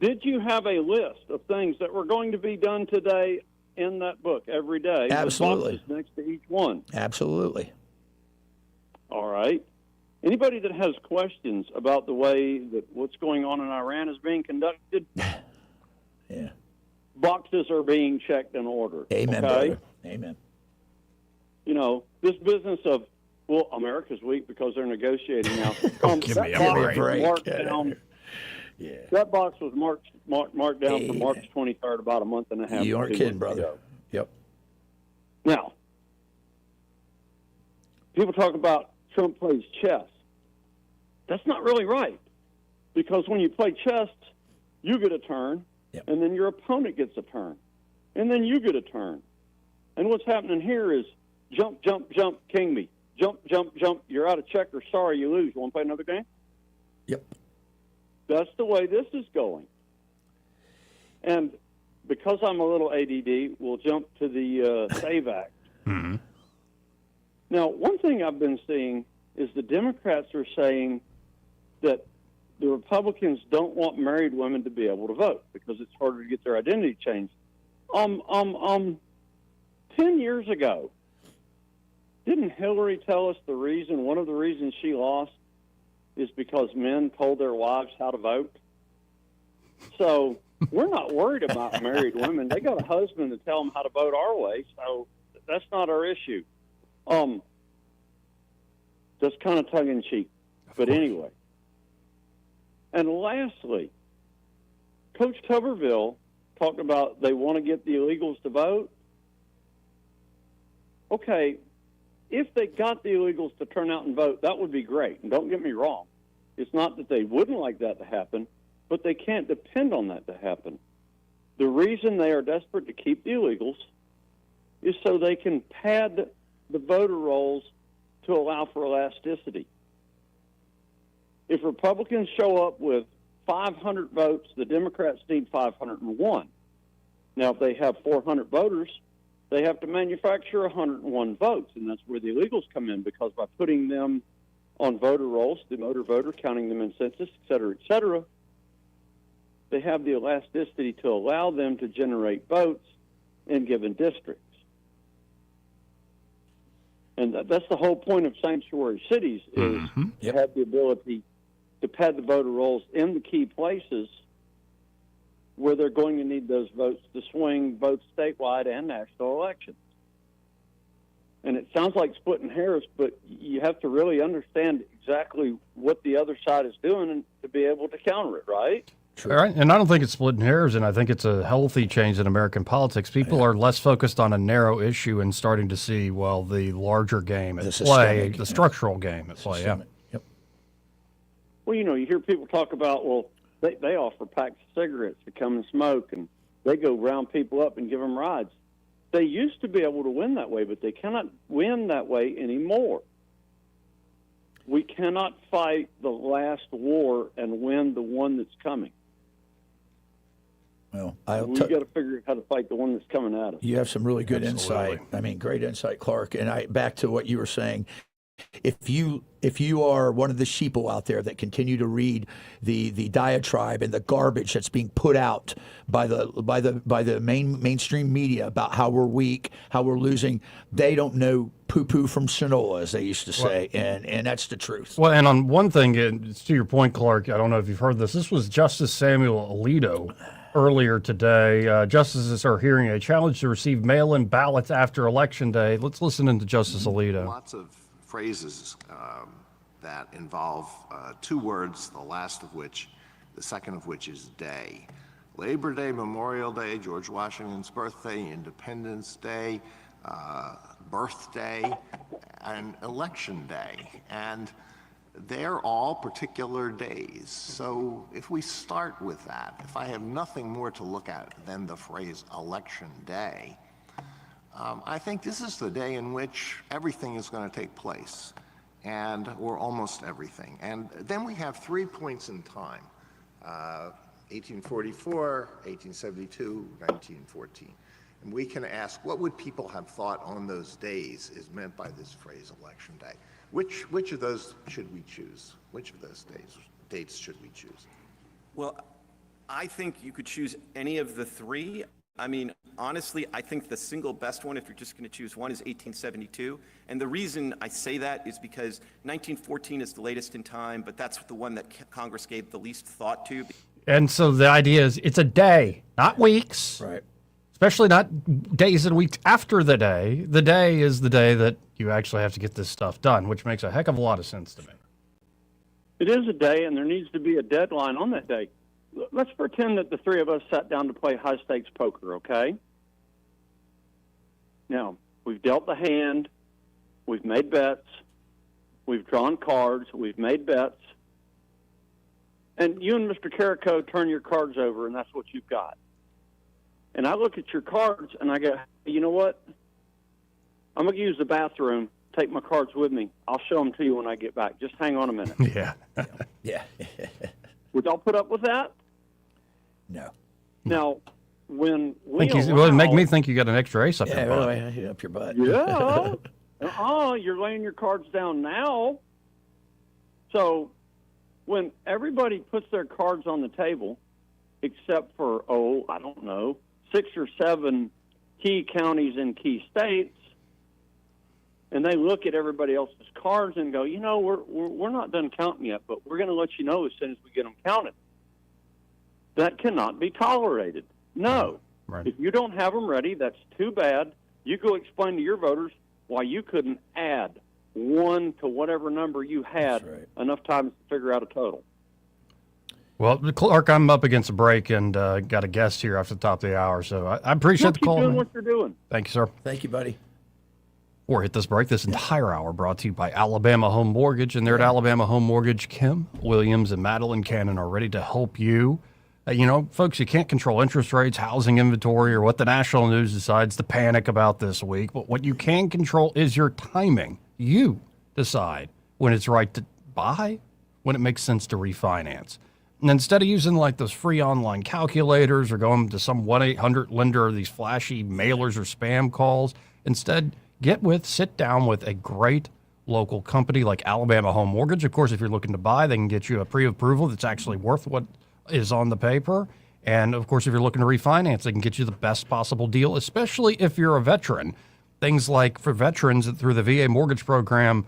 did you have a list of things that were going to be done today in that book every day? Absolutely. With boxes next to each one. Absolutely. All right. Anybody that has questions about the way that what's going on in Iran is being conducted? Yeah. Boxes are being checked and ordered. Amen, okay? brother. Amen. You know, this business of, well, America's weak because they're negotiating now. Give me a break. Yeah. That box was marked down for March 23rd, about a month and a half. You aren't kidding, brother. Ago. Yep. Now, people talk about Trump plays chess. That's not really right. Because when you play chess, you get a turn, and then your opponent gets a turn, and then you get a turn. And what's happening here is jump, jump, jump, king me. Jump, jump, jump, you're out of checker. Sorry, you lose. You want to play another game? Yep. That's the way this is going. And because I'm a little ADD, we'll jump to the SAVE Act. Mm-hmm. Now, one thing I've been seeing is the Democrats are saying that the Republicans don't want married women to be able to vote because it's harder to get their identity changed. 10 years ago, didn't Hillary tell us one of the reasons she lost is because men told their wives how to vote? So we're not worried about married women. They got a husband to tell them how to vote our way, so that's not our issue. Just kind of tongue-in-cheek. But anyway. And lastly, Coach Tuberville talked about they want to get the illegals to vote. Okay, if they got the illegals to turn out and vote, that would be great. And don't get me wrong. It's not that they wouldn't like that to happen, but they can't depend on that to happen. The reason they are desperate to keep the illegals is so they can pad the voter rolls to allow for elasticity. If Republicans show up with 500 votes, the Democrats need 501. Now, if they have 400 voters, they have to manufacture 101 votes, and that's where the illegals come in, because by putting them on voter rolls, the motor voter, counting them in census, et cetera, they have the elasticity to allow them to generate votes in given districts. And that's the whole point of sanctuary cities, is to have the ability to pad the voter rolls in the key places where they're going to need those votes to swing both statewide and national elections. And it sounds like splitting hairs, but you have to really understand exactly what the other side is doing and to be able to counter it, right? All right. And I don't think it's splitting hairs, and I think it's a healthy change in American politics. People are less focused on a narrow issue and starting to see, well, the larger game at play, the structural game at play. Yeah. Yep. Well, you know, you hear people talk about, well, they offer packs of cigarettes to come and smoke, and they go round people up and give them rides. They used to be able to win that way, but they cannot win that way anymore. We cannot fight the last war and win the one that's coming. Well, we got to figure out how to fight the one that's coming at us. You have some really good insight. I mean, great insight, Clark. And back to what you were saying. If you are one of the sheeple out there that continue to read the diatribe and the garbage that's being put out by the mainstream media about how we're weak, how we're losing, they don't know poo-poo from Sonola, as they used to say, and that's the truth. Well, and on one thing, it's to your point, Clark, I don't know if you've heard this. This was Justice Samuel Alito earlier today. Justices are hearing a challenge to receive mail-in ballots after Election Day. Let's listen into Justice Alito. Lots of phrases that involve two words, the second of which is day. Labor Day, Memorial Day, George Washington's birthday, Independence Day, birthday, and Election Day. And they're all particular days. So if we start with that, if I have nothing more to look at than the phrase Election Day, I think this is the day in which everything is going to take place, or almost everything. And then we have 3 points in time, 1844, 1872, 1914. And we can ask, what would people have thought on those days is meant by this phrase election day? Which of those should we choose? Which of those dates should we choose? Well, I think you could choose any of the three. I mean, honestly, I think the single best one, if you're just going to choose one, is 1872. And the reason I say that is because 1914 is the latest in time, but that's the one that Congress gave the least thought to. And so the idea is it's a day, not weeks. Right. Especially not days and weeks after the day. The day is the day that you actually have to get this stuff done, which makes a heck of a lot of sense to me. It is a day, and there needs to be a deadline on that day. Let's pretend that the three of us sat down to play high-stakes poker, okay? Now, we've dealt the hand, we've made bets, we've drawn cards, we've made bets, and you and Mr. Carrico turn your cards over, and that's what you've got. And I look at your cards, and I go, you know what? I'm going to use the bathroom, take my cards with me. I'll show them to you when I get back. Just hang on a minute. Yeah. Yeah. Would y'all put up with that? No. Now, when we well, make me think you got an extra ace up your butt. Really, up your butt. Yeah. You're laying your cards down now. So when everybody puts their cards on the table, except for, I don't know, 6 or 7 key counties and key states, and they look at everybody else's cards and go, you know, we're not done counting yet, but we're going to let you know as soon as we get them counted. That cannot be tolerated. No. Right. If you don't have them ready, that's too bad. You go explain to your voters why you couldn't add 1 to whatever number you had enough time to figure out a total. Well, Clark, I'm up against a break and got a guest here after the top of the hour, so I appreciate the call. Keep doing what you're doing. Thank you, sir. Thank you, buddy. Or hit this break. This entire hour brought to you by Alabama Home Mortgage. And there at Alabama Home Mortgage, Kim Williams and Madeline Cannon are ready to help you. Folks, you can't control interest rates, housing inventory, or what the national news decides to panic about this week. But what you can control is your timing. You decide when it's right to buy, when it makes sense to refinance. And instead of using like those free online calculators or going to some 1-800 lender or these flashy mailers or spam calls, instead sit down with a great local company like Alabama Home Mortgage. Of course, if you're looking to buy, they can get you a pre-approval that's actually worth what is on the paper. And of course, if you're looking to refinance, they can get you the best possible deal, especially if you're a veteran. Things like for veterans through the VA mortgage program,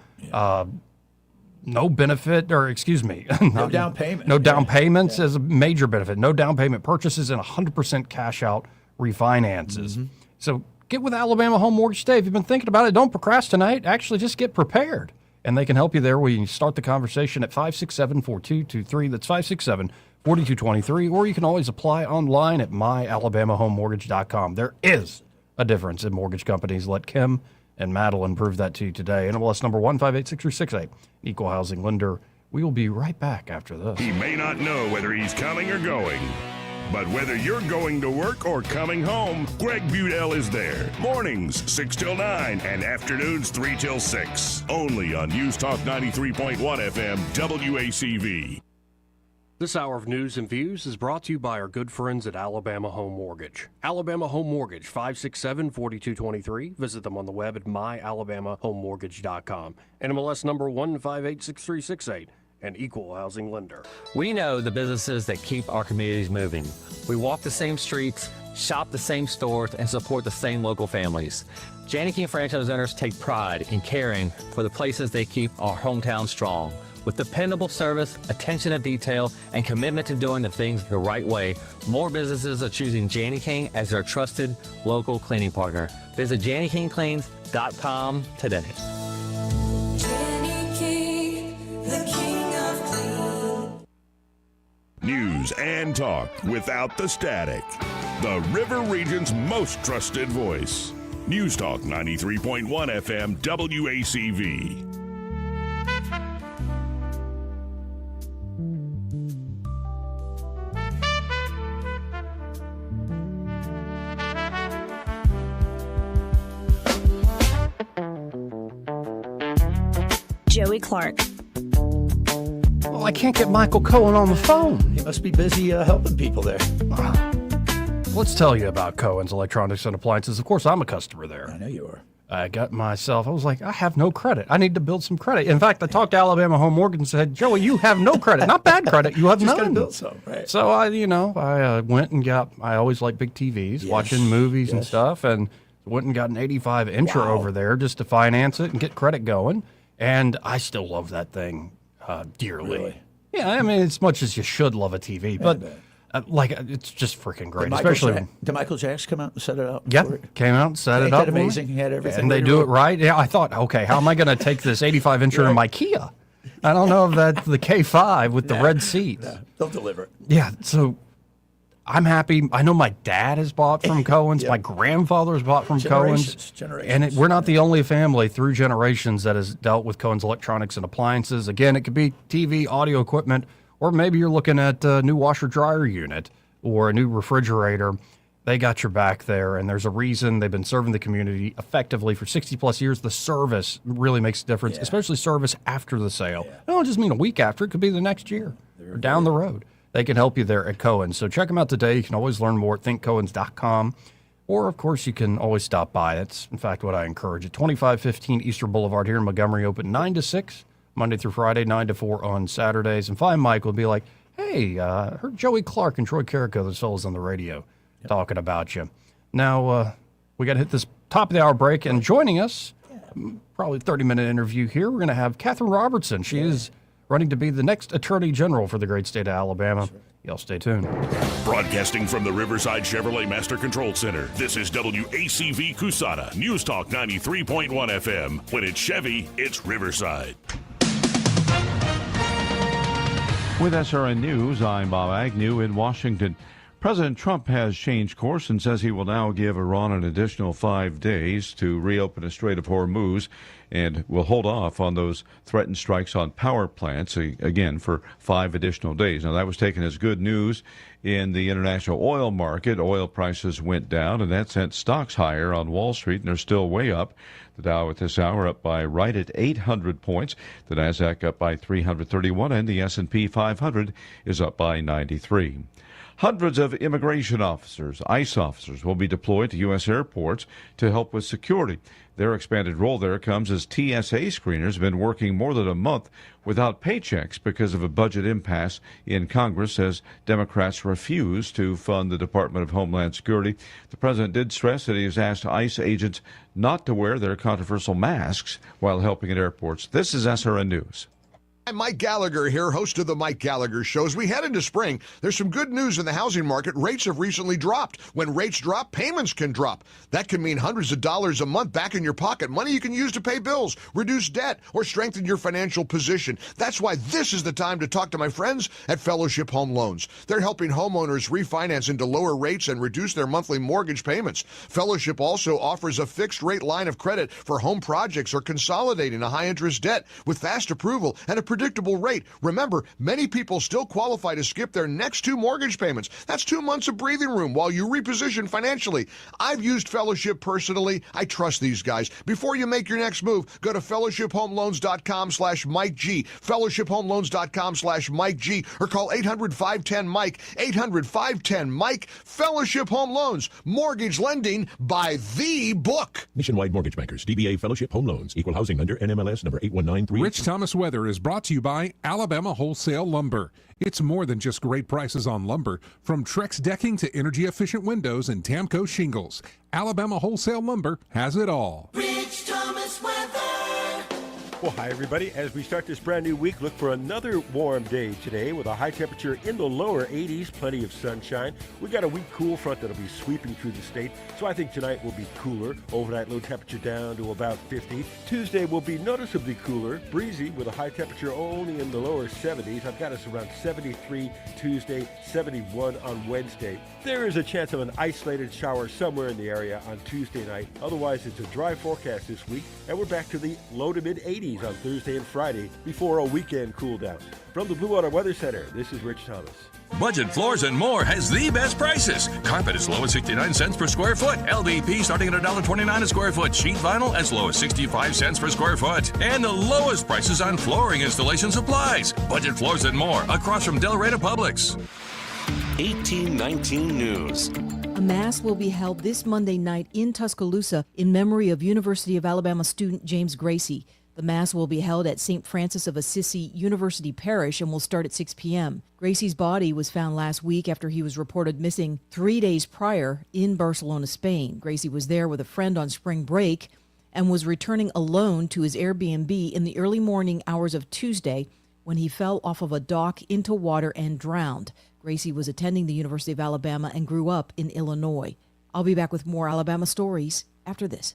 no benefit, or excuse me, no down payment. No down payments is a major benefit. No down payment purchases and 100% cash out refinances. Mm-hmm. So get with Alabama Home Mortgage today. If you've been thinking about it, don't procrastinate. Actually, just get prepared. And they can help you there. We start the conversation at 567-4223. That's 567-4223. Or you can always apply online at myalabamahomemortgage.com. There is a difference in mortgage companies. Let Kim and Madeline prove that to you today. NMLS number 1586368, Equal Housing Lender. We will be right back after this. He may not know whether he's coming or going, but whether you're going to work or coming home, Greg Budell is there. Mornings, 6 till 9, and afternoons, 3 till 6. Only on News Talk 93.1 FM, WACV. This hour of news and views is brought to you by our good friends at Alabama Home Mortgage. Alabama Home Mortgage, 567-4223. Visit them on the web at myalabamahomemortgage.com. NMLS number 1586368, an equal housing lender. We know the businesses that keep our communities moving. We walk the same streets, shop the same stores, and support the same local families. Janney King franchise owners take pride in caring for the places they keep our hometown strong. With dependable service, attention to detail, and commitment to doing the things the right way, more businesses are choosing Janney King as their trusted local cleaning partner. Visit JanneyKingCleans.com today. Janney King, the king of clean. News and talk without the static. The River Region's most trusted voice. News Talk 93.1 FM WACV. Joey Clark. Well, I can't get Michael Cohen on the phone. He must be busy helping people there. let's tell you about Cohen's Electronics and Appliances. Of course, I'm a customer there. I know you are. I was like, I have no credit. I need to build some credit. In fact, I talked to Alabama Home Mortgage and said, Joey, you have no credit. Not bad credit. You have Just none. got to build some, right? So I went and I always like big TVs, watching movies and stuff, and went and got an 85-incher over there just to finance it and get credit going. And I still love that thing dearly. Really? Yeah, I mean, as much as you should love a TV, but it's just freaking great. Did Michael Jackson come out and set it up? Yeah, came out and set it up. Amazing. He had everything. And they do it right. Yeah, I thought, okay, how am I going to take this 85-incher in my Kia? I don't know if that's the K5 with the red seats. No, they'll deliver it. Yeah, so I'm happy. I know my dad has bought from Cohen's. My grandfather has bought from Cohen's. And we're not the only family through generations that has dealt with Cohen's Electronics and Appliances. Again, it could be TV, audio equipment, or maybe you're looking at a new washer-dryer unit or a new refrigerator. They got your back there, and there's a reason they've been serving the community effectively for 60-plus years. The service really makes a difference, especially service after the sale. It don't just mean a week after. It could be the next year or down the road. They can help you there at Cohen's. So check them out today. You can always learn more at thinkcohens.com. Or, of course, you can always stop by. That's, in fact, what I encourage. At 2515 Easter Boulevard here in Montgomery, open 9 to 6. Monday through Friday, 9 to 4 on Saturdays. And find Michael and be like, hey, I heard Joey Clark and Troy Carrico, those fellas on the radio, talking about you. Now, we got to hit this top of the hour break. And joining us, probably 30-minute interview here, we're going to have Catherine Robertson. She is running to be the next Attorney General for the great state of Alabama. Y'all stay tuned. Broadcasting from the Riverside Chevrolet Master Control Center, this is WACV Cusana, News Talk 93.1 FM. When it's Chevy, it's Riverside. With SRN News, I'm Bob Agnew in Washington. President Trump has changed course and says he will now give Iran an additional 5 days to reopen the Strait of Hormuz and will hold off on those threatened strikes on power plants, again, for 5 additional days. Now, that was taken as good news in the international oil market. Oil prices went down, and that sent stocks higher on Wall Street, and they're still way up. The Dow at this hour up by right at 800 points. The Nasdaq up by 331, and the S&P 500 is up by 93. Hundreds of immigration officers, ICE officers, will be deployed to U.S. airports to help with security. Their expanded role there comes as TSA screeners have been working more than a month without paychecks because of a budget impasse in Congress as Democrats refuse to fund the Department of Homeland Security. The president did stress that he has asked ICE agents not to wear their controversial masks while helping at airports. This is SRN News. I'm Mike Gallagher here, host of the Mike Gallagher Show. As we head into spring, there's some good news in the housing market. Rates have recently dropped. When rates drop, payments can drop. That can mean hundreds of dollars a month back in your pocket, money you can use to pay bills, reduce debt, or strengthen your financial position. That's why this is the time to talk to my friends at Fellowship Home Loans. They're helping homeowners refinance into lower rates and reduce their monthly mortgage payments. Fellowship also offers a fixed rate line of credit for home projects or consolidating a high interest debt with fast approval and a predictable rate. Remember, many people still qualify to skip their next 2 mortgage payments. That's 2 months of breathing room while you reposition financially. I've used Fellowship personally. I trust these guys. Before you make your next move, go to fellowshiphomeloans.com/Mike G, fellowshiphomeloans.com/Mike G, or call 800-510-MIKE, 800-510-MIKE. Fellowship Home Loans, mortgage lending by the book. Nationwide Mortgage Bankers, DBA Fellowship Home Loans, equal housing lender, NMLS number 8193. Rich Thomas Weather is brought to you by Alabama Wholesale Lumber. It's more than just great prices on lumber. From Trex decking to energy-efficient windows and Tamco shingles, Alabama Wholesale Lumber has it all. Rich Thomas Weather. Well, hi, everybody. As we start this brand new week, look for another warm day today with a high temperature in the lower 80s, plenty of sunshine. We got a weak cool front that'll be sweeping through the state, so I think tonight will be cooler. Overnight low temperature down to about 50. Tuesday will be noticeably cooler, breezy with a high temperature only in the lower 70s. I've got us around 73 Tuesday, 71 on Wednesday. There is a chance of an isolated shower somewhere in the area on Tuesday night. Otherwise, it's a dry forecast this week, and we're back to the low to mid 80s on Thursday and Friday before a weekend cool down. From the Blue Water Weather Center, this is Rich Thomas. Budget Floors and More has the best prices. Carpet as low as 69 cents per square foot. LVP starting at $1.29 a square foot. Sheet vinyl as low as 65 cents per square foot. And the lowest prices on flooring installation supplies. Budget Floors and More across from Delray to Publix. 1819 News. A mass will be held this Monday night in Tuscaloosa in memory of University of Alabama student James Gracie. The mass will be held at St. Francis of Assisi University Parish and will start at 6 p.m. Gracie's body was found last week after he was reported missing 3 days prior in Barcelona, Spain. Gracie was there with a friend on spring break and was returning alone to his Airbnb in the early morning hours of Tuesday when he fell off of a dock into water and drowned. Gracie was attending the University of Alabama and grew up in Illinois. I'll be back with more Alabama stories after this.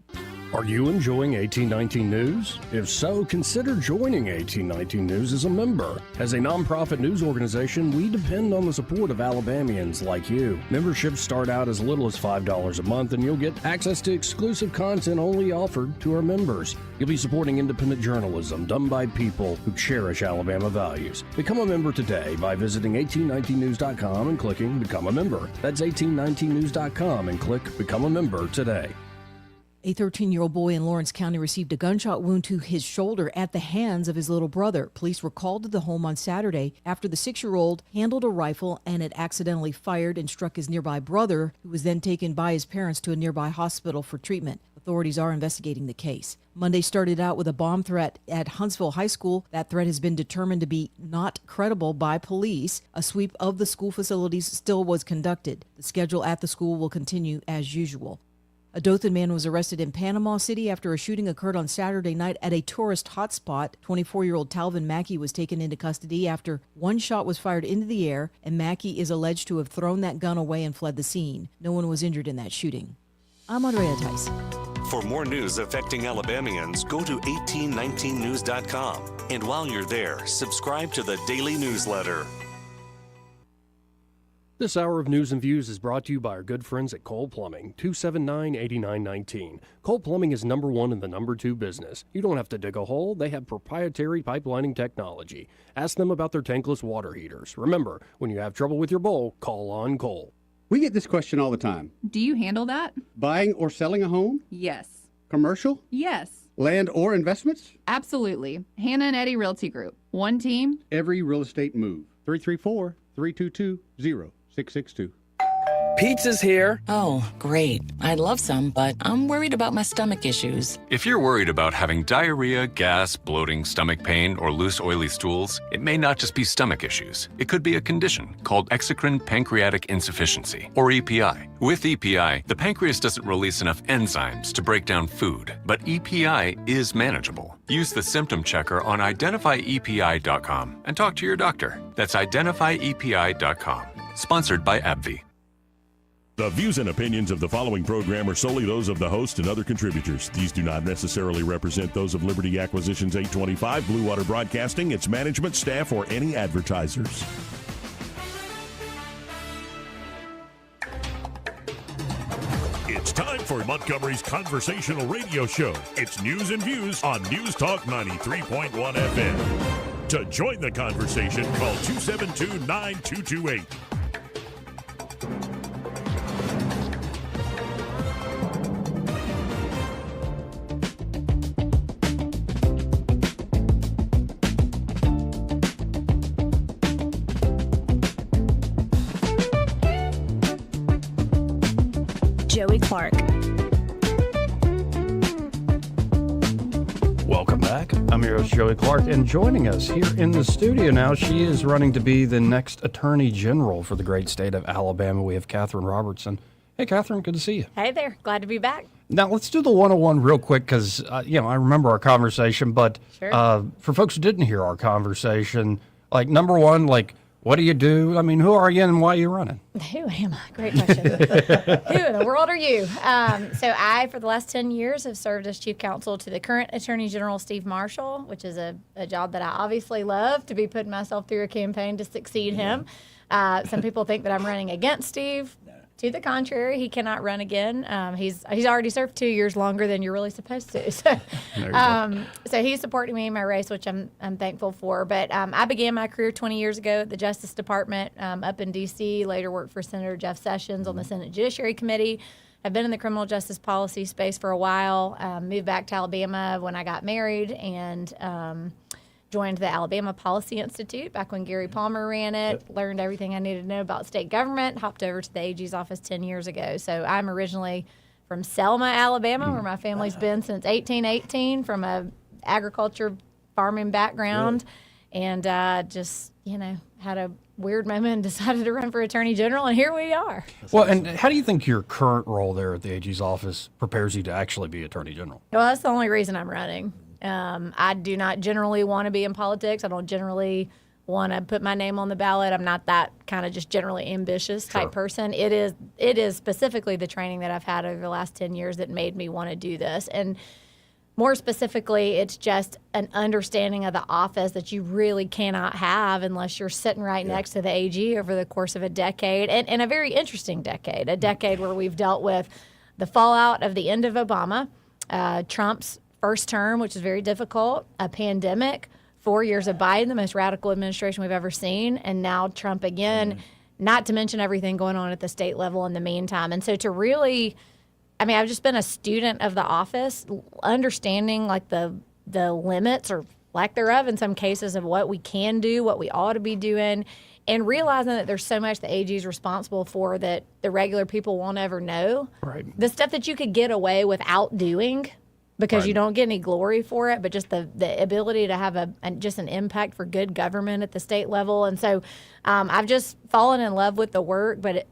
Are you enjoying 1819 News? If so, consider joining 1819 News as a member. As a nonprofit news organization, we depend on the support of Alabamians like you. Memberships start out as little as $5 a month, and you'll get access to exclusive content only offered to our members. You'll be supporting independent journalism done by people who cherish Alabama values. Become a member today by visiting 1819news.com and clicking Become a Member. That's 1819news.com and click Become a Member today. A 13-year-old boy in Lawrence County received a gunshot wound to his shoulder at the hands of his little brother. Police were called to the home on Saturday after the 6-year-old handled a rifle and had accidentally fired and struck his nearby brother, who was then taken by his parents to a nearby hospital for treatment. Authorities are investigating the case. Monday started out with a bomb threat at Huntsville High School. That threat has been determined to be not credible by police. A sweep of the school facilities still was conducted. The schedule at the school will continue as usual. A Dothan man was arrested in Panama City after a shooting occurred on Saturday night at a tourist hotspot. 24-year-old Talvin Mackey was taken into custody after one shot was fired into the air, and Mackey is alleged to have thrown that gun away and fled the scene. No one was injured in that shooting. I'm Andrea Tice. For more news affecting Alabamians, go to 1819news.com. And while you're there, subscribe to the daily newsletter. This hour of News and Views is brought to you by our good friends at Cole Plumbing, 279-8919. Cole Plumbing is number one in the number two business. You don't have to dig a hole. They have proprietary pipelining technology. Ask them about their tankless water heaters. Remember, when you have trouble with your bowl, call on Cole. We get this question all the time. Do you handle that? Buying or selling a home? Yes. Commercial? Yes. Land or investments? Absolutely. Hannah and Eddie Realty Group. One team. Every real estate move. 334-322-0662. Pizza's here. Oh, great. I'd love some, but I'm worried about my stomach issues. If you're worried about having diarrhea, gas, bloating, stomach pain, or loose, oily stools, it may not just be stomach issues. It could be a condition called exocrine pancreatic insufficiency, or EPI. With EPI, the pancreas doesn't release enough enzymes to break down food, but EPI is manageable. Use the symptom checker on identifyepi.com and talk to your doctor. That's identifyepi.com. Sponsored by AbbVie. The views and opinions of the following program are solely those of the host and other contributors. These do not necessarily represent those of Liberty Acquisitions 825, Blue Water Broadcasting, its management, staff, or any advertisers. It's time for Montgomery's conversational radio show. It's News and Views on News Talk 93.1 FM. To join the conversation, call 272-9228. Joey Clark. Welcome back. I'm your host, Joey Clark, and joining us here in the studio now, she is running to be the next Attorney General for the great state of Alabama. We have Catherine Robertson. Hey, Catherine, good to see you. Hey there. Glad to be back. Now, let's do the 101 real quick because, I remember our conversation, but Sure. For folks who didn't hear our conversation, number one, what do you do? I mean, who are you and why are you running? Who am I? Great question. Who in the world are you? So I, for the last 10 years, have served as chief counsel to the current Attorney General, Steve Marshall, which is a job that I obviously love, to be putting myself through a campaign to succeed him. Some people think that I'm running against Steve. To the contrary, he cannot run again. He's already served 2 years longer than you're really supposed to. So, so he's supporting me in my race, which I'm thankful for. But I began my career 20 years ago at the Justice Department up in D.C., later worked for Senator Jeff Sessions on the Senate Judiciary Committee. I've been in the criminal justice policy space for a while, moved back to Alabama when I got married, and joined the Alabama Policy Institute back when Gary Palmer ran it, learned everything I needed to know about state government, hopped over to the AG's office 10 years ago. So I'm originally from Selma, Alabama, where my family's been since 1818, from a agriculture farming background, and just, had a weird moment and decided to run for Attorney General, and here we are. Well, and how do you think your current role there at the AG's office prepares you to actually be Attorney General? Well, that's the only reason I'm running. I do not generally want to be in politics. I don't generally want to put my name on the ballot. I'm not that kind of just generally ambitious type person. It is specifically the training that I've had over the last 10 years that made me want to do this. And more specifically, it's just an understanding of the office that you really cannot have unless you're sitting right next to the AG over the course of a decade, and a very interesting decade, a decade where we've dealt with the fallout of the end of Obama, Trump's first term, which is very difficult, a pandemic, 4 years of Biden, the most radical administration we've ever seen, and now Trump again, not to mention everything going on at the state level in the meantime. And so to really, I've just been a student of the office, understanding like the limits or lack thereof in some cases of what we can do, what we ought to be doing, and realizing that there's so much the AG is responsible for that the regular people won't ever know. Right. The stuff that you could get away without doing because you don't get any glory for it, but just the ability to have just an impact for good government at the state level. And so I've just fallen in love with the work, but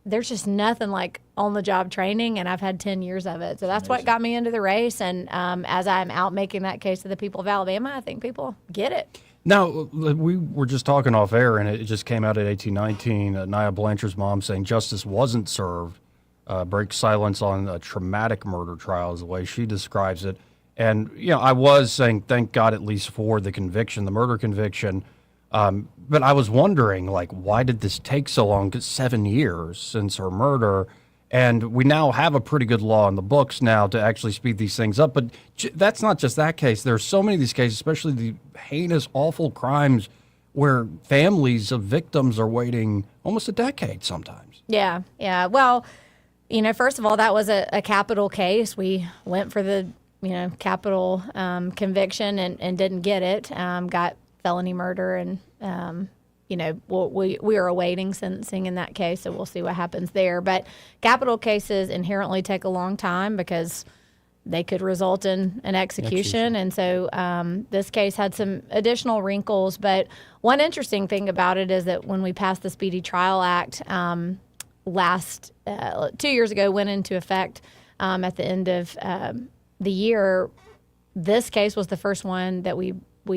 there's just nothing like on-the-job training, and I've had 10 years of it. So that's what got me into the race, and as I'm out making that case to the people of Alabama, I think people get it. Now, we were just talking off air, and it just came out at 1819, Nia Blanchard's mom saying justice wasn't served, breaks silence on a traumatic murder trial is the way she describes it. And, I was saying thank God at least for the conviction, the murder conviction. But I was wondering, why did this take so long? 'Cause 7 years since her murder, and we now have a pretty good law in the books now to actually speed these things up. But that's not just that case. There's so many of these cases, especially the heinous, awful crimes where families of victims are waiting almost a decade sometimes. Yeah. Well, first of all, that was a capital case. We went for the, capital conviction and didn't get it. Got felony murder, and we are awaiting sentencing in that case, so we'll see what happens there. But capital cases inherently take a long time because they could result in an execution. And so this case had some additional wrinkles. But one interesting thing about it is that when we passed the Speedy Trial Act 2 years ago, went into effect at the end of the year, this case was the first one that we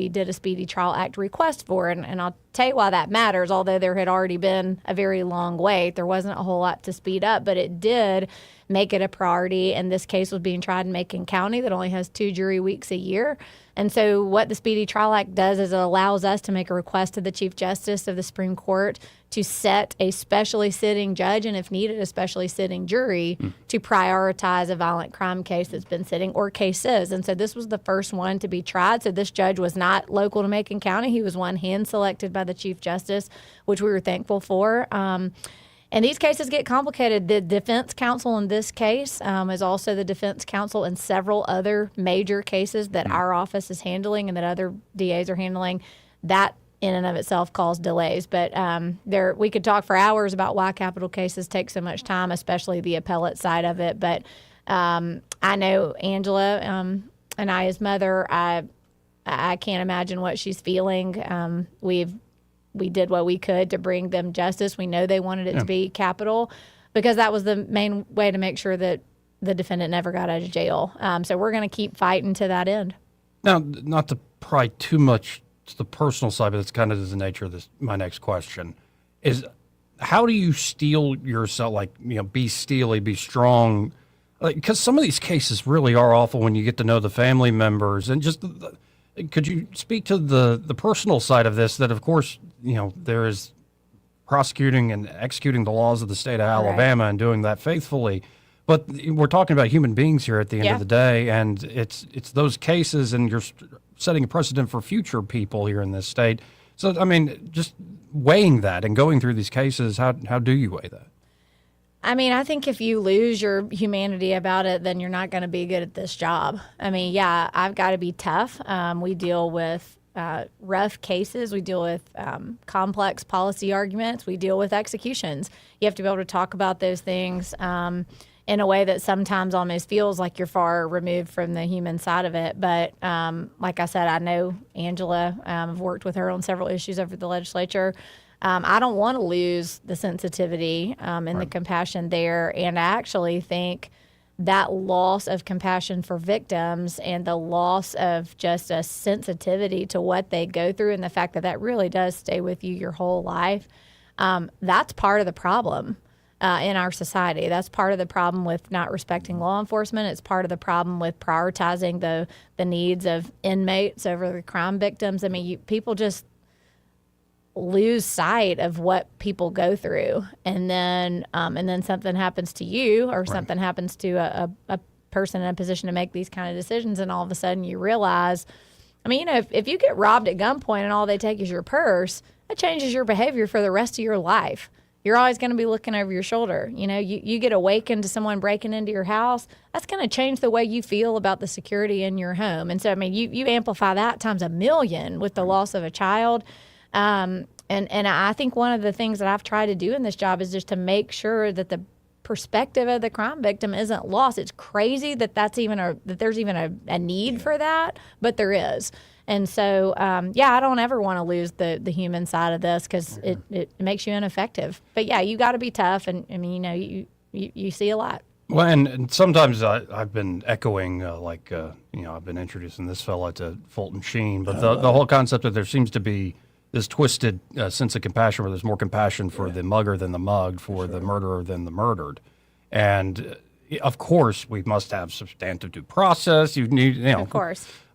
did a Speedy Trial Act request for. And I'll tell you why that matters. Although there had already been a very long wait, there wasn't a whole lot to speed up, but it did make it a priority. And this case was being tried in Macon County that only has 2 jury weeks a year. And so what the Speedy Trial Act does is it allows us to make a request to the Chief Justice of the Supreme Court to set a specially sitting judge, and if needed, a specially sitting jury to prioritize a violent crime case that's been sitting or cases. And so this was the first one to be tried. So this judge was not local to Macon County. He was one hand-selected by the Chief Justice, which we were thankful for. And these cases get complicated. The defense counsel in this case is also the defense counsel in several other major cases that our office is handling and that other DAs are handling. That in and of itself caused delays. But we could talk for hours about why capital cases take so much time, especially the appellate side of it. But I know Angela and I, as mother, I can't imagine what she's feeling. We did what we could to bring them justice. We know they wanted it to be capital because that was the main way to make sure that the defendant never got out of jail. So we're going to keep fighting to that end. Now, not to pry too much to the personal side, but it's kind of the nature of my next question, is how do you steel yourself, be steely, be strong? Because some of these cases really are awful when you get to know the family members. And just could you speak to the personal side of this, that, of course, there is prosecuting and executing the laws of the state of Alabama and doing that faithfully. But we're talking about human beings here at the end of the day, and it's those cases, and you're setting a precedent for future people here in this state. So, just weighing that and going through these cases, how do you weigh that? I think if you lose your humanity about it, then you're not going to be good at this job. I've got to be tough. We deal with rough cases. We deal with complex policy arguments. We deal with executions. You have to be able to talk about those things in a way that sometimes almost feels like you're far removed from the human side of it. But like I said, I know Angela. I've worked with her on several issues over the legislature. I don't want to lose the sensitivity and the compassion there. And I actually think that loss of compassion for victims and the loss of just a sensitivity to what they go through and the fact that that really does stay with you your whole life, that's part of the problem in our society. That's part of the problem with not respecting law enforcement. It's part of the problem with prioritizing the needs of inmates over the crime victims. I mean, people just lose sight of what people go through, and then something happens to you or something happens to a person in a position to make these kind of decisions, and all of a sudden you realize, I mean, if you get robbed at gunpoint and all they take is your purse, that changes your behavior for the rest of your life. You're always going to be looking over your shoulder. You get awakened to someone breaking into your house, that's going to change the way you feel about the security in your home. And so, I mean, you amplify that times a million with the loss of a child. And I think one of the things that I've tried to do in this job is just to make sure that the perspective of the crime victim isn't lost. It's crazy that there's even a need for that, but there is. And so, I don't ever want to lose the human side of this because it makes you ineffective. But yeah, you got to be tough, and I mean, you see a lot. Well, and sometimes I've been echoing, I've been introducing this fella to Fulton Sheen, but the whole concept that there seems to be this twisted sense of compassion where there's more compassion for the mugger than the mugged, for the murderer than the murdered. And of course, we must have substantive due process. You need, Of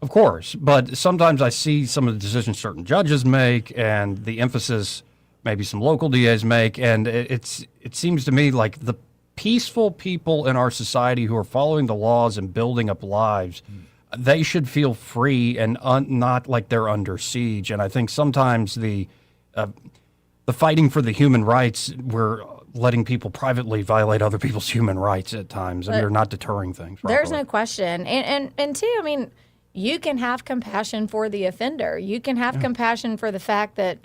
course. But sometimes I see some of the decisions certain judges make and the emphasis maybe some local DAs make. And it seems to me like the peaceful people in our society who are following the laws and building up lives, they should feel free and not like they're under siege. And I think sometimes the fighting for the human rights, we're letting people privately violate other people's human rights at times, and we're not deterring things. There's no question. And two, I mean, you can have compassion for the offender. You can have compassion for the fact that,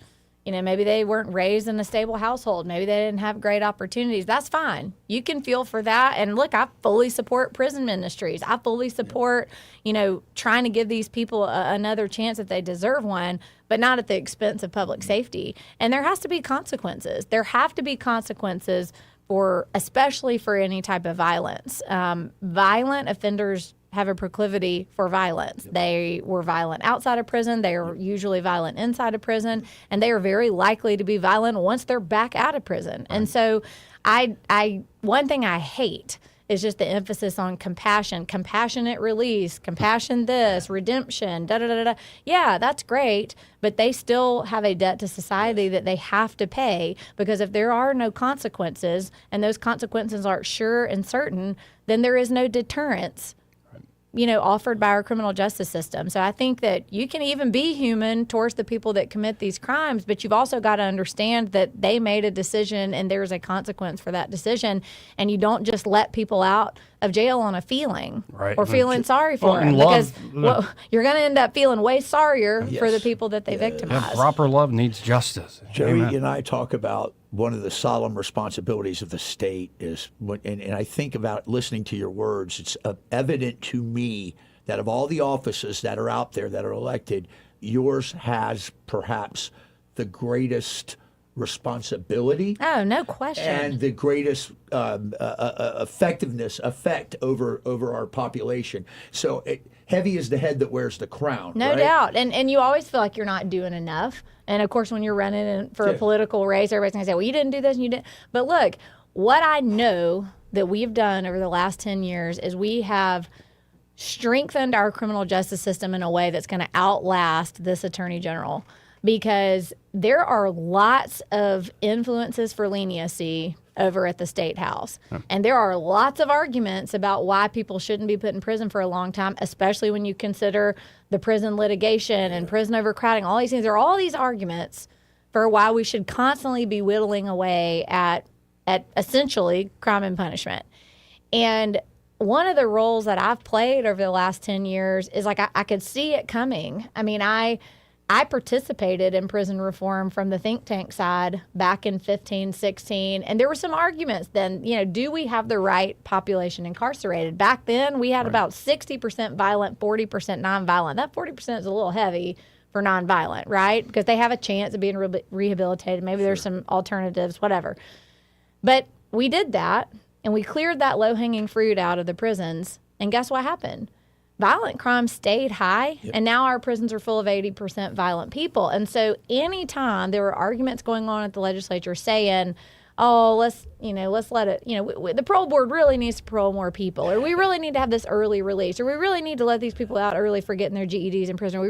maybe they weren't raised in a stable household. Maybe they didn't have great opportunities. That's fine. You can feel for that. And look, I fully support prison ministries. I fully support, trying to give these people another chance if they deserve one, but not at the expense of public safety. And there has to be consequences. There have to be consequences especially for any type of violence. Violent offenders have a proclivity for violence. They were violent outside of prison. They are usually violent inside of prison, and they are very likely to be violent once they're back out of prison. And so one thing I hate is just the emphasis on compassion, compassionate release, compassion this, redemption, da-da-da-da. Yeah, that's great, but they still have a debt to society that they have to pay, because if there are no consequences and those consequences aren't sure and certain, then there is no deterrence offered by our criminal justice system. So I think that you can even be human towards the people that commit these crimes, but you've also got to understand that they made a decision and there's a consequence for that decision. And you don't just let people out of jail on a feeling or feeling sorry for them, because you're going to end up feeling way sorrier for the people that they victimize. Yeah, proper love needs justice. Joey and I talk about one of the solemn responsibilities of the state is, and I think about listening to your words, it's evident to me that of all the offices that are out there that are elected, yours has perhaps the greatest responsibility. Oh, no question. And the greatest effect over our population. So heavy is the head that wears the crown. No doubt. And you always feel like you're not doing enough. And of course, when you're running for a political race, everybody's going to say, well, you didn't do this and you didn't. But look, what I know that we've done over the last 10 years is we have strengthened our criminal justice system in a way that's going to outlast this attorney general. Because there are lots of influences for leniency over at the State House. And there are lots of arguments about why people shouldn't be put in prison for a long time, especially when you consider the prison litigation and prison overcrowding, all these things. There are all these arguments for why we should constantly be whittling away at essentially crime and punishment. And one of the roles that I've played over the last 10 years is like I could see it coming. I mean, I participated in prison reform from the think tank side back in 15, 16, and there were some arguments then, do we have the right population incarcerated? Back then, we had about 60% violent, 40% nonviolent. That 40% is a little heavy for nonviolent, right? Because they have a chance of being rehabilitated. Maybe there's some alternatives, whatever. But we did that, and we cleared that low-hanging fruit out of the prisons, and guess what happened? Violent crime stayed high, and now our prisons are full of 80% violent people. And so anytime there were arguments going on at the legislature saying, oh, let's let it, the parole board really needs to parole more people, or we really need to have this early release, or we really need to let these people out early for getting their GEDs in prison.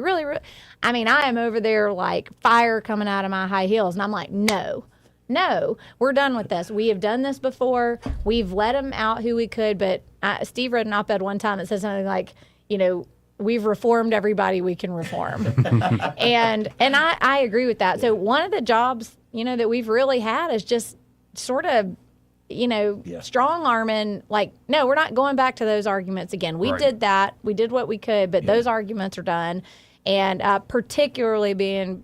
I am over there like fire coming out of my high heels, and I'm like, no, we're done with this. We have done this before. We've let them out who we could, but Steve read an op-ed one time that says something like, we've reformed everybody we can reform. and I agree with that. So one of the jobs, that we've really had is just sort of, strong arming, like, no, we're not going back to those arguments again. We did that. We did what we could, but those arguments are done. And particularly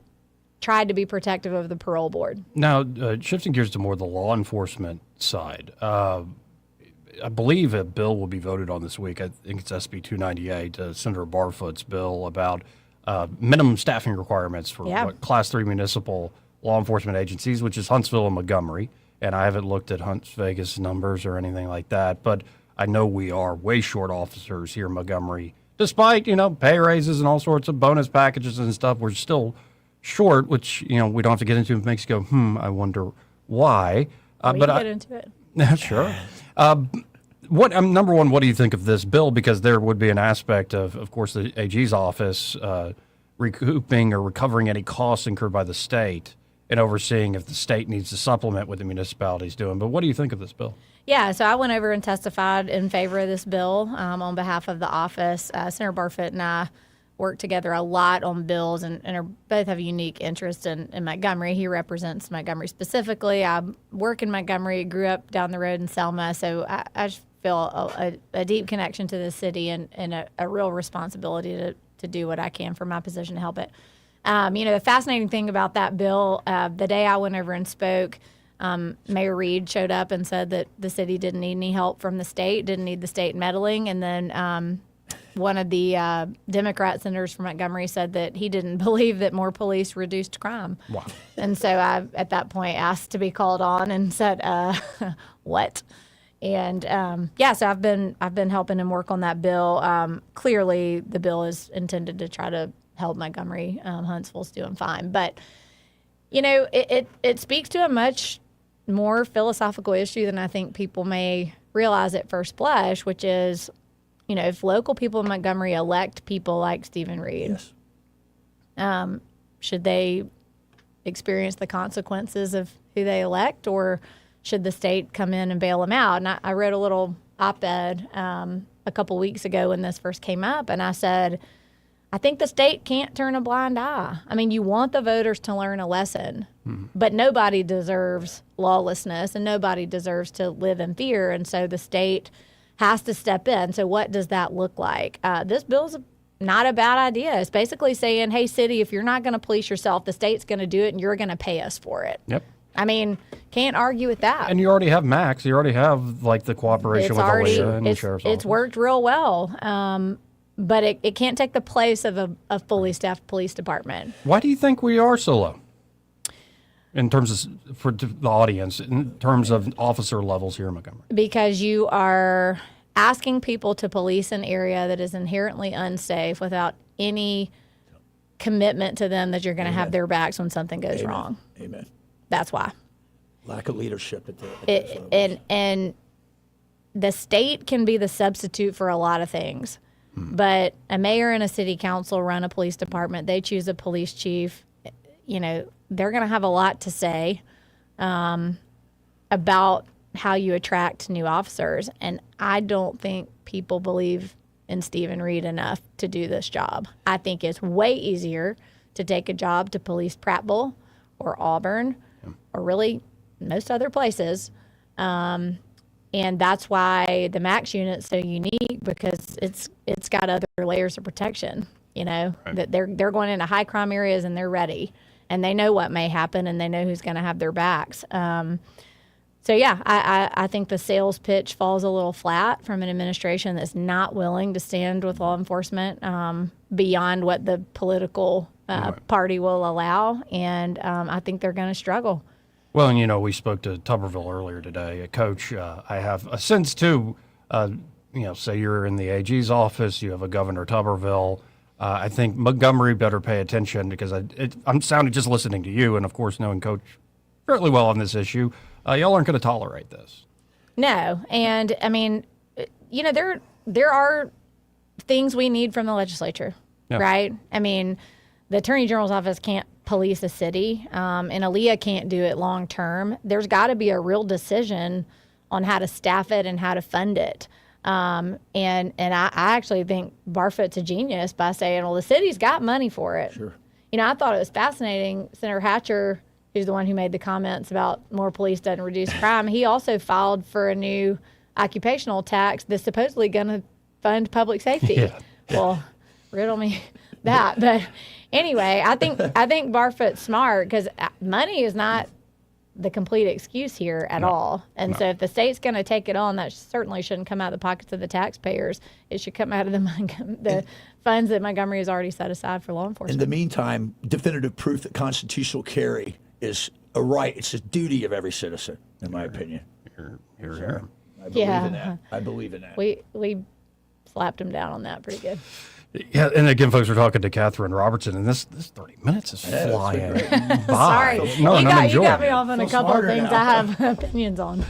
tried to be protective of the parole board. Now, shifting gears to more the law enforcement side, I believe a bill will be voted on this week. I think it's SB 298, Senator Barfoot's bill about minimum staffing requirements for Class 3 municipal law enforcement agencies, which is Huntsville and Montgomery. And I haven't looked at Hunts Vegas numbers or anything like that, but I know we are way short officers here in Montgomery. Despite, pay raises and all sorts of bonus packages and stuff, we're still short, which, we don't have to get into. It makes you go, I wonder why. We can get into it. Yeah, sure. Number one, what do you think of this bill? Because there would be an aspect of course, the AG's office recouping or recovering any costs incurred by the state and overseeing if the state needs to supplement what the municipality's doing. But what do you think of this bill? Yeah, so I went over and testified in favor of this bill on behalf of the office. Senator Barfoot and I work together a lot on bills and both have a unique interest in Montgomery. He represents Montgomery specifically. I work in Montgomery, grew up down the road in Selma, so I just feel a deep connection to the city and a real responsibility to do what I can from my position to help it. The fascinating thing about that bill, the day I went over and spoke, Mayor Reed showed up and said that the city didn't need any help from the state, didn't need the state meddling, and then one of the Democrat senators from Montgomery said that he didn't believe that more police reduced crime. Wow. And so I, at that point, asked to be called on and said, what? And so I've been helping him work on that bill. Clearly, the bill is intended to try to help Montgomery. Huntsville's doing fine. But, it speaks to a much more philosophical issue than I think people may realize at first blush, which is, if local people in Montgomery elect people like Stephen Reed, should they experience the consequences of who they elect, or should the state come in and bail them out? And I wrote a little op-ed a couple weeks ago when this first came up, and I said, I think the state can't turn a blind eye. I mean, you want the voters to learn a lesson, but nobody deserves lawlessness and nobody deserves to live in fear. And so the state has to step in. So what does that look like? This bill's not a bad idea. It's basically saying, hey, city, if you're not going to police yourself, the state's going to do it and you're going to pay us for it. Yep. I mean, can't argue with that. And you already have Max. You already have, the cooperation with Aaliyah and the sheriff's office. It's worked real well. But it can't take the place of a fully staffed police department. Why do you think we are so low? In terms of, for the audience, in terms of officer levels here in Montgomery? Because you are asking people to police an area that is inherently unsafe without any commitment to them that you're going to have their backs when something goes wrong. Amen. That's why. Lack of leadership at the and the state can be the substitute for a lot of things. But a mayor and a city council run a police department. They choose a police chief. They're going to have a lot to say about how you attract new officers. And I don't think people believe in Stephen Reed enough to do this job. I think it's way easier to take a job to police Prattville or Auburn or really most other places. And that's why the Max unit's so unique, because it's got other layers of protection. that they're going into high crime areas and they're ready and they know what may happen and they know who's going to have their backs. So, yeah, I think the sales pitch falls a little flat from an administration that's not willing to stand with law enforcement beyond what the political party will allow. And I think they're going to struggle. Well, and, we spoke to Tuberville earlier today. A coach, I have a sense, too, say you're in the AG's office, you have a Governor Tuberville. I think Montgomery better pay attention because I'm sounding just listening to you and, of course, knowing Coach fairly well on this issue. Y'all aren't going to tolerate this. No. And, I mean, there are things we need from the legislature, right? I mean, the Attorney General's office can't police a city, and ALEA can't do it long term. There's got to be a real decision on how to staff it and how to fund it. And I actually think Barfoot's a genius by saying, well, the city's got money for it. Sure. I thought it was fascinating. Senator Hatcher, who's the one who made the comments about more police doesn't reduce crime, he also filed for a new occupational tax that's supposedly going to fund public safety. Yeah. Well, riddle me that. But anyway, I think Barfoot's smart because money is not the complete excuse here at all. And so if the state's going to take it on, that certainly shouldn't come out of the pockets of the taxpayers. It should come out of the funds that Montgomery has already set aside for law enforcement. In the meantime, definitive proof that constitutional carry is a right. It's a duty of every citizen, in my opinion. Here. I believe in that. I believe in that. We slapped him down on that pretty good. Yeah, and again, folks, we're talking to Catherine Robertson, and this 30 minutes is flying by. Sorry. No, you got me it. off on a couple of things I have opinions on.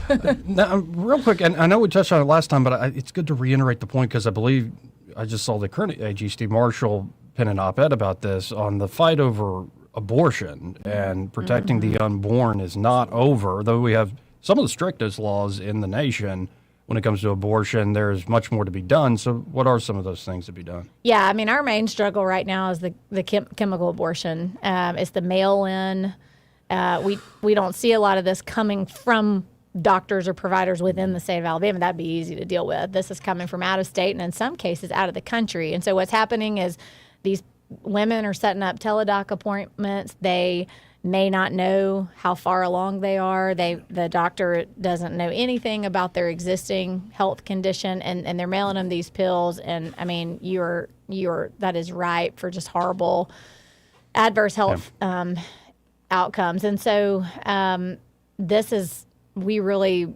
Now, real quick, and I know we touched on it last time, but it's good to reiterate the point because I believe I just saw the current AG, Steve Marshall, pen an op-ed about this on the fight over abortion and protecting the unborn is not over, though we have some of the strictest laws in the nation. When it comes to abortion, there's much more to be done. So what are some of those things to be done? Yeah, I mean, our main struggle right now is the chemical abortion. It's the mail-in. We don't see a lot of this coming from doctors or providers within the state of Alabama. That'd be easy to deal with. This is coming from out of state and in some cases out of the country. And so what's happening is these women are setting up teledoc appointments. They may not know how far along they are. The doctor doesn't know anything about their existing health condition, and they're mailing them these pills. And I mean, that is ripe for just horrible adverse health outcomes. And so we really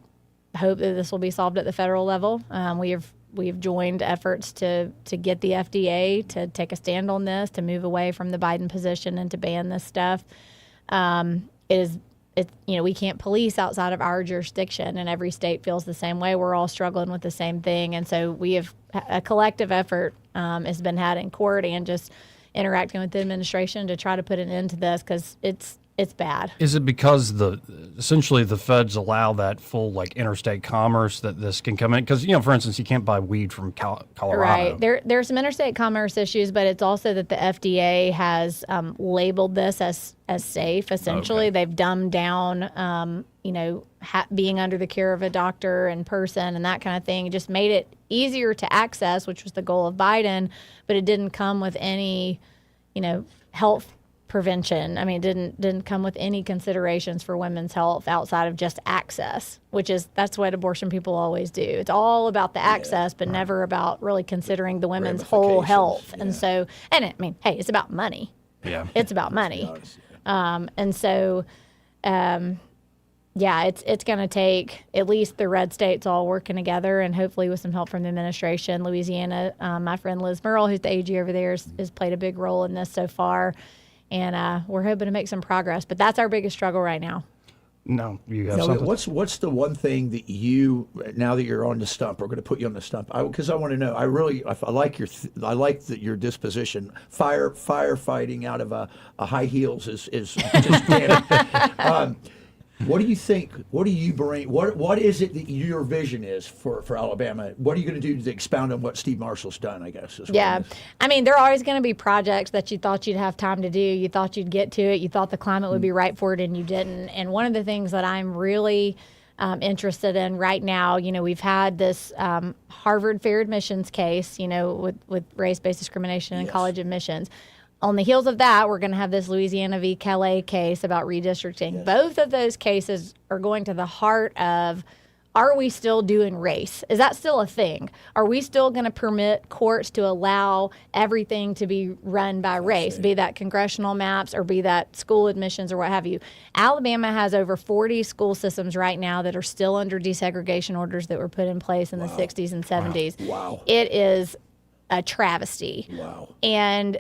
hope that this will be solved at the federal level. We have joined efforts to get the FDA to take a stand on this, to move away from the Biden position and to ban this stuff. We can't police outside of our jurisdiction, and every state feels the same way. We're all struggling with the same thing, and so we have a collective effort has been had in court and just interacting with the administration to try to put an end to this because it's bad. Is it because essentially the feds allow that full interstate commerce that this can come in? Because for instance, you can't buy weed from Colorado. Right. There's some interstate commerce issues, but it's also that the FDA has labeled this as safe. Essentially, they've dumbed down being under the care of a doctor in person and that kind of thing. It just made it easier to access, which was the goal of Biden, but it didn't come with any health prevention. I mean, it didn't come with any considerations for women's health outside of just access, that's what abortion people always do. It's all about the access, but never about really considering the women's whole health. And so, it's about money. Yeah. It's about money. It's going to take at least the red states all working together, and hopefully with some help from the administration. Louisiana, my friend Liz Merle, who's the AG over there, has played a big role in this so far. And we're hoping to make some progress. But that's our biggest struggle right now. No, you have something? What's the one thing that you, now that you're on the stump, we're going to put you on the stump, because I want to know. I like your disposition. Firefighting out of a high heels is just damn. What do you think? What do you bring? What is it that your vision is for Alabama? What are you going to do to expound on what Steve Marshall's done, I guess? Yeah. I mean, there are always going to be projects that you thought you'd have time to do. You thought you'd get to it. You thought the climate would be right for it, and you didn't. And one of the things that I'm really interested in right now. We've had this Harvard fair admissions case, with race-based discrimination in college admissions. On the heels of that, we're going to have this Louisiana v. Calais case about redistricting. Yes. Both of those cases are going to the heart of, are we still doing race? Is that still a thing? Are we still going to permit courts to allow everything to be run by race, be that congressional maps or be that school admissions or what have you? Alabama has over 40 school systems right now that are still under desegregation orders that were put in place in the 60s and 70s. Wow. It is a travesty. Wow. And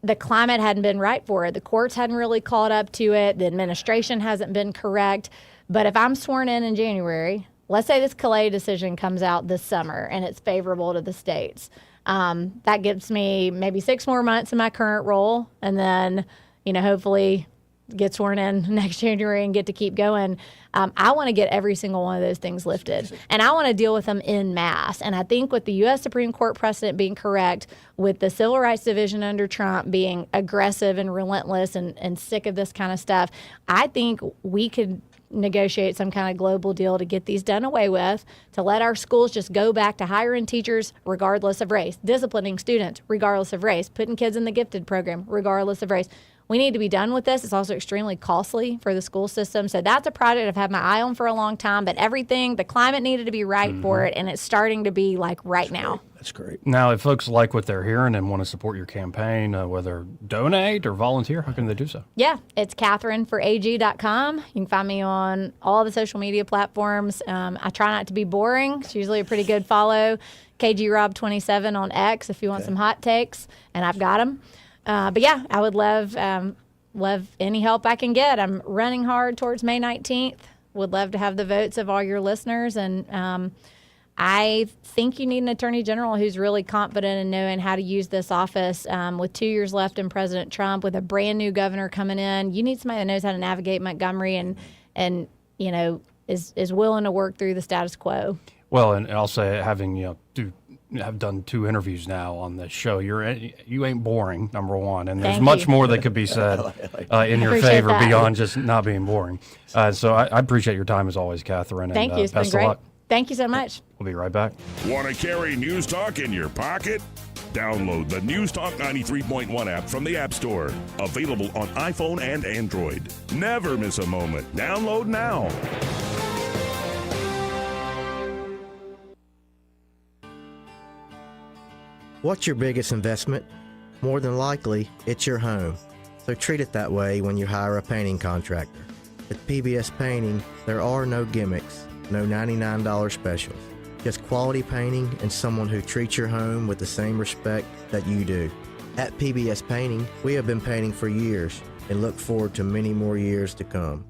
the climate hadn't been right for it. The courts hadn't really caught up to it. The administration hasn't been correct. But if I'm sworn in January, let's say this Calais decision comes out this summer and it's favorable to the states. That gives me maybe 6 more months in my current role, and then, hopefully get sworn in next January and get to keep going. I want to get every single one of those things lifted, and I want to deal with them en masse. And I think with the U.S. Supreme Court precedent being correct, with the Civil Rights Division under Trump being aggressive and relentless and sick of this kind of stuff, I think we could negotiate some kind of global deal to get these done away with, to let our schools just go back to hiring teachers regardless of race, disciplining students regardless of race, putting kids in the gifted program regardless of race. We need to be done with this. It's also extremely costly for the school system. So that's a project I've had my eye on for a long time, but the climate needed to be right for it, and it's starting to be like right now. That's great. Now, if folks like what they're hearing and want to support your campaign, whether donate or volunteer, how can they do so? Yeah, it's KatherineForAG.com. You can find me on all the social media platforms. I try not to be boring. It's usually a pretty good follow. KGRob27 on X if you want some hot takes, and I've got them. But yeah, I would love any help I can get. I'm running hard towards May 19th. Would love to have the votes of all your listeners. And I think you need an attorney general who's really confident in knowing how to use this office. With 2 years left in President Trump, with a brand new governor coming in, you need somebody that knows how to navigate Montgomery and is willing to work through the status quo. Well, and I'll say, having I've done 2 interviews now on this show. You ain't boring, number one, and there's much more that could be said in your favor beyond just not being boring. So I appreciate your time as always, Catherine. Thank you. It's been great. Thank you so much. We'll be right back. Want to carry News Talk in your pocket? Download the News Talk 93.1 app from the App Store. Available on iPhone and Android. Never miss a moment. Download now. What's your biggest investment? More than likely, it's your home. So treat it that way when you hire a painting contractor. At PBS Painting, there are no gimmicks, no $99 specials. Just quality painting and someone who treats your home with the same respect that you do. At PBS Painting, we have been painting for years and look forward to many more years to come.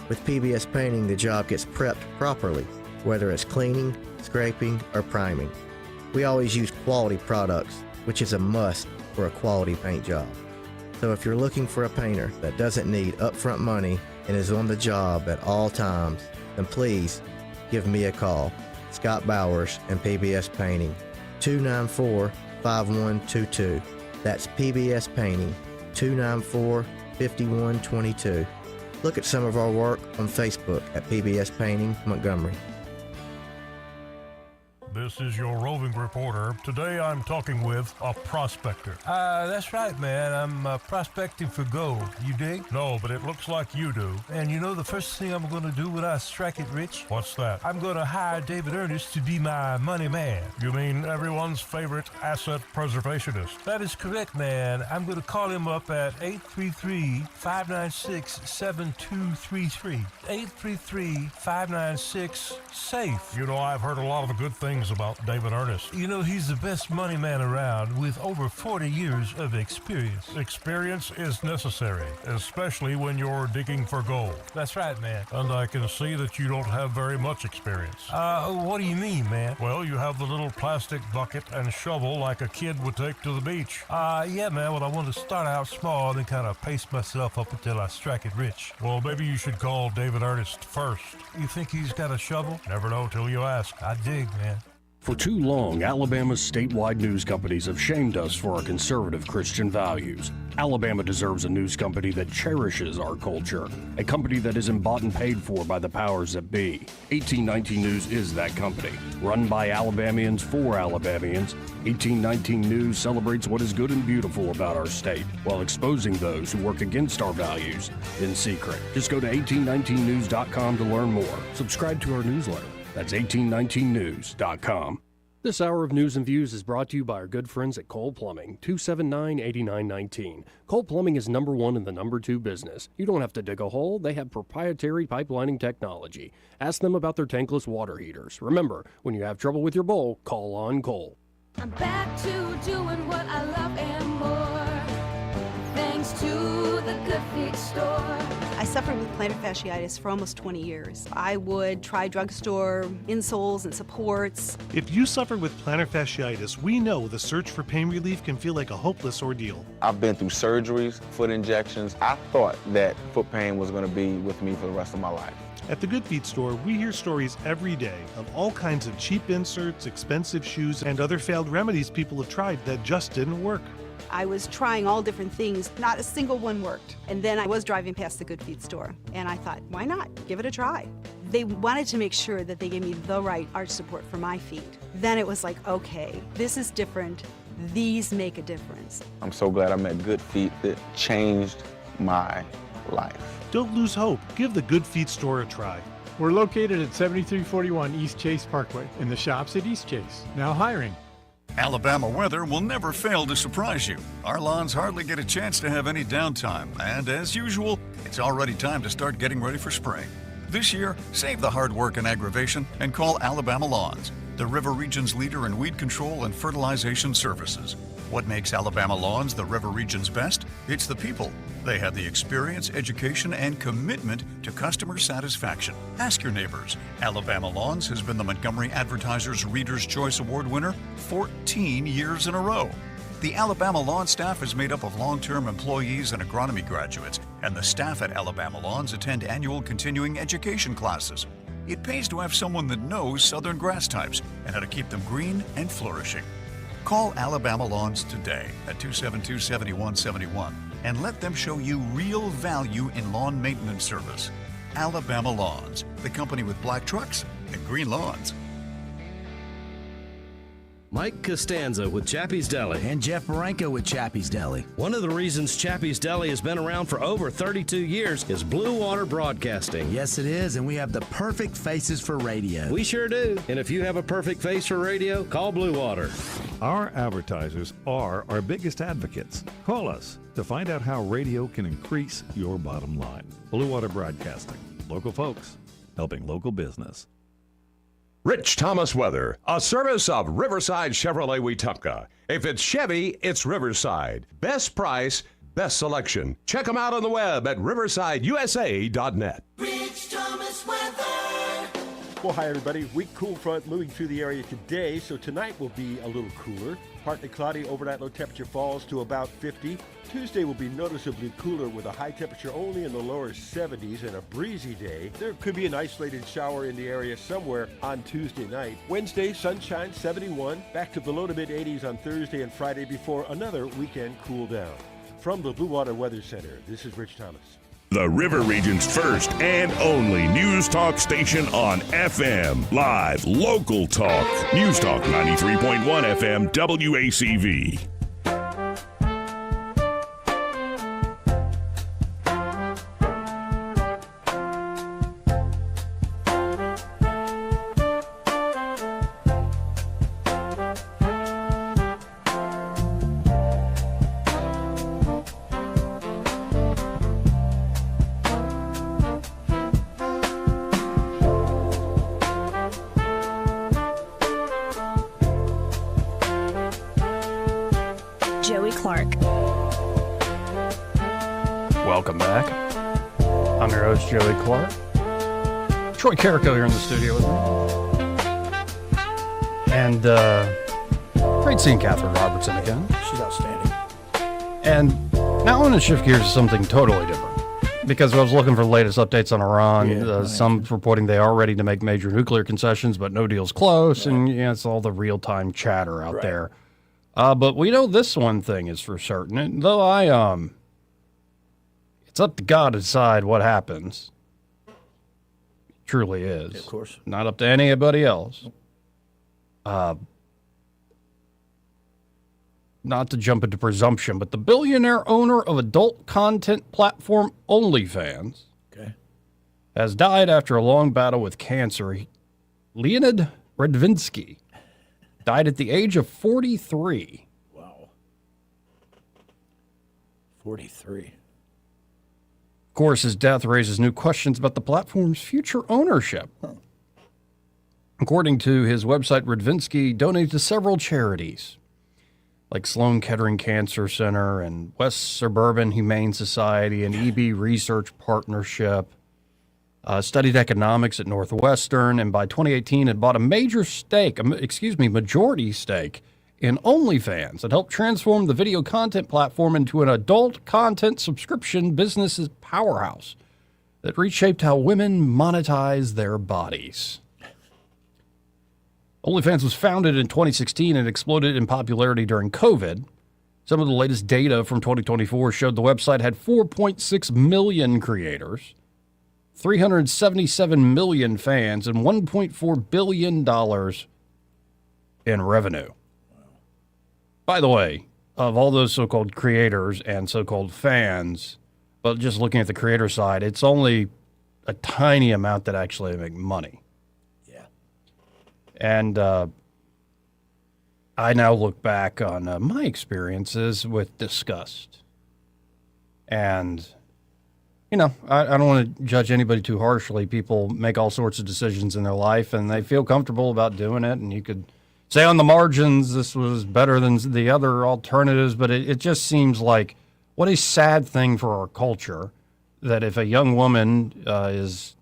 With PBS Painting, the job gets prepped properly, whether it's cleaning, scraping, or priming. We always use quality products, which is a must for a quality paint job. So if you're looking for a painter that doesn't need upfront money and is on the job at all times, then please give me a call. Scott Bowers and PBS Painting, 294-5122. That's PBS Painting, 294-5122. Look at some of our work on Facebook at PBS Painting Montgomery. This is your roving reporter. Today I'm talking with a prospector. That's right, man. I'm prospecting for gold. You dig? No, but it looks like you do. And you know the first thing I'm going to do when I strike it rich? What's that? I'm going to hire David Ernest to be my money man. You mean everyone's favorite asset preservationist? That is correct, man. I'm going to call him up at 833-596-7233. 833-596-SAFE. You know, I've heard a lot of the good things about David Ernest. You know, he's the best money man around with over 40 years of experience. Experience is necessary, especially when you're digging for gold. That's right, man. And I can see that you don't have very much experience. What do you mean, man? Well, you have the little plastic bucket and shovel like a kid would take to the beach. Yeah, man, well, I want to start out small and then kind of pace myself up until I strike it rich. Well, maybe you should call David Ernest first. You think he's got a shovel? Never know till you ask. I dig, man. For too long, Alabama's statewide news companies have shamed us for our conservative Christian values. Alabama deserves a news company that cherishes our culture, a company that isn't bought and paid for by the powers that be. 1819 News is that company. Run by Alabamians for Alabamians, 1819 News celebrates what is good and beautiful about our state, while exposing those who work against our values in secret. Just go to 1819news.com to learn more. Subscribe to our newsletter. That's 1819news.com. This hour of News and Views is brought to you by our good friends at Cole Plumbing, 279-8919. Cole Plumbing is number one in the number two business. You don't have to dig a hole. They have proprietary pipelining technology. Ask them about their tankless water heaters. Remember, when you have trouble with your bowl, call on Cole. I'm back to doing what I love and more, thanks to the Good Feet store. I suffered with plantar fasciitis for almost 20 years. I would try drugstore insoles and supports. If you suffer with plantar fasciitis, we know the search for pain relief can feel like a hopeless ordeal. I've been through surgeries, foot injections. I thought that foot pain was going to be with me for the rest of my life. At the Good Feet store, we hear stories every day of all kinds of cheap inserts, expensive shoes, and other failed remedies people have tried that just didn't work. I was trying all different things. Not a single one worked. And then I was driving past the Good Feet store, and I thought, why not? Give it a try. They wanted to make sure that they gave me the right arch support for my feet. Then it was like, okay, this is different. These make a difference. I'm so glad I met Good Feet. It changed my life. Don't lose hope. Give the Good Feet store a try. We're located at 7341 East Chase Parkway in the shops at East Chase. Now hiring. Alabama weather will never fail to surprise you. Our lawns hardly get a chance to have any downtime, and as usual, it's already time to start getting ready for spring. This year, save the hard work and aggravation and call Alabama Lawns, the River Region's leader in weed control and fertilization services. What makes Alabama Lawns the River Region's best? It's the people. They have the experience, education, and commitment to customer satisfaction. Ask your neighbors. Alabama Lawns has been the Montgomery Advertiser's Reader's Choice Award winner 14 years in a row. The Alabama Lawn staff is made up of long-term employees and agronomy graduates, and the staff at Alabama Lawns attend annual continuing education classes. It pays to have someone that knows southern grass types and how to keep them green and flourishing. Call Alabama Lawns today at 272-7171 and let them show you real value in lawn maintenance service. Alabama Lawns, the company with black trucks and green lawns. Mike Costanza with Chappie's Deli. And Jeff Marenko with Chappie's Deli. One of the reasons Chappie's Deli has been around for over 32 years is Blue Water Broadcasting. Yes, it is, and we have the perfect faces for radio. We sure do. And if you have a perfect face for radio, call Blue Water. Our advertisers are our biggest advocates. Call us to find out how radio can increase your bottom line. Blue Water Broadcasting. Local folks helping local business. Rich Thomas Weather, a service of Riverside Chevrolet Wetumpka. If it's Chevy, it's Riverside. Best price, best selection. Check them out on the web at riversideusa.net. Rich Thomas Weather. Well, hi, everybody. Weak cool front moving through the area today, so tonight will be a little cooler. Partly cloudy, overnight low temperature falls to about 50. Tuesday will be noticeably cooler with a high temperature only in the lower 70s and a breezy day. There could be an isolated shower in the area somewhere on Tuesday night. Wednesday, sunshine, 71. Back to the low to mid 80s on Thursday and Friday before another weekend cool down. From the Blue Water Weather Center, this is Rich Thomas. The River Region's first and only news talk station on FM. Live, local talk. News Talk 93.1 FM WACV. Welcome back. I'm your host, Joey Clark. Troy Carrico here in the studio with me. And great seeing Catherine Robertson again. She's outstanding. And now I want to shift gears to something totally different. because I was looking for the latest updates on Iran. Some reporting they are ready to make major nuclear concessions, but no deal's close, and it's all the real-time chatter out there. But we know this one thing is for certain, and though it's up to God to decide what happens. It truly is. Of course. Not up to anybody else. Not to jump into presumption, but the billionaire owner of adult content platform OnlyFans has died after a long battle with cancer. Leonid Redvinsky died at the age of 43. Wow. 43. Of course, his death raises new questions about the platform's future ownership. According to his website, Redvinsky donated to several charities, like Sloan Kettering Cancer Center and West Suburban Humane Society and EB Research Partnership, studied economics at Northwestern, and by 2018 had bought a majority stake in OnlyFans and helped transform the video content platform into an adult content subscription business's powerhouse that reshaped how women monetize their bodies. OnlyFans was founded in 2016 and exploded in popularity during COVID. Some of the latest data from 2024 showed the website had 4.6 million creators, 377 million fans, and $1.4 billion in revenue. By the way, of all those so-called creators and so-called fans, but just looking at the creator side, it's only a tiny amount that actually make money. And I now look back on my experiences with disgust. And, I don't want to judge anybody too harshly. People make all sorts of decisions in their life, and they feel comfortable about doing it. And you could say on the margins this was better than the other alternatives, but it just seems like what a sad thing for our culture that if a young woman is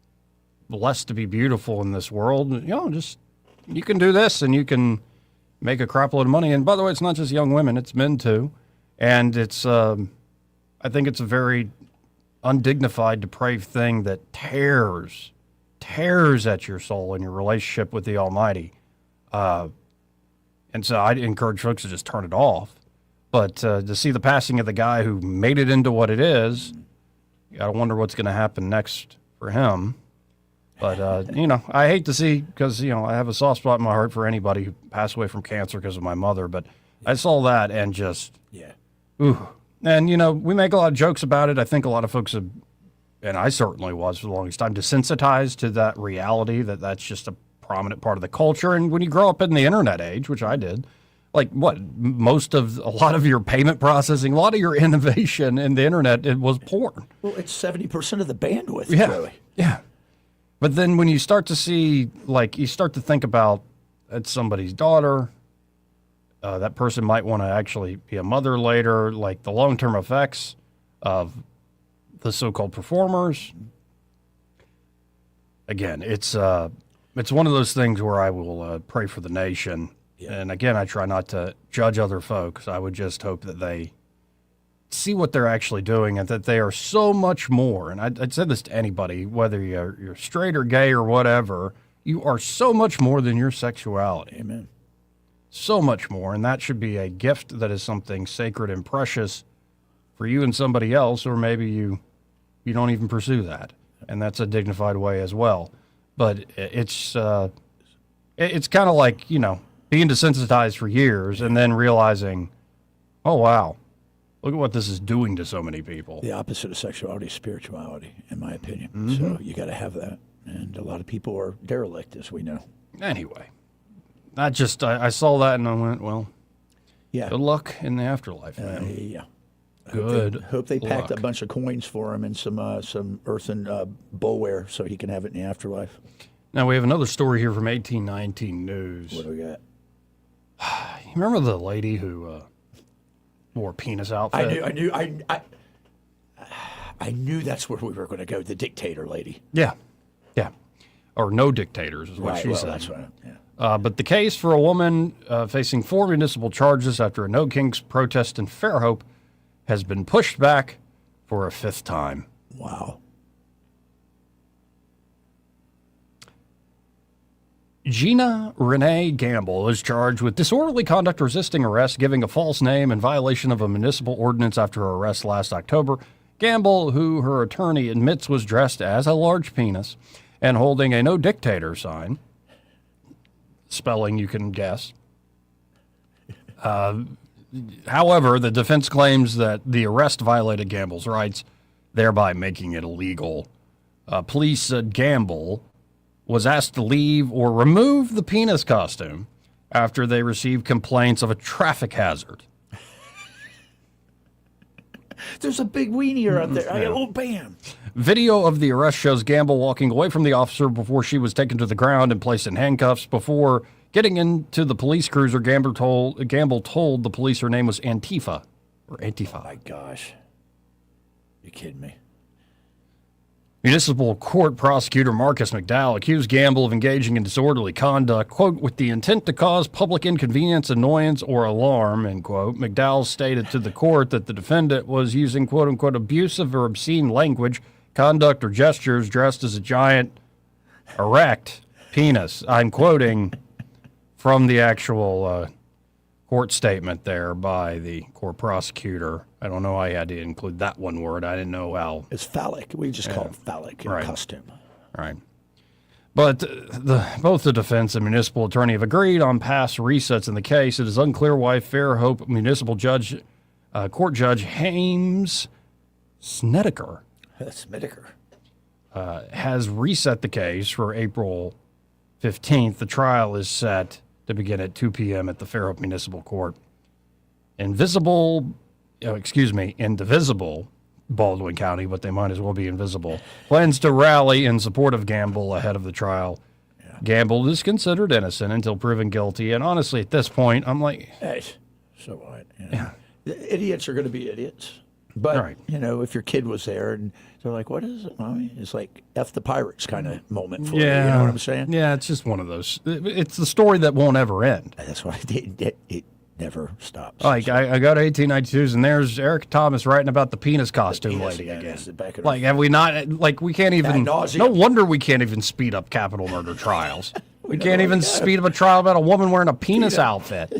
blessed to be beautiful in this world, you can do this and you can make a crap load of money. And by the way, it's not just young women, it's men too. And it's, I think it's a very undignified, depraved thing that tears at your soul and your relationship with the Almighty. And so I'd encourage folks to just turn it off. But to see the passing of the guy who made it into what it is, you gotta wonder what's going to happen next for him. But, I hate to see, because, I have a soft spot in my heart for anybody who passed away from cancer because of my mother. But I saw that and just, ooh. And, we make a lot of jokes about it. I think a lot of folks have, and I certainly was for the longest time, desensitized to that reality that that's just a prominent part of the culture. And when you grow up in the internet age, which I did, like a lot of your payment processing, a lot of your innovation in the internet, it was porn. Well, it's 70% of the bandwidth, Joey. Yeah. But then when you start to see, you start to think about it's somebody's daughter, that person might want to actually be a mother later, like the long-term effects of the so-called performers. Again, it's one of those things where I will pray for the nation. Yeah. And again, I try not to judge other folks. I would just hope that they see what they're actually doing and that they are so much more. And I'd say this to anybody, whether you're straight or gay or whatever, you are so much more than your sexuality. Amen. So much more. And that should be a gift that is something sacred and precious for you and somebody else, or maybe you don't even pursue that. And that's a dignified way as well. But it's kind of like, being desensitized for years and then realizing, oh, wow, look at what this is doing to so many people. The opposite of sexuality is spirituality, in my opinion. Mm-hmm. So you got to have that. And a lot of people are derelict, as we know. Anyway, I saw that and I went, well, good luck in the afterlife, man. Yeah. Hope they packed a bunch of coins for him and some earthen bowlware so he can have it in the afterlife. Now, we have another story here from 1819 News. What do we got? You remember the lady who wore a penis outfit? I knew that's where we were going to go, the dictator lady. Yeah. Or no dictators is what she said. That's right. Yeah. But the case for a woman facing 4 municipal charges after a No Kinks protest in Fairhope has been pushed back for a 5th time. Wow. Gina Renee Gamble is charged with disorderly conduct resisting arrest, giving a false name in violation of a municipal ordinance after her arrest last October. Gamble, who her attorney admits was dressed as a large penis and holding a no dictator sign, spelling you can guess. However, the defense claims that the arrest violated Gamble's rights, thereby making it illegal. Police said Gamble was asked to leave or remove the penis costume after they received complaints of a traffic hazard. There's a big weenie out there. Oh, bam. Video of the arrest shows Gamble walking away from the officer before she was taken to the ground and placed in handcuffs. Before getting into the police cruiser, Gamble told the police her name was Antifa. Or Antifa. Oh, my gosh. You kidding me? Municipal Court Prosecutor Marcus McDowell accused Gamble of engaging in disorderly conduct, quote, with the intent to cause public inconvenience, annoyance, or alarm, end quote. McDowell stated to the court that the defendant was using, quote, unquote, abusive or obscene language, conduct, or gestures dressed as a giant, erect penis. I'm quoting from the actual court statement there by the court prosecutor. I don't know why I had to include that one word. I didn't know how. It's phallic. We just call it phallic in costume. Right. But both the defense and municipal attorney have agreed on past resets in the case. It is unclear why Fairhope Municipal Court Judge Hames Snedeker has reset the case for April 15th. The trial is set to begin at 2 p.m. at the Fairhope Municipal Court. Indivisible Baldwin County, but they might as well be invisible, plans to rally in support of Gamble ahead of the trial. Yeah. Gamble is considered innocent until proven guilty, and honestly, at this point, I'm like... Hey, so what? You know, yeah. The idiots are going to be idiots. But, you know, if your kid was there and they're like, what is it, Mommy? It's like F the Pirates kind of moment for you. You know what I'm saying? Yeah, it's just one of those. It's the story that won't ever end. That's why it never stops. Like, I got 1892s, and there's Eric Thomas writing about the penis costume lady again. Like, have we not, like, we can't even, no wonder we can't even speed up capital murder trials. we can't even speed up a trial about a woman wearing a penis outfit.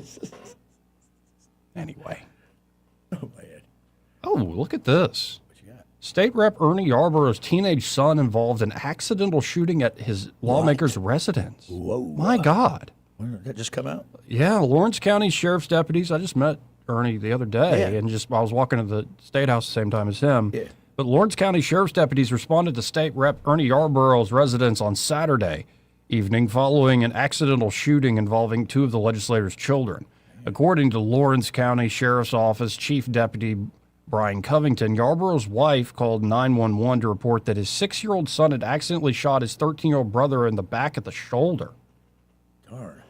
Anyway. Oh, man. Oh, look at this. What you got? State Rep Ernie Yarborough's teenage son involved in accidental shooting at his lawmaker's residence. Whoa. My God. When did that just come out? Yeah, Lawrence County Sheriff's deputies. I just met Ernie the other day, and I was walking to the State House the same time as him. Yeah. But Lawrence County Sheriff's deputies responded to State Rep Ernie Yarborough's residence on Saturday evening following an accidental shooting involving two of the legislator's children. According to Lawrence County Sheriff's Office Chief Deputy Brian Covington, Yarborough's wife called 911 to report that his 6-year-old son had accidentally shot his 13-year-old brother in the back of the shoulder. Darn.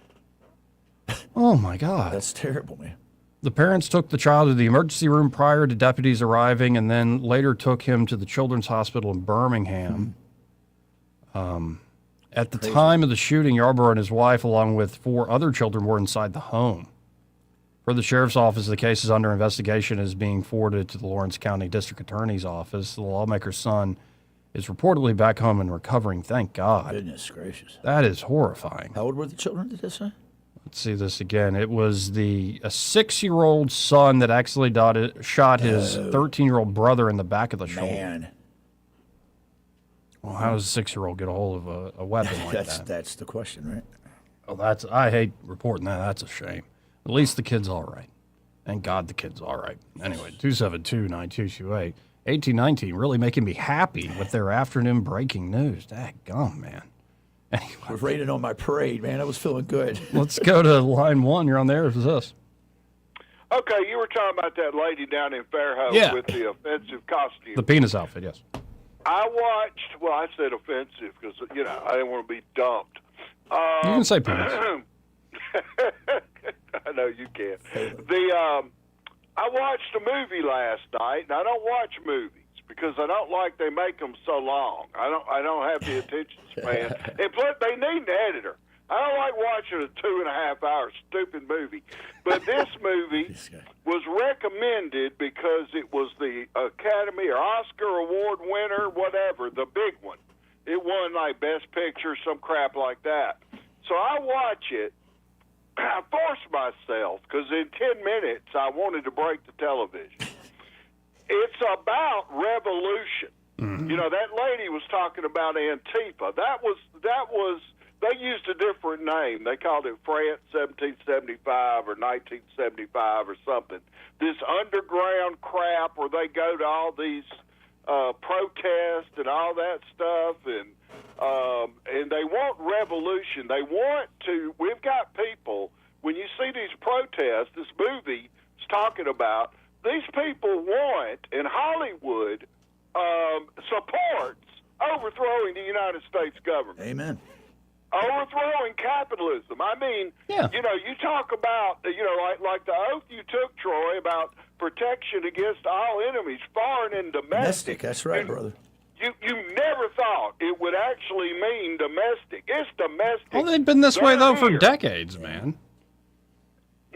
Oh, my God. That's terrible, man. The parents took the child to the emergency room prior to deputies arriving and then later took him to the Children's Hospital in Birmingham. At the time of the shooting, Yarborough and his wife, along with 4 other children, were inside the home. For the sheriff's office, the case is under investigation and is being forwarded to the Lawrence County District Attorney's Office. The lawmaker's son is reportedly back home and recovering, thank God. Goodness gracious. That is horrifying. How old were the children, did they say? Let's see this again. It was a 6-year-old son that accidentally shot his 13-year-old brother in the back of the shoulder. Man. Well, how does a 6-year-old get a hold of a weapon like that? That's the question, right? Oh, I hate reporting that. That's a shame. At least the kid's all right. Thank God the kid's all right. Anyway, 272-9228. 1819 really making me happy with their afternoon breaking news. Daggum, man. Anyway. I was raining on my parade, man. I was feeling good. Let's go to line 1. You're on there. Who's this? Okay, you were talking about that lady down in Fairhope with the offensive costume. The penis outfit, yes. I said offensive because, I didn't want to be dumped. You can say penis. I know you can. I watched a movie last night, and I don't watch movies because I don't like they make them so long. I don't have the attention span. And plus, they need an editor. I don't like watching a 2.5-hour stupid movie. But this movie was recommended because it was the Academy or Oscar Award winner, whatever, the big one. It won like Best Picture, some crap like that. So I watch it. I forced myself because in 10 minutes I wanted to break the television. It's about revolution. Mm-hmm. You know, that lady was talking about Antifa. That was. They used a different name. They called it France 1775 or 1975 or something. This underground crap where they go to all these protests and all that stuff, and they want revolution. They want to. We've got people. When you see these protests, this movie is talking about. These people want, and Hollywood supports overthrowing the United States government. Amen. Overthrowing capitalism. I mean, you know, you talk about, you know, like the oath you took, Troy, about protection against all enemies, foreign and domestic. That's right, brother. You never thought it would actually mean domestic. It's domestic. Well, they've been this way, though, for decades, man.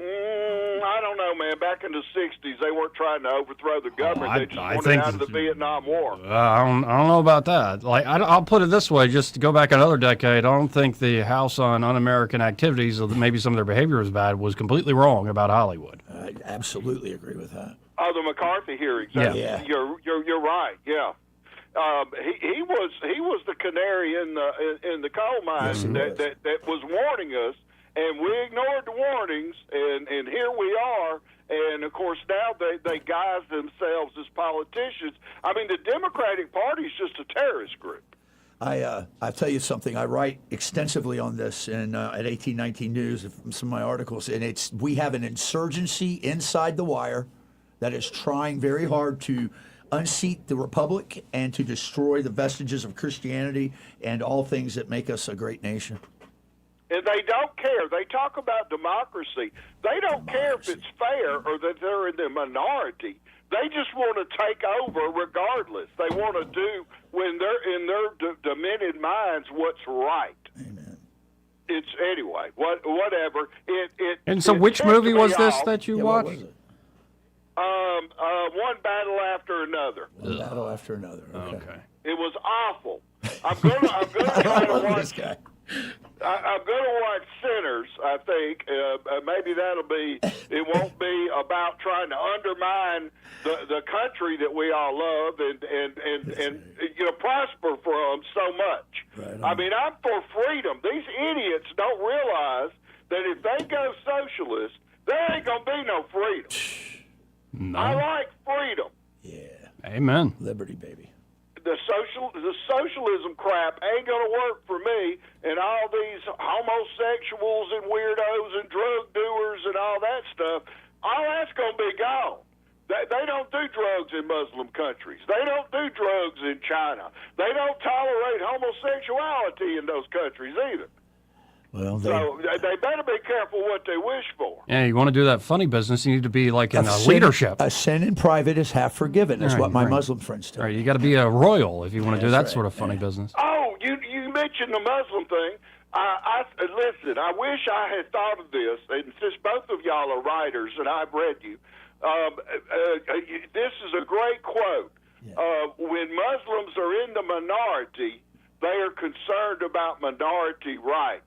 I don't know, man. Back in the 60s, they weren't trying to overthrow the government. They just wanted out of the Vietnam War. I don't know about that. Like, I'll put it this way, just to go back another decade, I don't think the House on Un-American Activities, or maybe some of their behavior was bad, was completely wrong about Hollywood. I absolutely agree with that. Oh, the McCarthy hearings. Yeah. You're right. Yeah. He was the canary in the coal mine that was warning us. And we ignored the warnings, and here we are. And, of course, now they guise themselves as politicians. I mean, the Democratic Party is just a terrorist group. I'll tell you something. I write extensively on this at 1819 News, some of my articles, and we have an insurgency inside the wire that is trying very hard to unseat the Republic and to destroy the vestiges of Christianity and all things that make us a great nation. And they don't care. They talk about democracy. They don't care if it's fair or that they're in the minority. They just want to take over regardless. They want to do, when they're in their demented minds, what's right. Amen. It's, anyway, whatever. And so which movie was this that you watched? One battle after another. One battle after another. Okay. It was awful. I'm gonna try to watch this guy. I'm going to watch Sinners, I think. Maybe it won't be about trying to undermine the country that we all love and you know, prosper from so much. Right. I mean, I'm for freedom. These idiots don't realize that if they go socialist, there ain't going to be no freedom. No. I like freedom. Yeah. Amen. Liberty, baby. The socialism crap ain't gonna work for me, and all these homosexuals and weirdos and drug doers and all that stuff. All that's gonna be gone. They don't do drugs in Muslim countries. They don't do drugs in China. They don't tolerate homosexuality in those countries either. Well, so they better be careful what they wish for. Yeah, you want to do that funny business, you need to be like in leadership. A sin in private is half forgiven. That's what my Muslim friends tell me. Right, you got to be a royal if you want to do that sort of funny business. Oh, you mentioned the Muslim thing. Listen, I wish I had thought of this, and since both of y'all are writers and I've read you, this is a great quote. Yeah. When Muslims are in the minority, they are concerned about minority rights.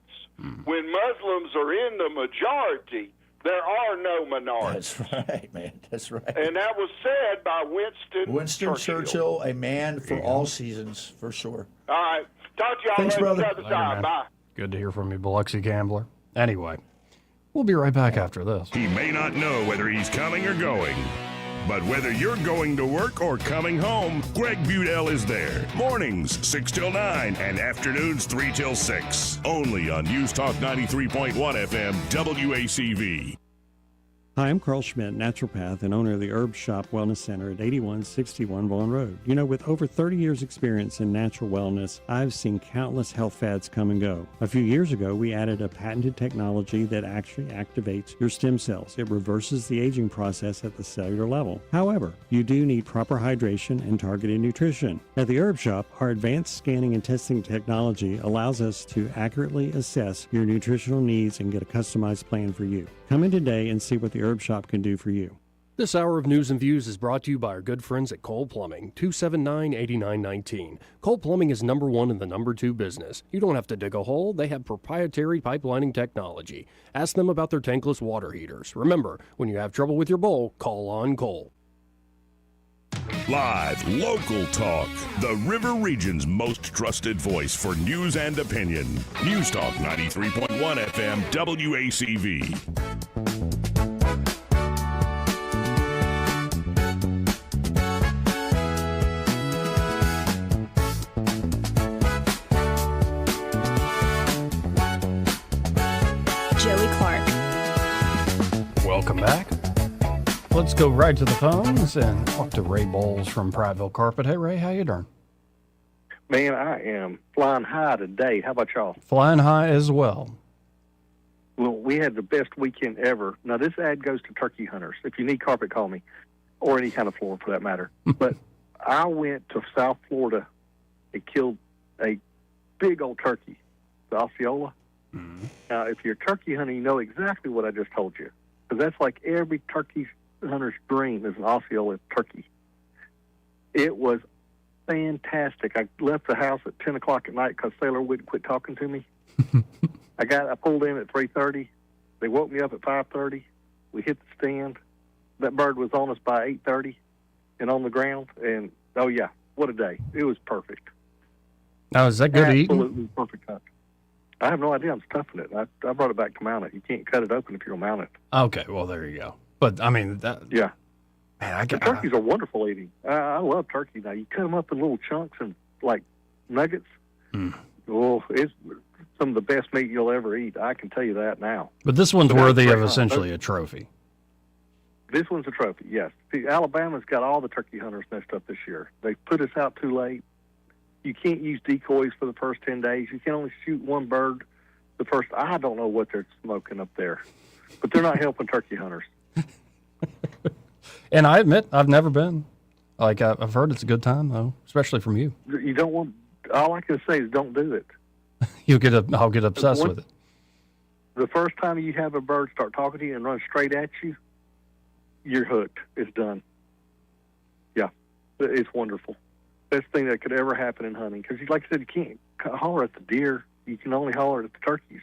When Muslims are in the majority, there are no minorities. That's right, man. That's right. And that was said by Winston Churchill, a man for all seasons, for sure. All right. Talk to y'all Thanks, later. brother. Another time. Bye. Good to hear from you, Biloxi Gambler. Anyway, we'll be right back after this. He may not know whether he's coming or going, but whether you're going to work or coming home, Greg Budell is there. Mornings, 6 till 9, and afternoons, 3 till 6. Only on News Talk 93.1 FM, WACV. Hi, I'm Carl Schmidt, naturopath and owner of the Herb Shop Wellness Center at 8161 Vaughan Road. You know, with over 30 years experience in natural wellness, I've seen countless health fads come and go. A few years ago, we added a patented technology that actually activates your stem cells. It reverses the aging process at the cellular level. However, you do need proper hydration and targeted nutrition. At the Herb Shop, our advanced scanning and testing technology allows us to accurately assess your nutritional needs and get a customized plan for you. Come in today and see what the Herb Shop can do for you. This hour of News and Views is brought to you by our good friends at Cole Plumbing, 279-8919. Cole Plumbing is number one in the number two business. You don't have to dig a hole. They have proprietary pipelining technology. Ask them about their tankless water heaters. Remember, when you have trouble with your bowl, call on Cole. Live, local talk. The River Region's most trusted voice for news and opinion. News Talk 93.1 FM WACV. Joey Clark. Welcome back. Let's go right to the phones and talk to Ray Bowles from Prattville Carpet. Hey, Ray, how you doing? Man, I am flying high today. How about y'all? Flying high as well. Well, we had the best weekend ever. Now, this ad goes to turkey hunters. If you need carpet, call me, or any kind of floor for that matter. But I went to South Florida and killed a big old turkey, the Osceola. Mm-hmm. Now, if you're a turkey hunter, you know exactly what I just told you, because that's like every turkey hunter's dream is an Osceola turkey. It was fantastic. I left the house at 10 o'clock at night because Sailor wouldn't quit talking to me. I pulled in at 3:30. They woke me up at 5:30. We hit the stand. That bird was on us by 8:30 and on the ground. And, oh, yeah, what a day. It was perfect. Now, is that good to eat? Absolutely perfect hunt. I have no idea. I'm stuffing it. I brought it back to mount it. You can't cut it open if you're going to mount it. Okay, well, there you go. But, I mean, that... Yeah. Man, the turkeys are wonderful eating. I love turkey. Now, you cut them up in little chunks and, like, nuggets. Oh, it's some of the best meat you'll ever eat. I can tell you that now. But this one's worthy of essentially a trophy. This one's a trophy, yes. See, Alabama's got all the turkey hunters messed up this year. They put us out too late. You can't use decoys for the first 10 days. You can only shoot one bird the first. I don't know what they're smoking up there, but they're not helping turkey hunters. And I admit, I've never been. Like, I've heard it's a good time, though, especially from you. You don't want, all I can say is don't do it. I'll get obsessed with it. The first time you have a bird start talking to you and run straight at you, you're hooked. It's done. Yeah, it's wonderful. Best thing that could ever happen in hunting. Because, like I said, you can't holler at the deer. You can only holler at the turkeys.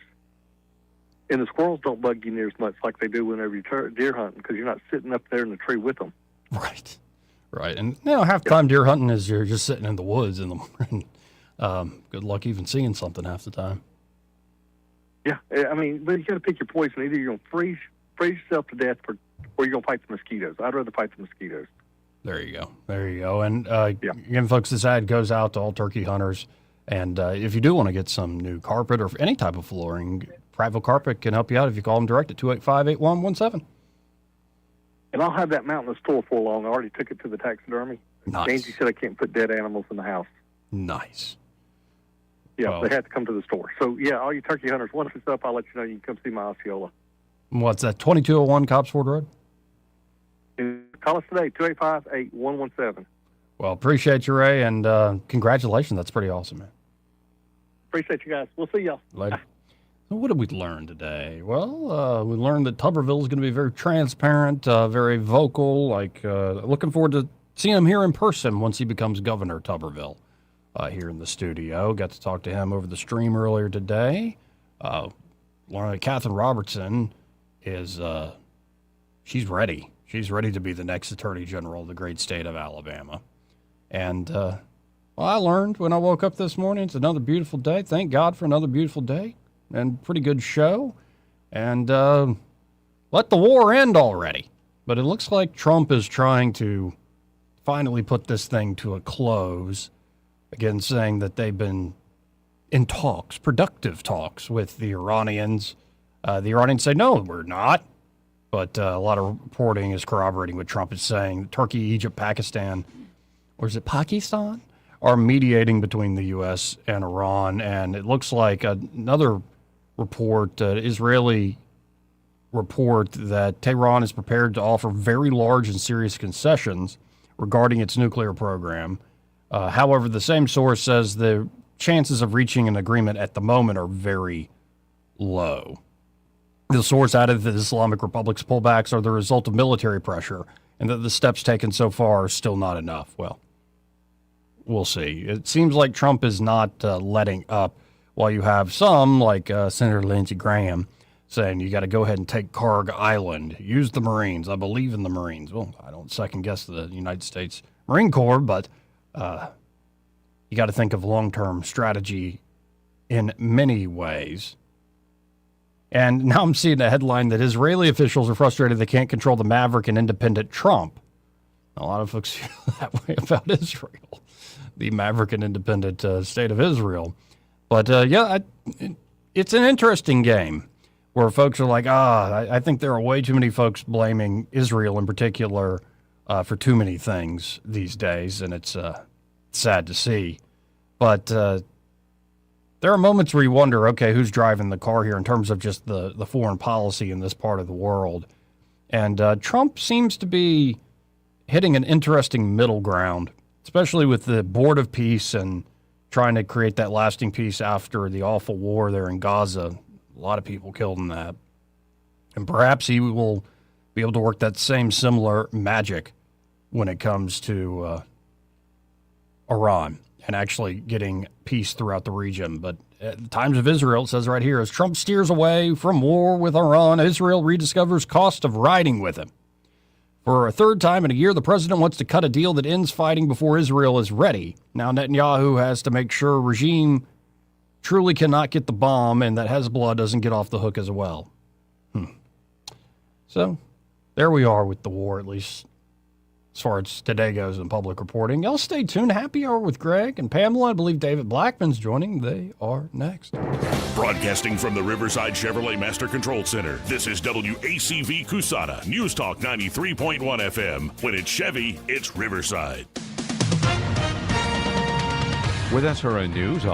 And the squirrels don't bug you near as much like they do whenever you're deer hunting, because you're not sitting up there in the tree with them. Right. Right. And, half the time deer hunting is you're just sitting in the woods in the morning. Good luck even seeing something half the time. Yeah. I mean, but you got to pick your poison. Either you're going to freeze yourself to death or you're going to fight the mosquitoes. I'd rather fight the mosquitoes. There you go. And again, folks, this ad goes out to all turkey hunters. And if you do want to get some new carpet or any type of flooring, Prattville Carpet can help you out if you call them direct at 285-8117. And I'll have that mount in the store for long. I already took it to the taxidermy. Nice. Angie said I can't put dead animals in the house. Nice. Yeah, well, they have to come to the store. So, yeah, all you turkey hunters, once it's up, I'll let you know. You can come see my Osceola. What's that, 2201 Copsford Road? Call us today, 285-8117. Well, appreciate you, Ray, and congratulations. That's pretty awesome, man. Appreciate you guys. We'll see y'all. Later. So what did we learn today? Well, we learned that Tuberville is going to be very transparent, very vocal, looking forward to seeing him here in person once he becomes Governor Tuberville here in the studio. Got to talk to him over the stream earlier today. Learned that Catherine Robertson is, she's ready. She's ready to be the next Attorney General of the great state of Alabama. And, I learned when I woke up this morning, it's another beautiful day. Thank God for another beautiful day and pretty good show. And let the war end already. But it looks like Trump is trying to finally put this thing to a close. Again, saying that they've been in talks, productive talks with the Iranians. The Iranians say, no, we're not. But a lot of reporting is corroborating what Trump is saying. Turkey, Egypt, Pakistan, or is it Pakistan, are mediating between the U.S. and Iran. And it looks like another report, Israeli report, that Tehran is prepared to offer very large and serious concessions regarding its nuclear program. However, the same source says the chances of reaching an agreement at the moment are very low. The source added that the Islamic Republic's pullbacks are the result of military pressure and that the steps taken so far are still not enough. Well, we'll see. It seems like Trump is not letting up, while you have some, like Senator Lindsey Graham, saying you got to go ahead and take Kharg Island, use the Marines. I believe in the Marines. Well, I don't second guess the United States Marine Corps, but you got to think of long-term strategy in many ways. And now I'm seeing a headline that Israeli officials are frustrated they can't control the maverick and independent Trump. A lot of folks feel that way about Israel, the maverick and independent state of Israel. But it's an interesting game where folks are like, I think there are way too many folks blaming Israel in particular for too many things these days, and it's sad to see. But there are moments where you wonder, okay, who's driving the car here in terms of just the foreign policy in this part of the world? And Trump seems to be hitting an interesting middle ground, especially with the Board of Peace and trying to create that lasting peace after the awful war there in Gaza. A lot of people killed in that. And perhaps he will be able to work that same similar magic when it comes to Iran and actually getting peace throughout the region. But at the Times of Israel, it says right here, as Trump steers away from war with Iran, Israel rediscovers cost of riding with him. For a third time in a year, the president wants to cut a deal that ends fighting before Israel is ready. Now Netanyahu has to make sure regime truly cannot get the bomb and that Hezbollah doesn't get off the hook as well. So there we are with the war, at least as far as today goes in public reporting. Y'all stay tuned. Happy Hour with Greg and Pamela. I believe David Blackman's joining. They are next. Broadcasting from the Riverside Chevrolet Master Control Center, this is WACV Cusana, News Talk 93.1 FM. When it's Chevy, it's Riverside. With SRN News,